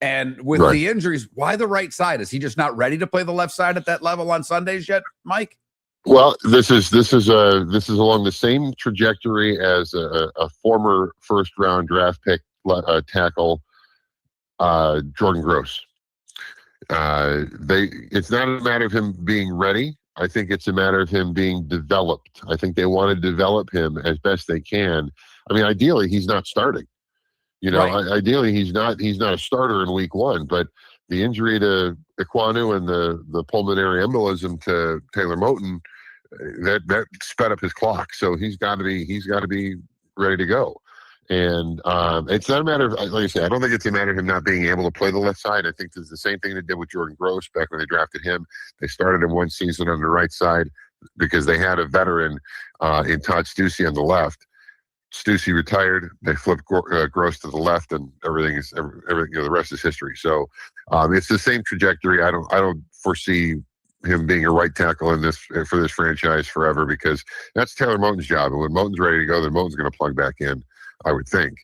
[SPEAKER 1] And with the injuries, why the right side? Is he just not ready to play the left side at that level on Sundays yet, Mike?
[SPEAKER 8] Well, this is along the same trajectory as a former first round draft pick tackle, Jordan Gross. It's not a matter of him being ready. I think it's a matter of him being developed. I think they want to develop him as best they can. I mean, ideally, he's not starting. Ideally, he's not a starter in week one. But the injury to Ekwonu and the pulmonary embolism to Taylor Moulton, that sped up his clock. So he's got to be ready to go. And it's not a matter of, like I said, I don't think it's a matter of him not being able to play the left side. I think it's the same thing they did with Jordan Gross back when they drafted him. They started him one season on the right side because they had a veteran in Todd Stussy on the left. Stussy retired. They flipped Gross to the left, and everything. The rest is history. So it's the same trajectory. I don't foresee him being a right tackle for this franchise forever, because that's Taylor Moton's job. And when Moton's ready to go, then Moton's going to plug back in, I would think.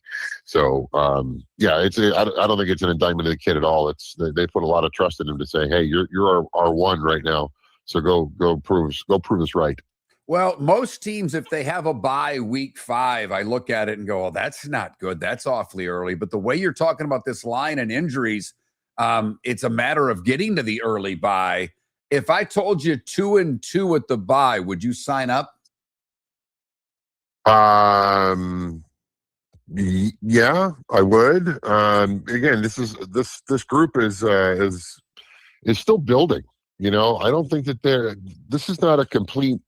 [SPEAKER 8] So I don't think it's an indictment of the kid at all. They put a lot of trust in him to say, hey, you're our one right now. So go prove us right.
[SPEAKER 1] Well, most teams, if they have a bye week 5, I look at it and go, oh, that's not good. That's awfully early. But the way you're talking about this line and injuries, it's a matter of getting to the early bye. If I told you 2-2 at the bye, would you sign up?
[SPEAKER 8] Yeah, I would. Again, this group is still building. I don't think that this is not a complete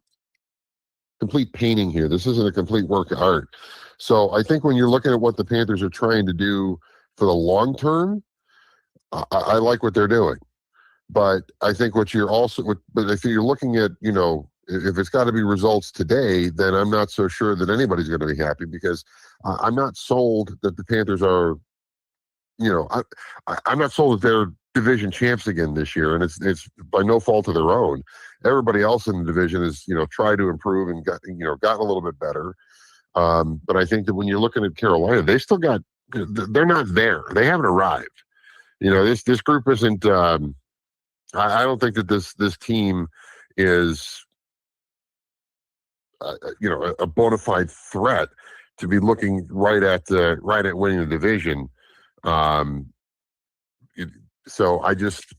[SPEAKER 8] painting here. This isn't a complete work of art. So I think when you're looking at what the Panthers are trying to do for the long term, I like what they're doing. But I think but if you're looking at, if it's got to be results today, then I'm not so sure that anybody's going to be happy, because I'm not sold that the Panthers are, I'm not sold that they're division champs again this year, and it's by no fault of their own. Everybody else in the division has, tried to improve and gotten a little bit better. But I think that when you're looking at Carolina, they still they're not there. They haven't arrived. This group isn't. I don't think that this team is, a bona fide threat to be looking right at winning the division. So I just,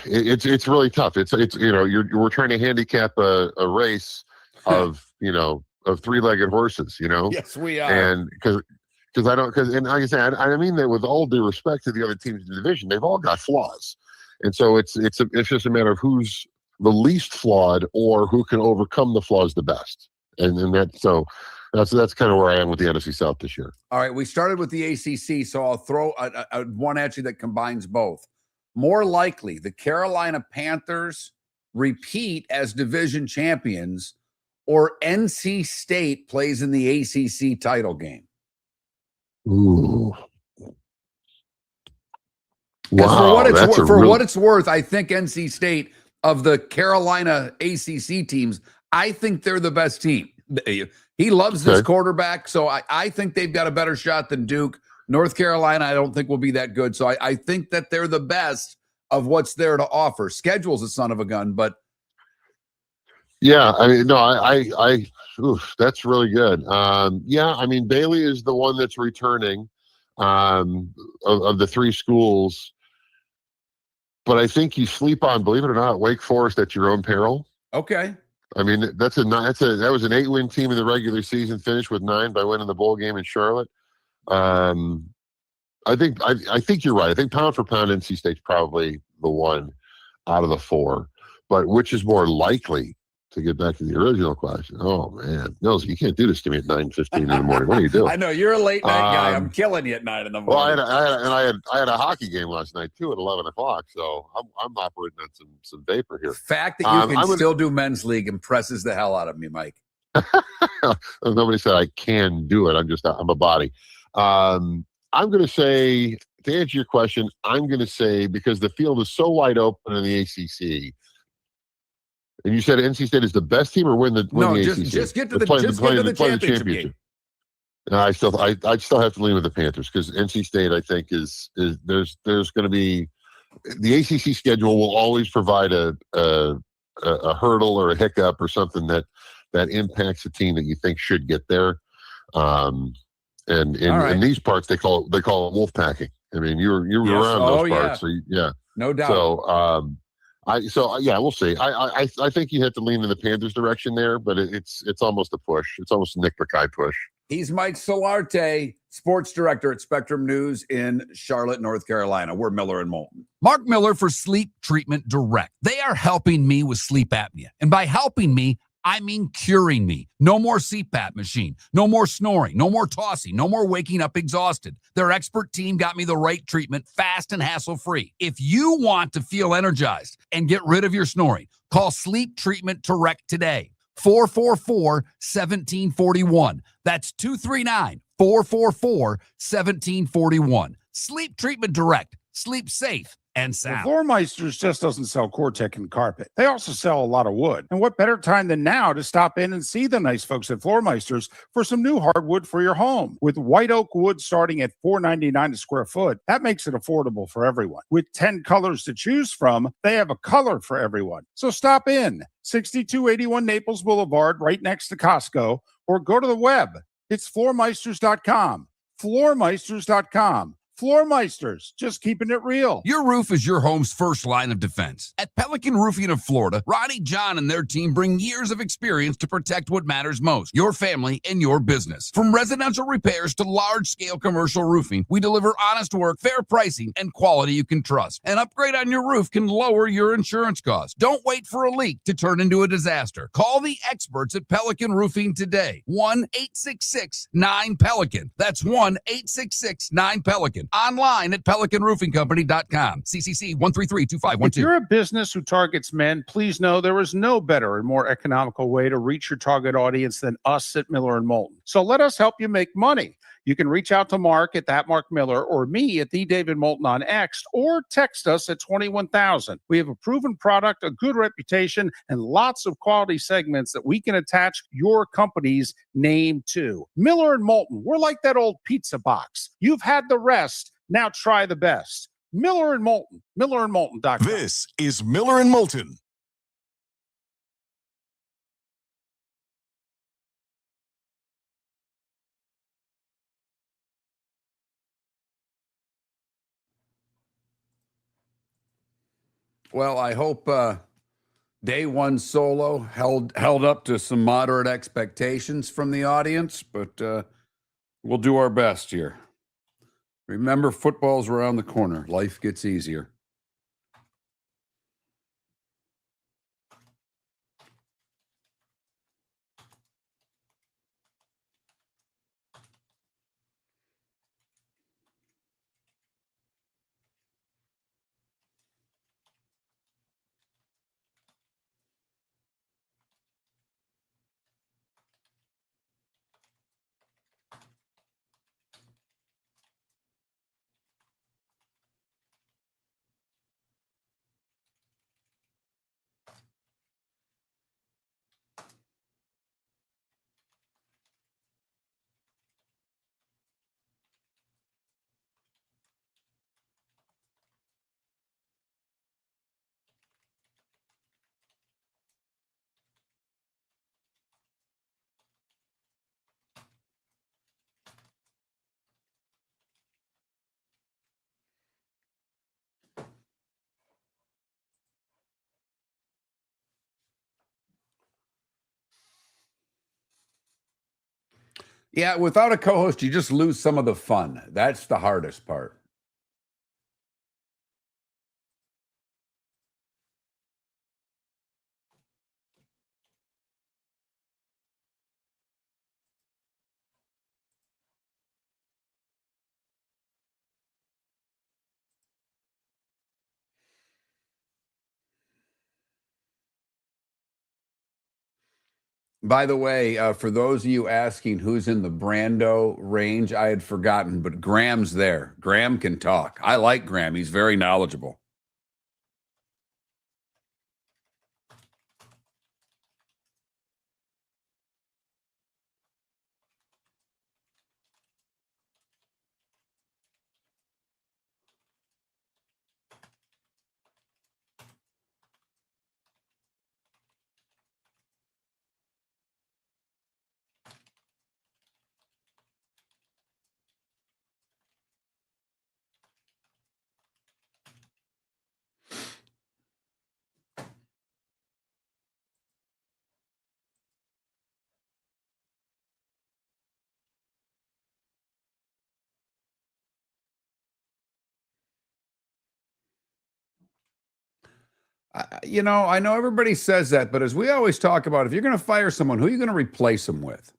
[SPEAKER 8] it's really tough. We're trying to handicap a race of 3-legged horses.
[SPEAKER 1] Yes, we are.
[SPEAKER 8] And and like I said, I mean that with all due respect to the other teams in the division, they've all got flaws. And so it's just a matter of who's the least flawed or who can overcome the flaws the best. And that's kind of where I am with the NFC South this year.
[SPEAKER 1] All right, we started with the ACC, so I'll throw one at you that combines both. More likely, the Carolina Panthers repeat as division champions, or NC State plays in the ACC title game.
[SPEAKER 8] Ooh.
[SPEAKER 1] Wow, for what it's worth, I think NC State, of the Carolina ACC teams, I think they're the best team. He loves this quarterback, so I think they've got a better shot than Duke. North Carolina, I don't think will be that good. So I think that they're the best of what's there to offer. Schedule's a son of a gun, but
[SPEAKER 8] yeah, I mean, no, that's really good. Yeah, I mean, Bailey is the one that's returning of the 3 schools. But I think you sleep on, believe it or not, Wake Forest at your own peril.
[SPEAKER 1] Okay.
[SPEAKER 8] I mean, that was an 8-win team in the regular season, finished with 9 by winning the bowl game in Charlotte. I think you're right. I think pound for pound, NC State's probably the one out of the 4. But which is more likely, to get back to the original question? Oh man, no, you can't do this to me at 9:15 in the morning. What are you doing?
[SPEAKER 1] I know you're a late night guy. I'm killing you at 9 in the morning.
[SPEAKER 8] Well, I had a hockey game last night too at 11 o'clock, so I'm operating on some vapor here.
[SPEAKER 1] The fact that you can still do men's league impresses the hell out of me, Mike.
[SPEAKER 8] Nobody said I can do it. I'm a body. I'm going to say, to answer your question, I'm going to say, because the field is so wide open in the ACC. And you said NC State is the best team, or win the ACC?
[SPEAKER 1] Just get to the championship game.
[SPEAKER 8] I still have to lean with the Panthers, because NC State, I think, is there's going to be, the ACC schedule will always provide a hurdle or a hiccup or something that impacts a team that you think should get there. And in these parts, they call it wolf packing. I mean, you were around those parts, so yeah,
[SPEAKER 1] no doubt.
[SPEAKER 8] So we'll see. I think you have to lean in the Panthers' direction there, but it's almost a push. It's almost a Nick Buckeye push.
[SPEAKER 1] He's Mike Solarte, sports director at Spectrum News in Charlotte, North Carolina. We're Miller and Moulton.
[SPEAKER 4] Mark Miller for Sleep Treatment Direct. They are helping me with sleep apnea. And by helping me, I mean curing me. No more CPAP machine, no more snoring, no more tossing, no more waking up exhausted. Their expert team got me the right treatment fast and hassle-free. If you want to feel energized and get rid of your snoring, call Sleep Treatment Direct today. 444-1741. That's 239-444-1741. Sleep Treatment Direct. Sleep safe and sound.
[SPEAKER 3] Well, Floormeisters just doesn't sell Cortec and carpet. They also sell a lot of wood. And what better time than now to stop in and see the nice folks at Floormeisters for some new hardwood for your home. With white oak wood starting at $4.99 a square foot, that makes it affordable for everyone. With 10 colors to choose from, they have a color for everyone. So stop in, 6281 Naples Boulevard, right next to Costco, or go to the web. It's floormeisters.com. Floormeisters.com. Floormeisters, just keeping it real.
[SPEAKER 4] Your roof is your home's first line of defense. At Pelican Roofing of Florida, Ronnie John and their team bring years of experience to protect what matters most, your family and your business. From residential repairs to large-scale commercial roofing, we deliver honest work, fair pricing, and quality you can trust. An upgrade on your roof can lower your insurance costs. Don't wait for a leak to turn into a disaster. Call the experts at Pelican Roofing today. 1-866-9-PELICAN. That's 1-866-9-PELICAN. Online at pelicanroofingcompany.com. CCC 1332512.
[SPEAKER 3] If you're a business who targets men, please know there is no better and more economical way to reach your target audience than us at Miller and Moulton. So let us help you make money. You can reach out to Mark at that Mark Miller or me at the David Moulton on X, or text us at 21,000. We have a proven product, a good reputation, and lots of quality segments that we can attach your company's name to. Miller and Moulton, we're like that old pizza box. You've had the rest. Now try the best. Miller and Moulton, millerandmoulton.com.
[SPEAKER 2] This is Miller and Moulton.
[SPEAKER 1] Well, I hope day one solo held up to some moderate expectations from the audience, but we'll do our best here. Remember, football's around the corner. Life gets easier. Yeah, without a co-host, you just lose some of the fun. That's the hardest part. By the way, for those of you asking who's in the Brando range, I had forgotten, but Graham's there. Graham can talk. I like Graham. He's very knowledgeable. I know everybody says that, but as we always talk about, if you're going to fire someone, who are you going to replace them with?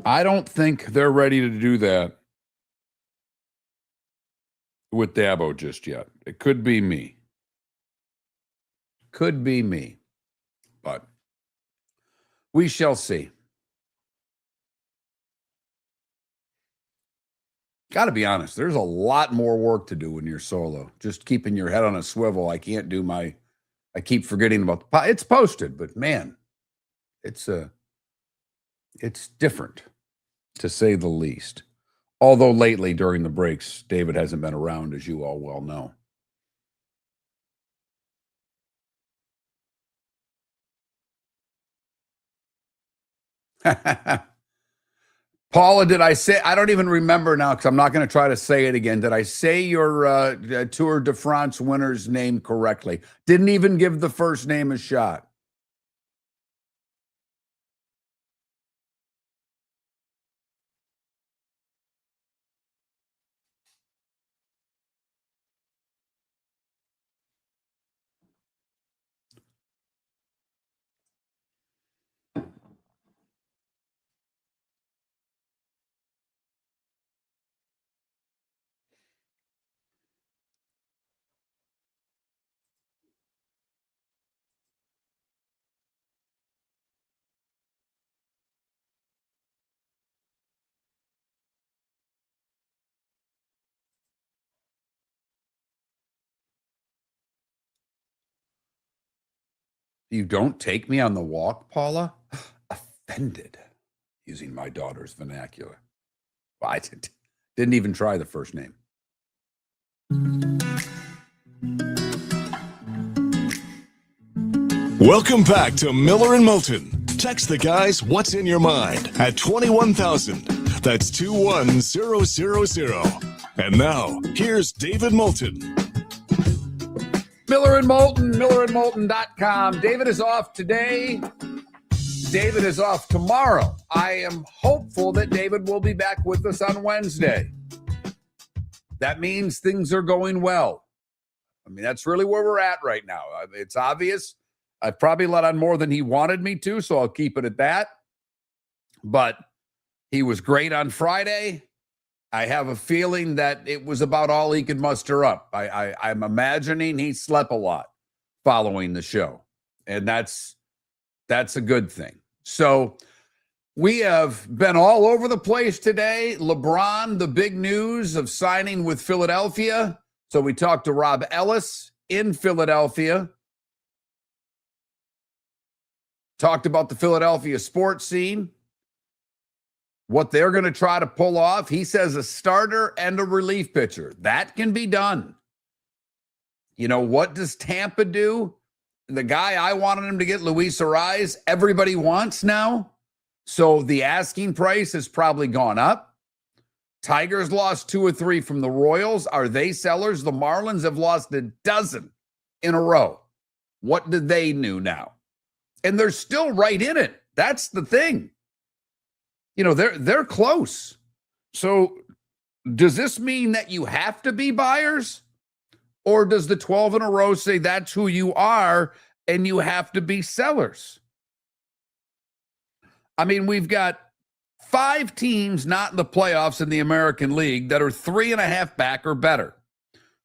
[SPEAKER 1] I don't think they're ready to do that with Dabo just yet. It could be me. Could be me. But we shall see. Got to be honest, there's a lot more work to do when you're solo. Just keeping your head on a swivel. I keep forgetting about it's posted, but man, it's different, to say the least. Although lately during the breaks, David hasn't been around, as you all well know. Paula, did I say, I don't even remember now because I'm not going to try to say it again. Did I say your Tour de France winner's name correctly? Didn't even give the first name a shot. You don't take me on the walk, Paula? Offended, using my daughter's vernacular. Well, I didn't even try the first name.
[SPEAKER 2] Welcome back to Miller and Moulton. Text the guys what's in your mind at 21,000. That's 21000. And now, here's David Moulton.
[SPEAKER 1] Miller and Moulton, millerandmoulton.com. David is off today. David is off tomorrow. I am hopeful that David will be back with us on Wednesday. That means things are going well. I mean, that's really where we're at right now. It's obvious. I've probably let on more than he wanted me to, so I'll keep it at that. But he was great on Friday. I have a feeling that it was about all he could muster up. I'm imagining he slept a lot following the show, and that's a good thing. So we have been all over the place today. LeBron, the big news of signing with Philadelphia. So we talked to Rob Ellis in Philadelphia. Talked about the Philadelphia sports scene. What they're going to try to pull off. He says a starter and a relief pitcher. That can be done. You know, what does Tampa do? The guy I wanted him to get, Luis Ariz, everybody wants now. So the asking price has probably gone up. Tigers lost 2 or 3 from the Royals. Are they sellers? The Marlins have lost a dozen in a row. What do they do now? And they're still right in it. That's the thing. You know, they're close. So does this mean that you have to be buyers? Or does the 12 in a row say that's who you are and you have to be sellers? I mean, we've got 5 teams not in the playoffs in the American League that are 3.5 back or better.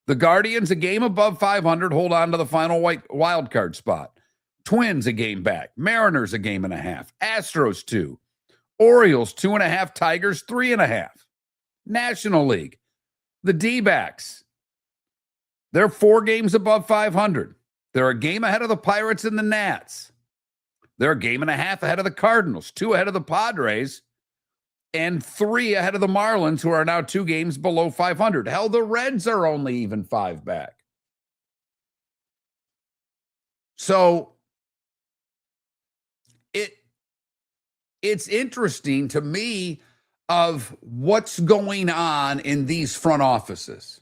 [SPEAKER 1] The Guardians, a game above 500, hold on to the final wild card spot. Twins, a game back. Mariners, a game and a half. Astros, 2. Orioles, 2.5. Tigers, 3.5. National League, the D-backs, they're 4 games above 500. They're a game ahead of the Pirates and the Nats. They're a game and a half ahead of the Cardinals, 2 ahead of the Padres, and 3 ahead of the Marlins, who are now 2 games below 500. Hell, the Reds are only even 5 back. So it's interesting to me of what's going on in these front offices.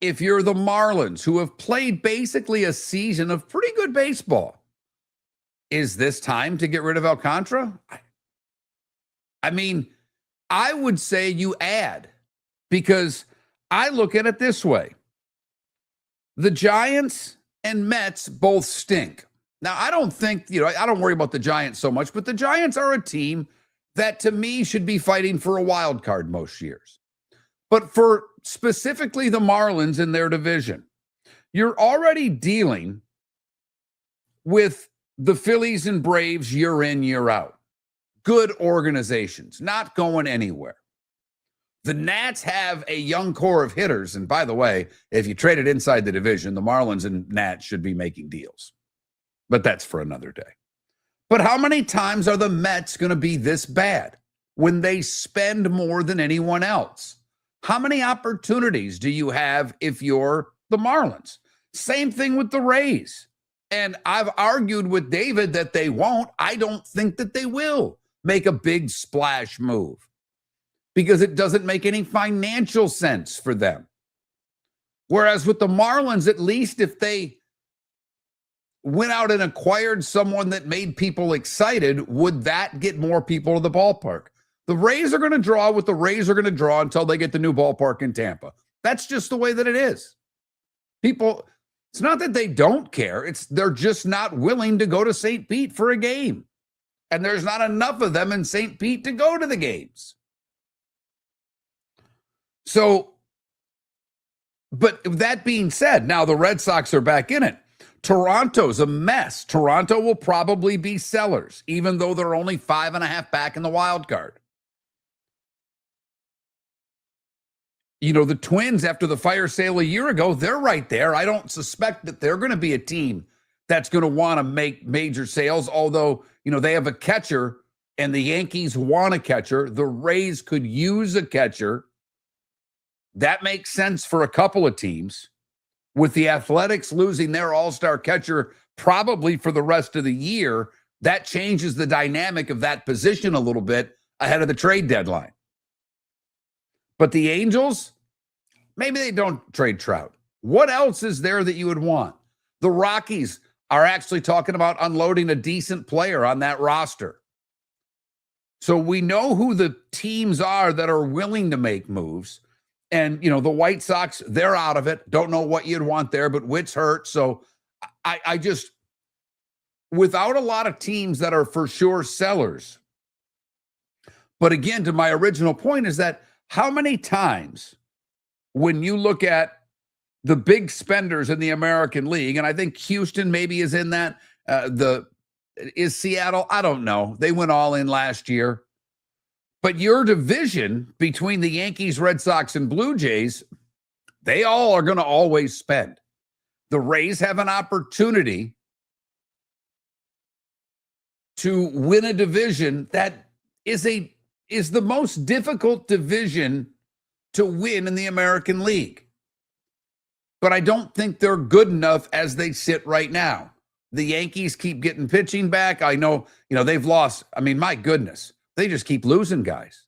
[SPEAKER 1] If you're the Marlins, who have played basically a season of pretty good baseball, is this time to get rid of Alcantara? I mean, I would say you add, because I look at it this way. The Giants and Mets both stink. Now, I don't think, I don't worry about the Giants so much, but the Giants are a team that to me should be fighting for a wild card most years. But for specifically the Marlins in their division, you're already dealing with the Phillies and Braves year in, year out. Good organizations, not going anywhere. The Nats have a young core of hitters. And by the way, if you trade it inside the division, the Marlins and Nats should be making deals. But that's for another day. But how many times are the Mets going to be this bad when they spend more than anyone else? How many opportunities do you have if you're the Marlins? Same thing with the Rays. And I've argued with David that they won't. I don't think that they will make a big splash move because it doesn't make any financial sense for them. Whereas with the Marlins, at least if they went out and acquired someone that made people excited, would that get more people to the ballpark? The Rays are going to draw what the Rays are going to draw until they get the new ballpark in Tampa. That's just the way that it is. People, it's not that they don't care. They're just not willing to go to St. Pete for a game. And there's not enough of them in St. Pete to go to the games. So, but that being said, now the Red Sox are back in it. Toronto's a mess. Toronto will probably be sellers, even though they're only 5.5 back in the wild card. The Twins, after the fire sale a year ago, they're right there. I don't suspect that they're going to be a team that's going to want to make major sales, although, they have a catcher and the Yankees want a catcher. The Rays could use a catcher. That makes sense for a couple of teams. With the Athletics losing their all-star catcher probably for the rest of the year, that changes the dynamic of that position a little bit ahead of the trade deadline. But the Angels, maybe they don't trade Trout. What else is there that you would want? The Rockies are actually talking about unloading a decent player on that roster. So we know who the teams are that are willing to make moves. And, the White Sox, they're out of it. Don't know what you'd want there, but Witt's hurt. So I just, without a lot of teams that are for sure sellers. But again, to my original point is that how many times when you look at the big spenders in the American League, and I think Houston maybe is in that, is Seattle? I don't know. They went all in last year. But your division between the Yankees, Red Sox, and Blue Jays, they all are going to always spend. The Rays have an opportunity to win a division that is the most difficult division to win in the American League. But I don't think they're good enough as they sit right now. The Yankees keep getting pitching back. I know, they've lost. I mean, my goodness. They just keep losing guys.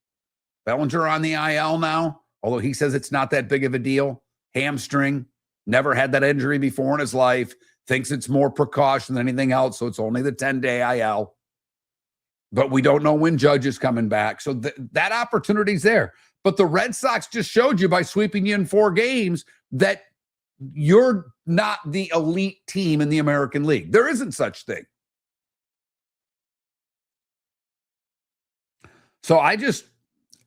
[SPEAKER 1] Bellinger on the IL now, although he says it's not that big of a deal. Hamstring, never had that injury before in his life, thinks it's more precaution than anything else, so it's only the 10-day IL. But we don't know when Judge is coming back, so that opportunity's there. But the Red Sox just showed you by sweeping you in 4 games that you're not the elite team in the American League. There isn't such thing. So I just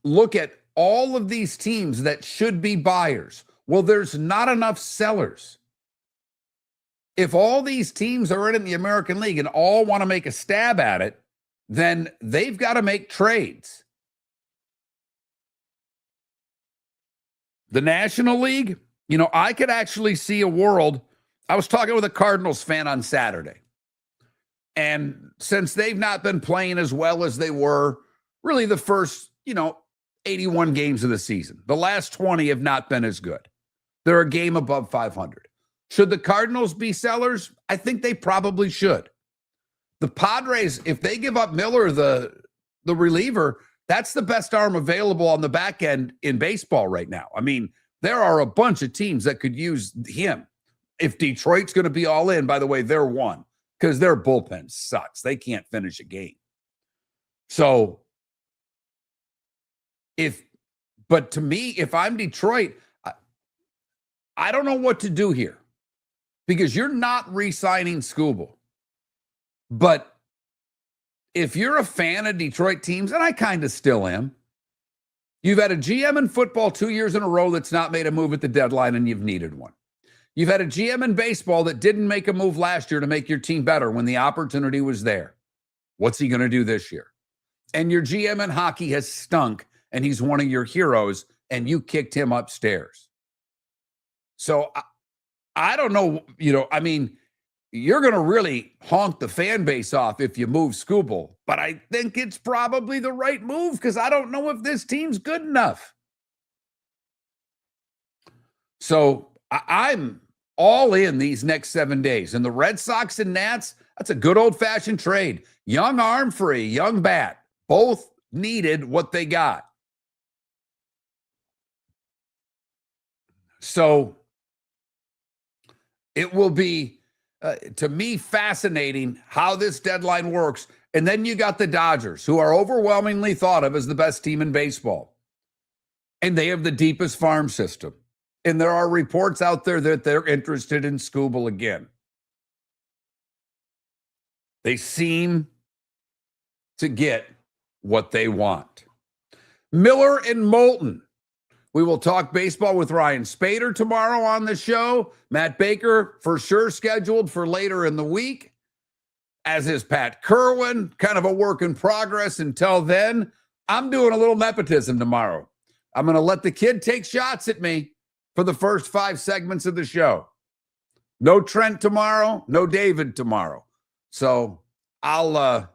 [SPEAKER 1] look at all of these teams that should be buyers. Well, there's not enough sellers. If all these teams are in the American League and all want to make a stab at it, then they've got to make trades. The National League, I could actually see a world. I was talking with a Cardinals fan on Saturday. And since they've not been playing as well as they were, really the first, 81 games of the season. The last 20 have not been as good. They're a game above 500. Should the Cardinals be sellers? I think they probably should. The Padres, if they give up Miller, the reliever, that's the best arm available on the back end in baseball right now. I mean, there are a bunch of teams that could use him. If Detroit's going to be all in, by the way, they're one because their bullpen sucks. They can't finish a game. So, but to me, if I'm Detroit, I don't know what to do here because you're not re-signing Scooble. But if you're a fan of Detroit teams, and I kind of still am, you've had a GM in football 2 years in a row that's not made a move at the deadline, and you've needed one. You've had a GM in baseball that didn't make a move last year to make your team better when the opportunity was there. What's he going to do this year? And your GM in hockey has stunk, and he's one of your heroes, and you kicked him upstairs. So I don't know, you're going to really honk the fan base off if you move Scooble, but I think it's probably the right move because I don't know if this team's good enough. So I'm all in these next 7 days. And the Red Sox and Nats, that's a good old-fashioned trade. Young arm for a young bat. Both needed what they got. So it will be, to me, fascinating how this deadline works. And then you got the Dodgers, who are overwhelmingly thought of as the best team in baseball. And they have the deepest farm system. And there are reports out there that they're interested in Scooble again. They seem to get what they want. Miller and Moulton. We will talk baseball with Ryan Spader tomorrow on the show. Matt Baker for sure scheduled for later in the week, as is Pat Kerwin, kind of a work in progress until then. I'm doing a little nepotism tomorrow. I'm going to let the kid take shots at me for the first 5 segments of the show. No Trent tomorrow, no David tomorrow. So I'll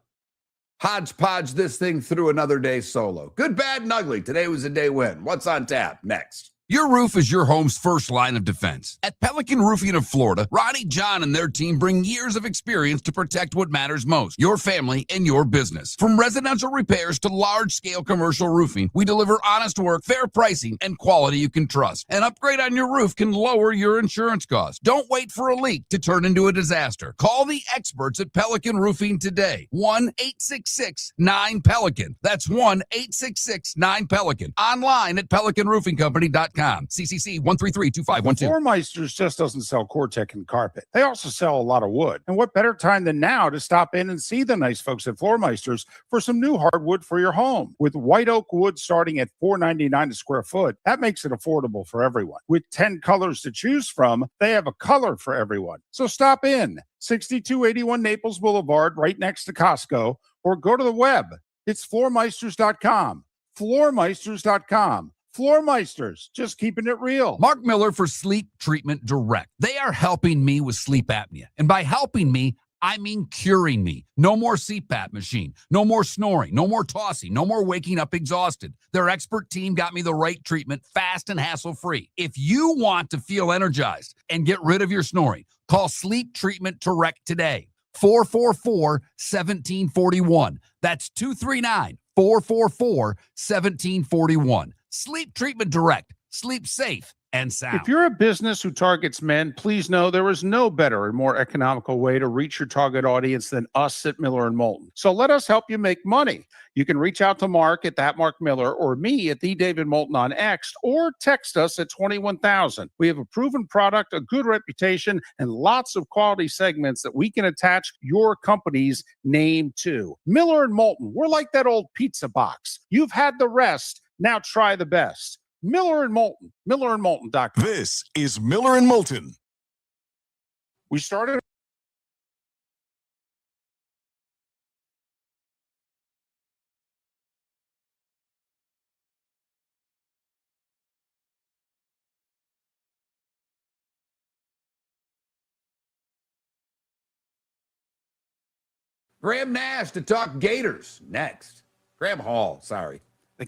[SPEAKER 1] hodgepodge this thing through another day solo. Good, bad, and ugly. Today was a day win. What's on tap next?
[SPEAKER 4] Your roof is your home's first line of defense. At Pelican Roofing of Florida, Ronnie John and their team bring years of experience to protect what matters most, your family and your business. From residential repairs to large-scale commercial roofing, we deliver honest work, fair pricing, and quality you can trust. An upgrade on your roof can lower your insurance costs. Don't wait for a leak to turn into a disaster. Call the experts at Pelican Roofing today. 1-866-9-PELICAN. That's 1-866-9-PELICAN. Online at pelicanroofingcompany.com. CCC 1332512.
[SPEAKER 3] Floormeisters just doesn't sell Cortec and carpet. They also sell a lot of wood. And what better time than now to stop in and see the nice folks at Floormeisters for some new hardwood for your home. With white oak wood starting at $4.99 a square foot, that makes it affordable for everyone. With 10 colors to choose from, they have a color for everyone. So stop in. 6281 Naples Boulevard, right next to Costco, or go to the web. It's floormeisters.com. Floormeisters.com. Floormeisters, just keeping it real.
[SPEAKER 4] Mark Miller for Sleep Treatment Direct. They are helping me with sleep apnea. And by helping me, I mean curing me. No more CPAP machine. No more snoring. No more tossing. No more waking up exhausted. Their expert team got me the right treatment, fast and hassle-free. If you want to feel energized and get rid of your snoring, call Sleep Treatment Direct today. 444-1741. That's 239-444-1741. Sleep Treatment Direct. Sleep safe and sound.
[SPEAKER 3] If you're a business who targets men, please know there is no better and more economical way to reach your target audience than us at Miller and Moulton. So let us help you make money. You can reach out to Mark at that Mark Miller or me at the David Moulton on X, or text us at 21,000. We have a proven product, a good reputation, and lots of quality segments that we can attach your company's name to. Miller and Moulton, we're like that old pizza box. You've had the rest. Now try the best. Miller and Moulton, millerandmoulton.com.
[SPEAKER 2] This is Miller and Moulton.
[SPEAKER 3] We started.
[SPEAKER 1] Graham Nash to talk Gators next. Graham Hall, sorry.
[SPEAKER 3] The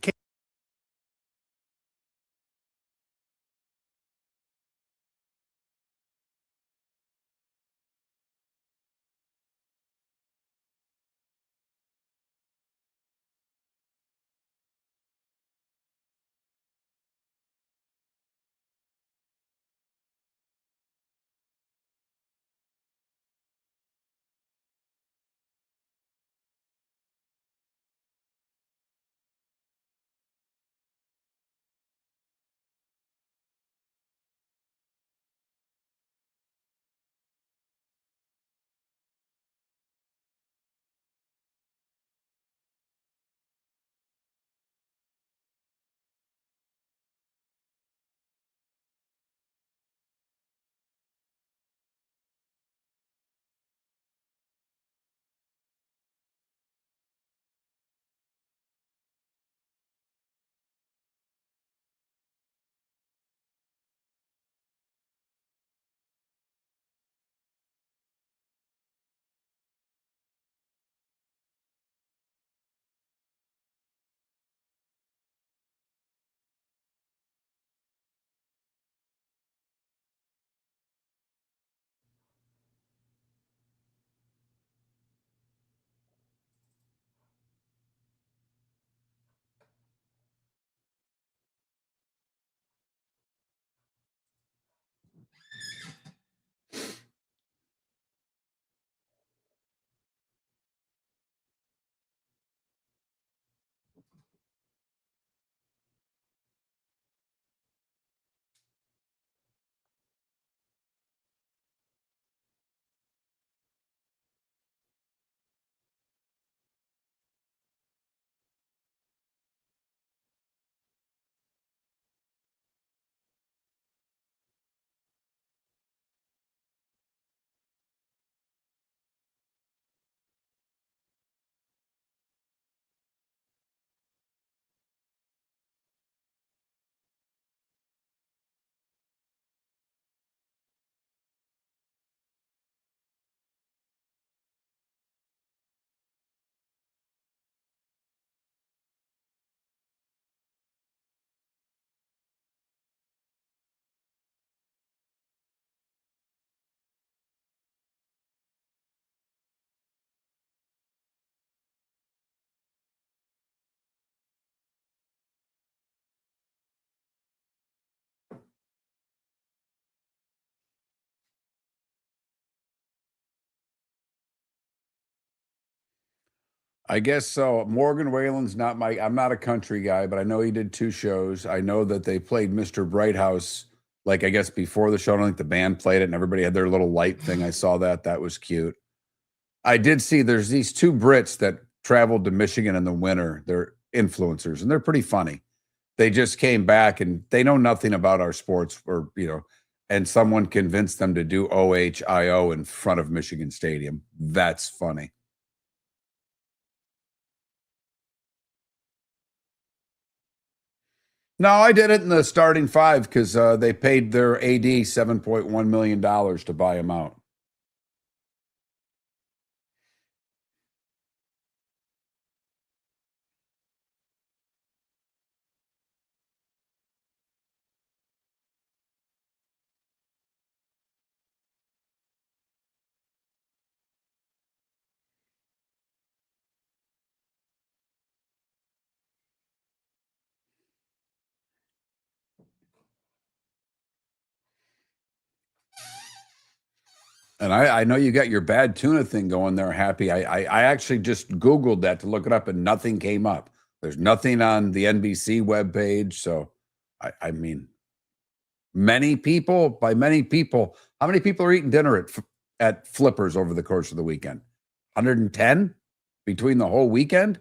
[SPEAKER 1] I guess so. Morgan Whalen's not I'm not a country guy, but I know he did 2 shows. I know that they played Mr. Brighthouse, like, I guess before the show. I don't think the band played it and everybody had their little light thing. I saw that. That was cute. I did see there's these 2 Brits that traveled to Michigan in the winter. They're influencers and they're pretty funny. They just came back and they know nothing about our sports and someone convinced them to do OHIO in front of Michigan Stadium. That's funny. No, I did it in the starting 5 because they paid their AD $7.1 million to buy him out. And I know you got your bad tuna thing going there, Happy. I actually just Googled that to look it up and nothing came up. There's nothing on the NBC webpage. So, I mean, many people, how many people are eating dinner at Flippers over the course of the weekend? 110 between the whole weekend?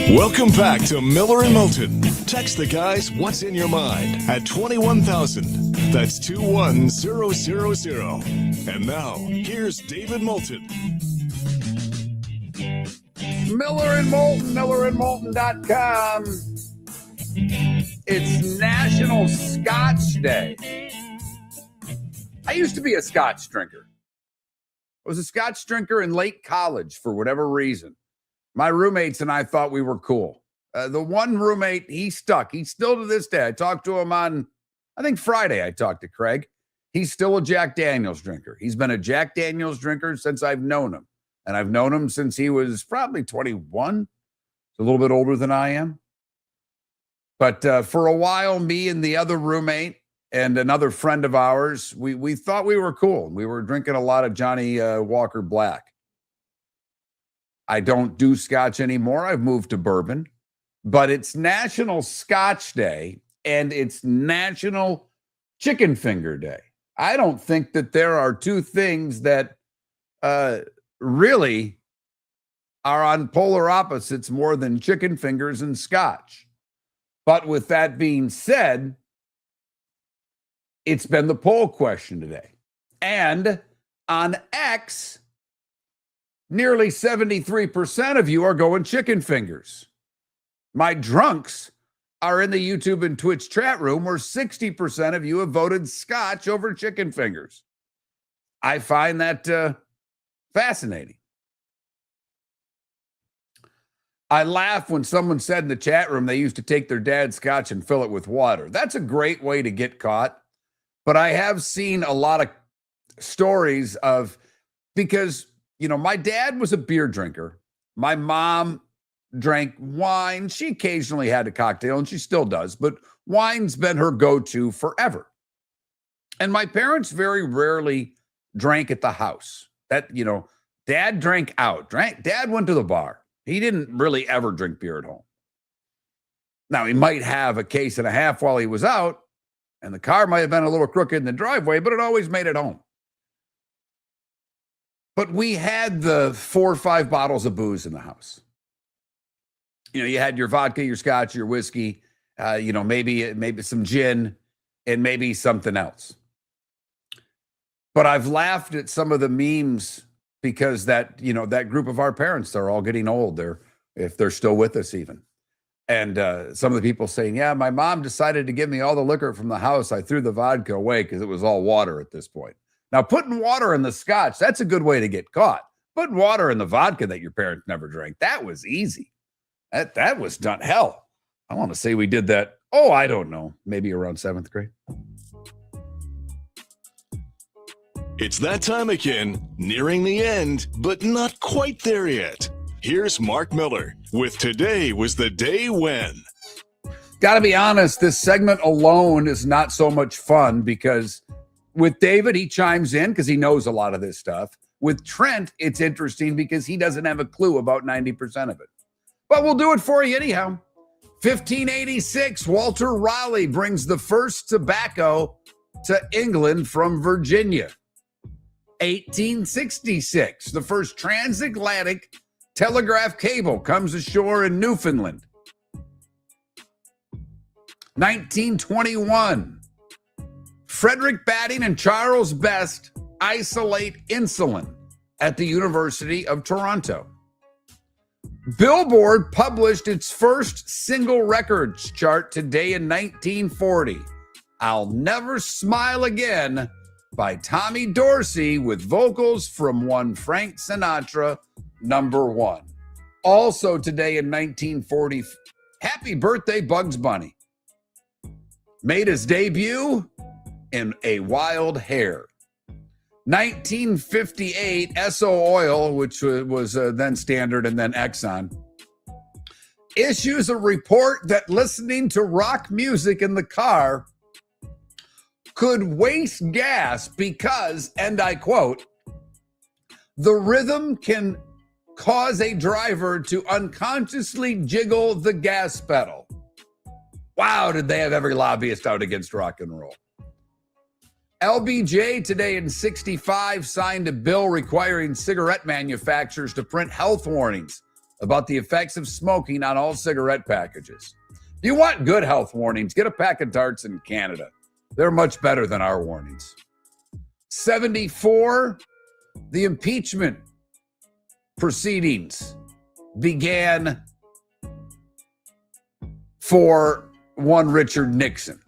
[SPEAKER 2] Welcome back to Miller and Moulton. Text the guys what's in your mind at 21,000. That's 21000. And now, here's David Moulton.
[SPEAKER 1] Miller and Moulton, millerandmoulton.com. It's National Scotch Day. I used to be a Scotch drinker. I was a Scotch drinker in late college for whatever reason. My roommates and I thought we were cool. The one roommate, he stuck. He's still to this day. I talked to him on, I think Friday I talked to Craig. He's still a Jack Daniels drinker. He's been a Jack Daniels drinker since I've known him. And I've known him since he was probably 21. A little bit older than I am. But for a while, me and the other roommate and another friend of ours, we thought we were cool. We were drinking a lot of Johnny Walker Black. I don't do Scotch anymore. I've moved to bourbon. But it's National Scotch Day and it's National Chicken Finger Day. I don't think that there are 2 things that really are on polar opposites more than chicken fingers and Scotch. But with that being said, it's been the poll question today. And on X, nearly 73% of you are going chicken fingers. My drunks are in the YouTube and Twitch chat room where 60% of you have voted Scotch over chicken fingers. I find that fascinating. I laugh when someone said in the chat room they used to take their dad's Scotch and fill it with water. That's a great way to get caught. But I have seen a lot of stories of, because my dad was a beer drinker. My mom drank wine. She occasionally had a cocktail, and she still does, but wine's been her go-to forever. And my parents very rarely drank at the house. Dad drank out. Dad went to the bar. He didn't really ever drink beer at home. Now, he might have a case and a half while he was out, and the car might have been a little crooked in the driveway, but it always made it home. But we had the 4 or 5 bottles of booze in the house. You had your vodka, your Scotch, your whiskey, maybe some gin, and maybe something else. But I've laughed at some of the memes because that group of our parents, they're all getting old. If they're still with us even. And some of the people saying, yeah, my mom decided to give me all the liquor from the house. I threw the vodka away because it was all water at this point. Now, putting water in the Scotch, that's a good way to get caught. Putting water in the vodka that your parents never drank, that was easy. That was done. Hell, I want to say we did that, I don't know, maybe around 7th grade.
[SPEAKER 2] It's that time again, nearing the end, but not quite there yet. Here's Mark Miller with Today Was the Day When.
[SPEAKER 1] Got to be honest, this segment alone is not so much fun because with David, he chimes in because he knows a lot of this stuff. With Trent, it's interesting because he doesn't have a clue about 90% of it. But we'll do it for you anyhow. 1586, Walter Raleigh brings the first tobacco to England from Virginia. 1866, the first transatlantic telegraph cable comes ashore in Newfoundland. 1921, Frederick Batting and Charles Best isolate insulin at the University of Toronto. Billboard published its first single records chart today in 1940. I'll Never Smile Again by Tommy Dorsey with vocals from one Frank Sinatra, number one. Also today in 1940, Happy Birthday Bugs Bunny made his debut in A Wild Hare. 1958, Esso Oil, which was then Standard and then Exxon, issues a report that listening to rock music in the car could waste gas because, and I quote, the rhythm can cause a driver to unconsciously jiggle the gas pedal. Wow, did they have every lobbyist out against rock and roll. LBJ today in 65 signed a bill requiring cigarette manufacturers to print health warnings about the effects of smoking on all cigarette packages. If you want good health warnings, get a pack of darts in Canada. They're much better than our warnings. 74, the impeachment proceedings began for one Richard Nixon.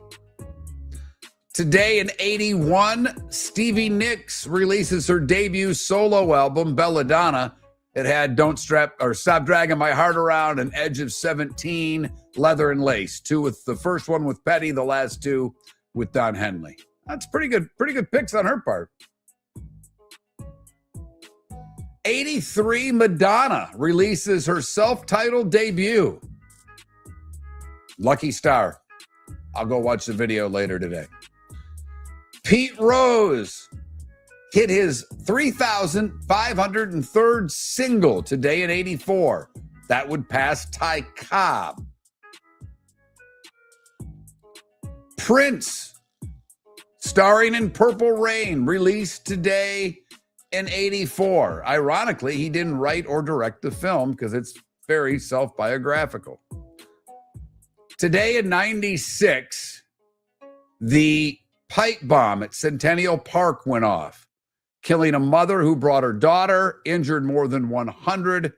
[SPEAKER 1] Today in 81, Stevie Nicks releases her debut solo album, Belladonna. It had Don't Stop Dragging My Heart Around and Edge of 17, Leather and Lace. Two with the first one with Petty, the last two with Don Henley. That's pretty good picks on her part. 83, Madonna releases her self-titled debut, Lucky Star. I'll go watch the video later today. Pete Rose hit his 3,503rd single today in 84. That would pass Ty Cobb. Prince, starring in Purple Rain, released today in 84. Ironically, he didn't write or direct the film because it's very self-biographical. Today in 96, the pipe bomb at Centennial Park went off, killing a mother who brought her daughter, injured more than 100,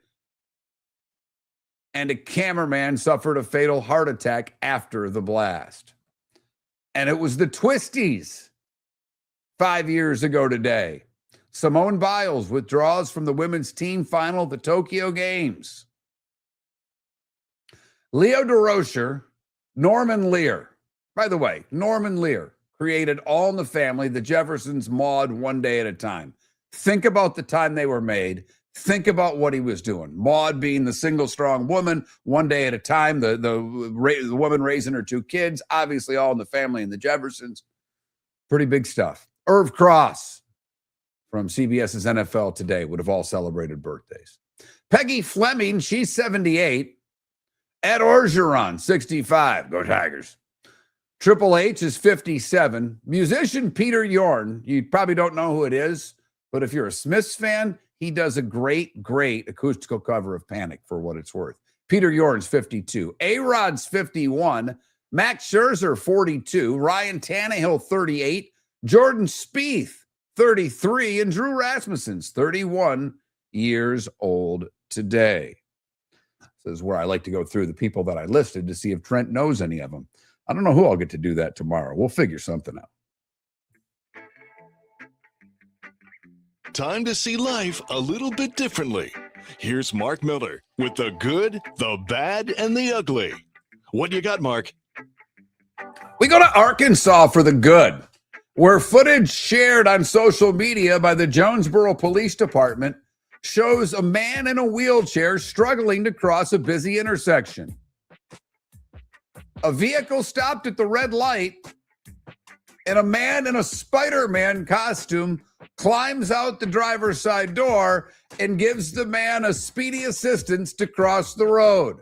[SPEAKER 1] and a cameraman suffered a fatal heart attack after the blast. And it was the Twisties 5 years ago today. Simone Biles withdraws from the women's team final of the Tokyo Games. Leo DeRocher, Norman Lear. By the way, Norman Lear created All in the Family, the Jeffersons, Maude, One Day at a Time. Think about the time they were made. Think about what he was doing. Maude being the single strong woman, One Day at a Time, the woman raising her two kids, obviously All in the Family and the Jeffersons. Pretty big stuff. Irv Cross from CBS's NFL Today would have all celebrated birthdays. Peggy Fleming, she's 78. Ed Orgeron, 65. Go Tigers. Triple H is 57. Musician Peter Yorn, you probably don't know who it is, but if you're a Smiths fan, he does a great acoustical cover of Panic for what it's worth. Peter Yorn's 52. A-Rod's 51. Max Scherzer, 42. Ryan Tannehill, 38. Jordan Spieth, 33. And Drew Rasmussen's 31 years old today. This is where I like to go through the people that I listed to see if Trent knows any of them. I don't know who I'll get to do that tomorrow. We'll figure something out.
[SPEAKER 2] Time to see life a little bit differently. Here's Mark Miller with the good, the bad, and the ugly. What you got, Mark?
[SPEAKER 1] We go to Arkansas for the good, where footage shared on social media by the Jonesboro Police Department shows a man in a wheelchair struggling to cross a busy intersection. A vehicle stopped at the red light, and a man in a Spider-Man costume climbs out the driver's side door and gives the man a speedy assistance to cross the road.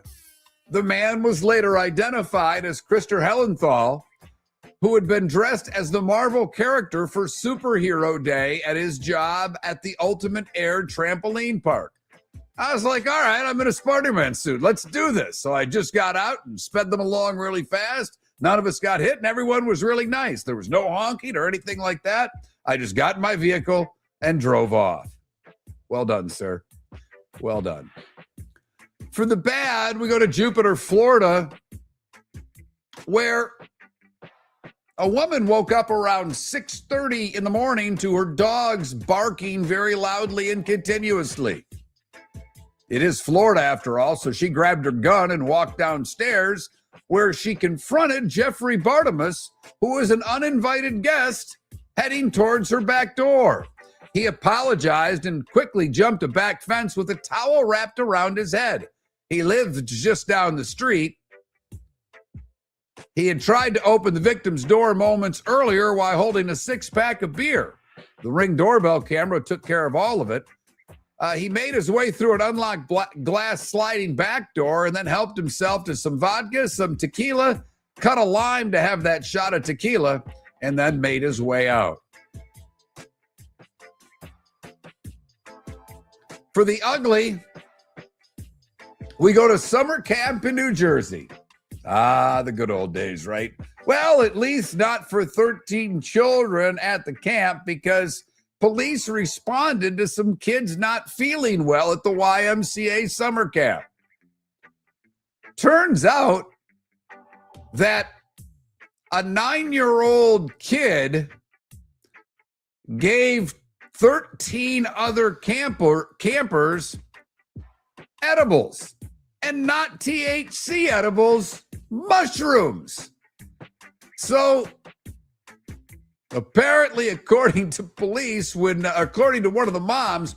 [SPEAKER 1] The man was later identified as Krister Hellenthal, who had been dressed as the Marvel character for Superhero Day at his job at the Ultimate Air Trampoline Park. I was like, all right, I'm in a Spider-Man suit. Let's do this. So I just got out and sped them along really fast. None of us got hit, and everyone was really nice. There was no honking or anything like that. I just got in my vehicle and drove off. Well done, sir. Well done. For the bad, we go to Jupiter, Florida, where a woman woke up around 6:30 in the morning to her dogs barking very loudly and continuously. It is Florida, after all, so she grabbed her gun and walked downstairs, where she confronted Jeffrey Bartimus, who was an uninvited guest heading towards her back door. He apologized and quickly jumped a back fence with a towel wrapped around his head. He lived just down the street. He had tried to open the victim's door moments earlier while holding a six-pack of beer. The Ring doorbell camera took care of all of it. He made his way through an unlocked glass sliding back door and then helped himself to some vodka, some tequila, cut a lime to have that shot of tequila, and then made his way out. For the ugly, we go to summer camp in New Jersey. Ah, the good old days, right? Well, at least not for 13 children at the camp, because police responded to some kids not feeling well at the YMCA summer camp. Turns out that a 9-year-old kid gave 13 other campers edibles, and not THC edibles, mushrooms. So apparently, according to police, according to one of the moms,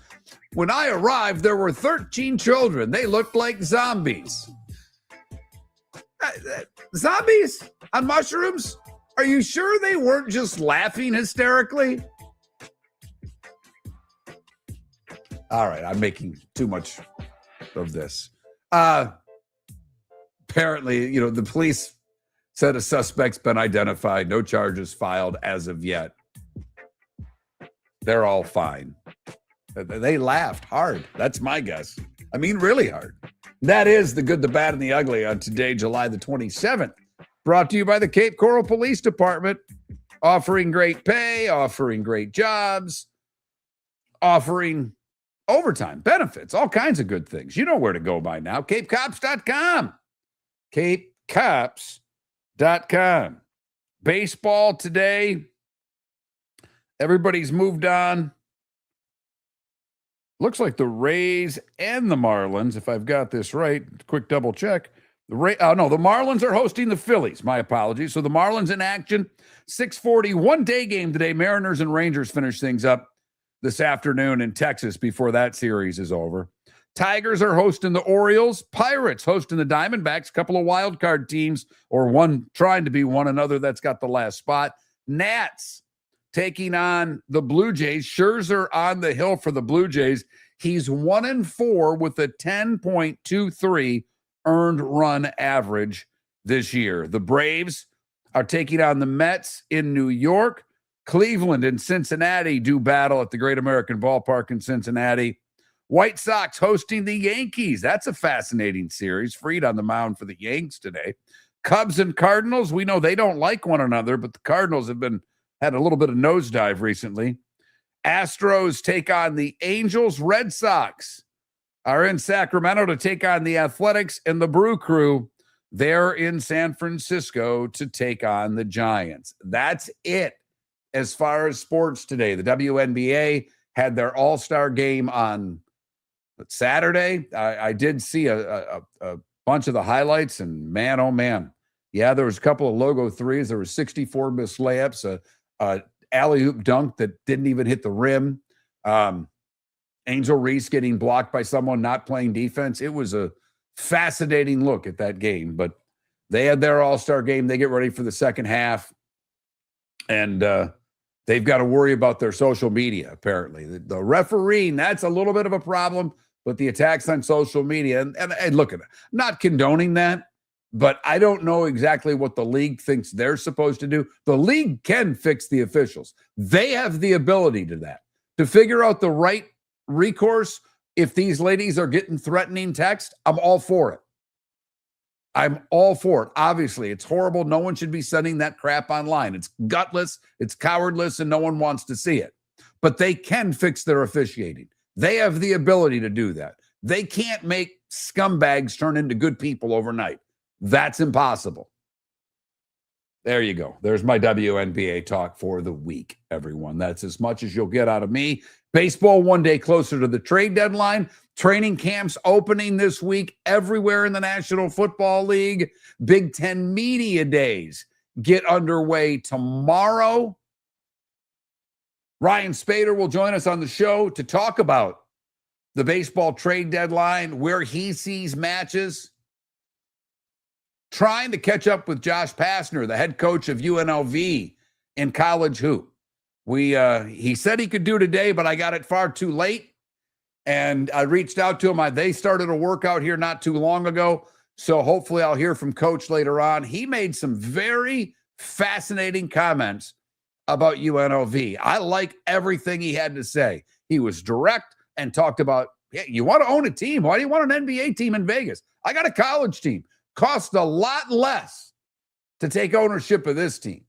[SPEAKER 1] when I arrived, there were 13 children. They looked like zombies. Zombies on mushrooms? Are you sure they weren't just laughing hysterically? All right, I'm making too much of this. Apparently, the police said a suspect's been identified. No charges filed as of yet. They're all fine. They laughed hard. That's my guess. I mean, really hard. That is the good, the bad, and the ugly on today, July the 27th. Brought to you by the Cape Coral Police Department, offering great pay, offering great jobs, offering overtime, benefits, all kinds of good things. You know where to go by now. CapeCops.com. CapeCops.com. Baseball today. Everybody's moved on. Looks like the Rays and the Marlins, if I've got this right. Quick double check. The Marlins are hosting the Phillies. My apologies. So the Marlins in action. 6:40, one-day game today. Mariners and Rangers finish things up this afternoon in Texas before that series is over. Tigers are hosting the Orioles. Pirates hosting the Diamondbacks. A couple of wild card teams, or one trying to be one another that's got the last spot. Nats taking on the Blue Jays. Scherzer on the hill for the Blue Jays. He's 1-4 with a 10.23 earned run average this year. The Braves are taking on the Mets in New York. Cleveland and Cincinnati do battle at the Great American Ballpark in Cincinnati. White Sox hosting the Yankees. That's a fascinating series. Fried on the mound for the Yanks today. Cubs and Cardinals. We know they don't like one another, but the Cardinals have had a little bit of nosedive recently. Astros take on the Angels. Red Sox are in Sacramento to take on the Athletics, and the Brew Crew, they're in San Francisco to take on the Giants. That's it as far as sports today. The WNBA had their all-star game on Saturday. I did see a bunch of the highlights, and man, oh man. Yeah, there was a couple of logo threes. There were 64 missed layups, a alley-oop dunk that didn't even hit the rim. Angel Reese getting blocked by someone not playing defense. It was a fascinating look at that game, but They had their all-star game. They get ready for the second half. And they've got to worry about their social media, apparently. The refereeing, that's a little bit of a problem, but the attacks on social media, and look at it, I'm not condoning that, but I don't know exactly what the league thinks they're supposed to do. The league can fix the officials. They have the ability to that, to figure out the right recourse. If these ladies are getting threatening text, I'm all for it. I'm all for it. Obviously, it's horrible. No one should be sending that crap online. It's gutless, it's cowardless, and no one wants to see it. But they can fix their officiating. They have the ability to do that. They can't make scumbags turn into good people overnight. That's impossible. There you go. There's my WNBA talk for the week, everyone. That's as much as you'll get out of me. Baseball one day closer to the trade deadline. Training camps opening this week everywhere in the National Football League. Big Ten Media Days get underway tomorrow. Ryan Spader will join us on the show to talk about the baseball trade deadline, where he sees matches. Trying to catch up with Josh Pastner, the head coach of UNLV in college hoop. He said he could do today, but I got it far too late. And I reached out to him. They started a workout here not too long ago. So hopefully I'll hear from Coach later on. He made some very fascinating comments about UNLV. I like everything he had to say. He was direct and talked about, hey, you want to own a team? Why do you want an NBA team in Vegas? I got a college team. Cost a lot less to take ownership of this team.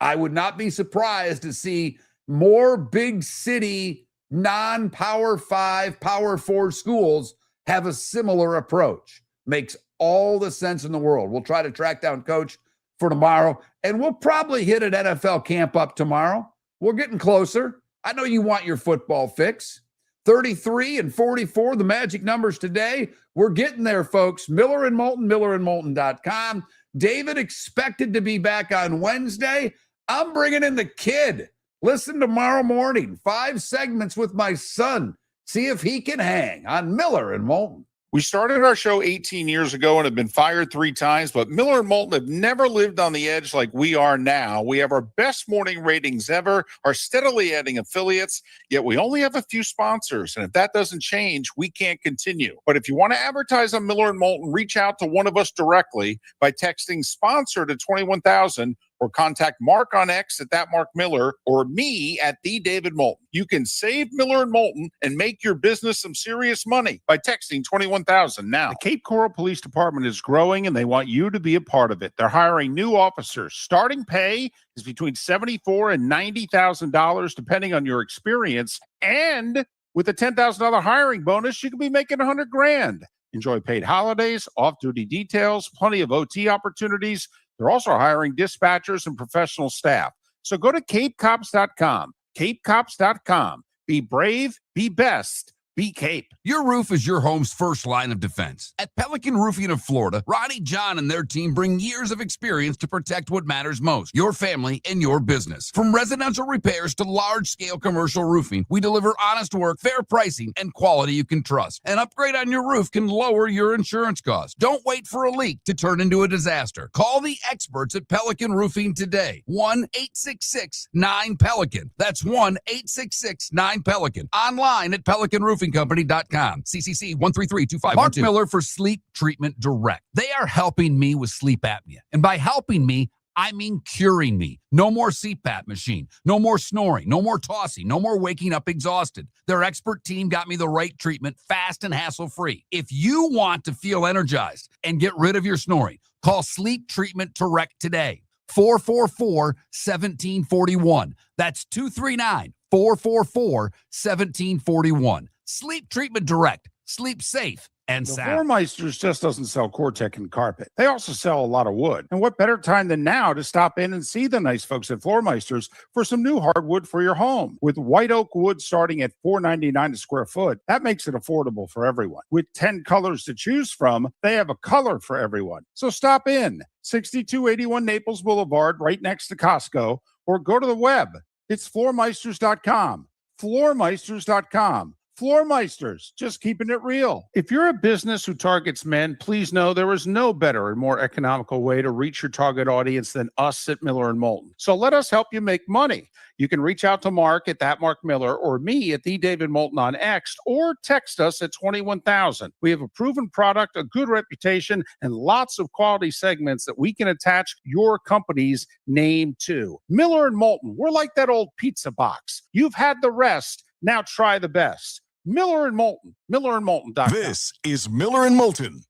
[SPEAKER 1] I would not be surprised to see more big city, non-Power 5, Power 4 schools have a similar approach. Makes all the sense in the world. We'll try to track down Coach for tomorrow, and we'll probably hit an NFL camp up tomorrow. We're getting closer. I know you want your football fix. 33 and 44, the magic numbers today. We're getting there, folks. Miller and Moulton, millerandmoulton.com. David expected to be back on Wednesday. I'm bringing in the kid. Listen tomorrow morning. 5 segments with my son. See if he can hang on Miller and Moulton.
[SPEAKER 3] We started our show 18 years ago and have been fired 3 times, but Miller and Moulton have never lived on the edge like we are now. We have our best morning ratings ever, are steadily adding affiliates, yet we only have a few sponsors. And if that doesn't change, we can't continue. But if you want to advertise on Miller and Moulton, reach out to one of us directly by texting sponsor to 21,000 or contact Mark on X at @MarkMiller or me at @TheDavidMoulton. You can save Miller and Moulton and make your business some serious money by texting 21,000 now. The Cape Coral Police Department is growing and they want you to be a part of it. They're hiring new officers. Starting pay is between $74,000 and $90,000 depending on your experience. And with a $10,000 hiring bonus, you could be making $100,000. Enjoy paid holidays, off-duty details, plenty of OT opportunities. They're also hiring dispatchers and professional staff. So go to capecops.com. capecops.com. Be brave, be best, be Cape.
[SPEAKER 4] Your roof is your home's first line of defense. At Pelican Roofing of Florida, Ronnie John and their team bring years of experience to protect what matters most, your family and your business. From residential repairs to large-scale commercial roofing, we deliver honest work, fair pricing, and quality you can trust. An upgrade on your roof can lower your insurance costs. Don't wait for a leak to turn into a disaster. Call the experts at Pelican Roofing today. 1-866-9-PELICAN. That's 1-866-9-PELICAN. Online at PelicanRoofingCompany.com. CCC 1332512. Mark Miller for Sleep Treatment Direct. They are helping me with sleep apnea. And by helping me, I mean curing me. No more CPAP machine. No more snoring. No more tossing. No more waking up exhausted. Their expert team got me the right treatment, fast and hassle-free. If you want to feel energized and get rid of your snoring, call Sleep Treatment Direct today. 444-1741. That's 239-444-1741. Sleep Treatment Direct. Sleep safe and
[SPEAKER 3] The
[SPEAKER 4] sound.
[SPEAKER 3] Floormeisters just doesn't sell Cortec and carpet. They also sell a lot of wood. And what better time than now to stop in and see the nice folks at Floormeisters for some new hardwood for your home. With white oak wood starting at $4.99 a square foot, that makes it affordable for everyone. With 10 colors to choose from, they have a color for everyone. So stop in. 6281 Naples Boulevard, right next to Costco, or go to the web. It's floormeisters.com. Floormeisters.com. Floormeisters, just keeping it real. If you're a business who targets men, please know there is no better and more economical way to reach your target audience than us at Miller and Moulton. So let us help you make money. You can reach out to Mark at that Mark Miller or me at the David Moulton on X, or text us at 21,000. We have a proven product, a good reputation, and lots of quality segments that we can attach your company's name to. Miller and Moulton, we're like that old pizza box. You've had the rest. Now try the best. Miller and Moulton, millerandmoulton.com.
[SPEAKER 2] This is Miller and Moulton.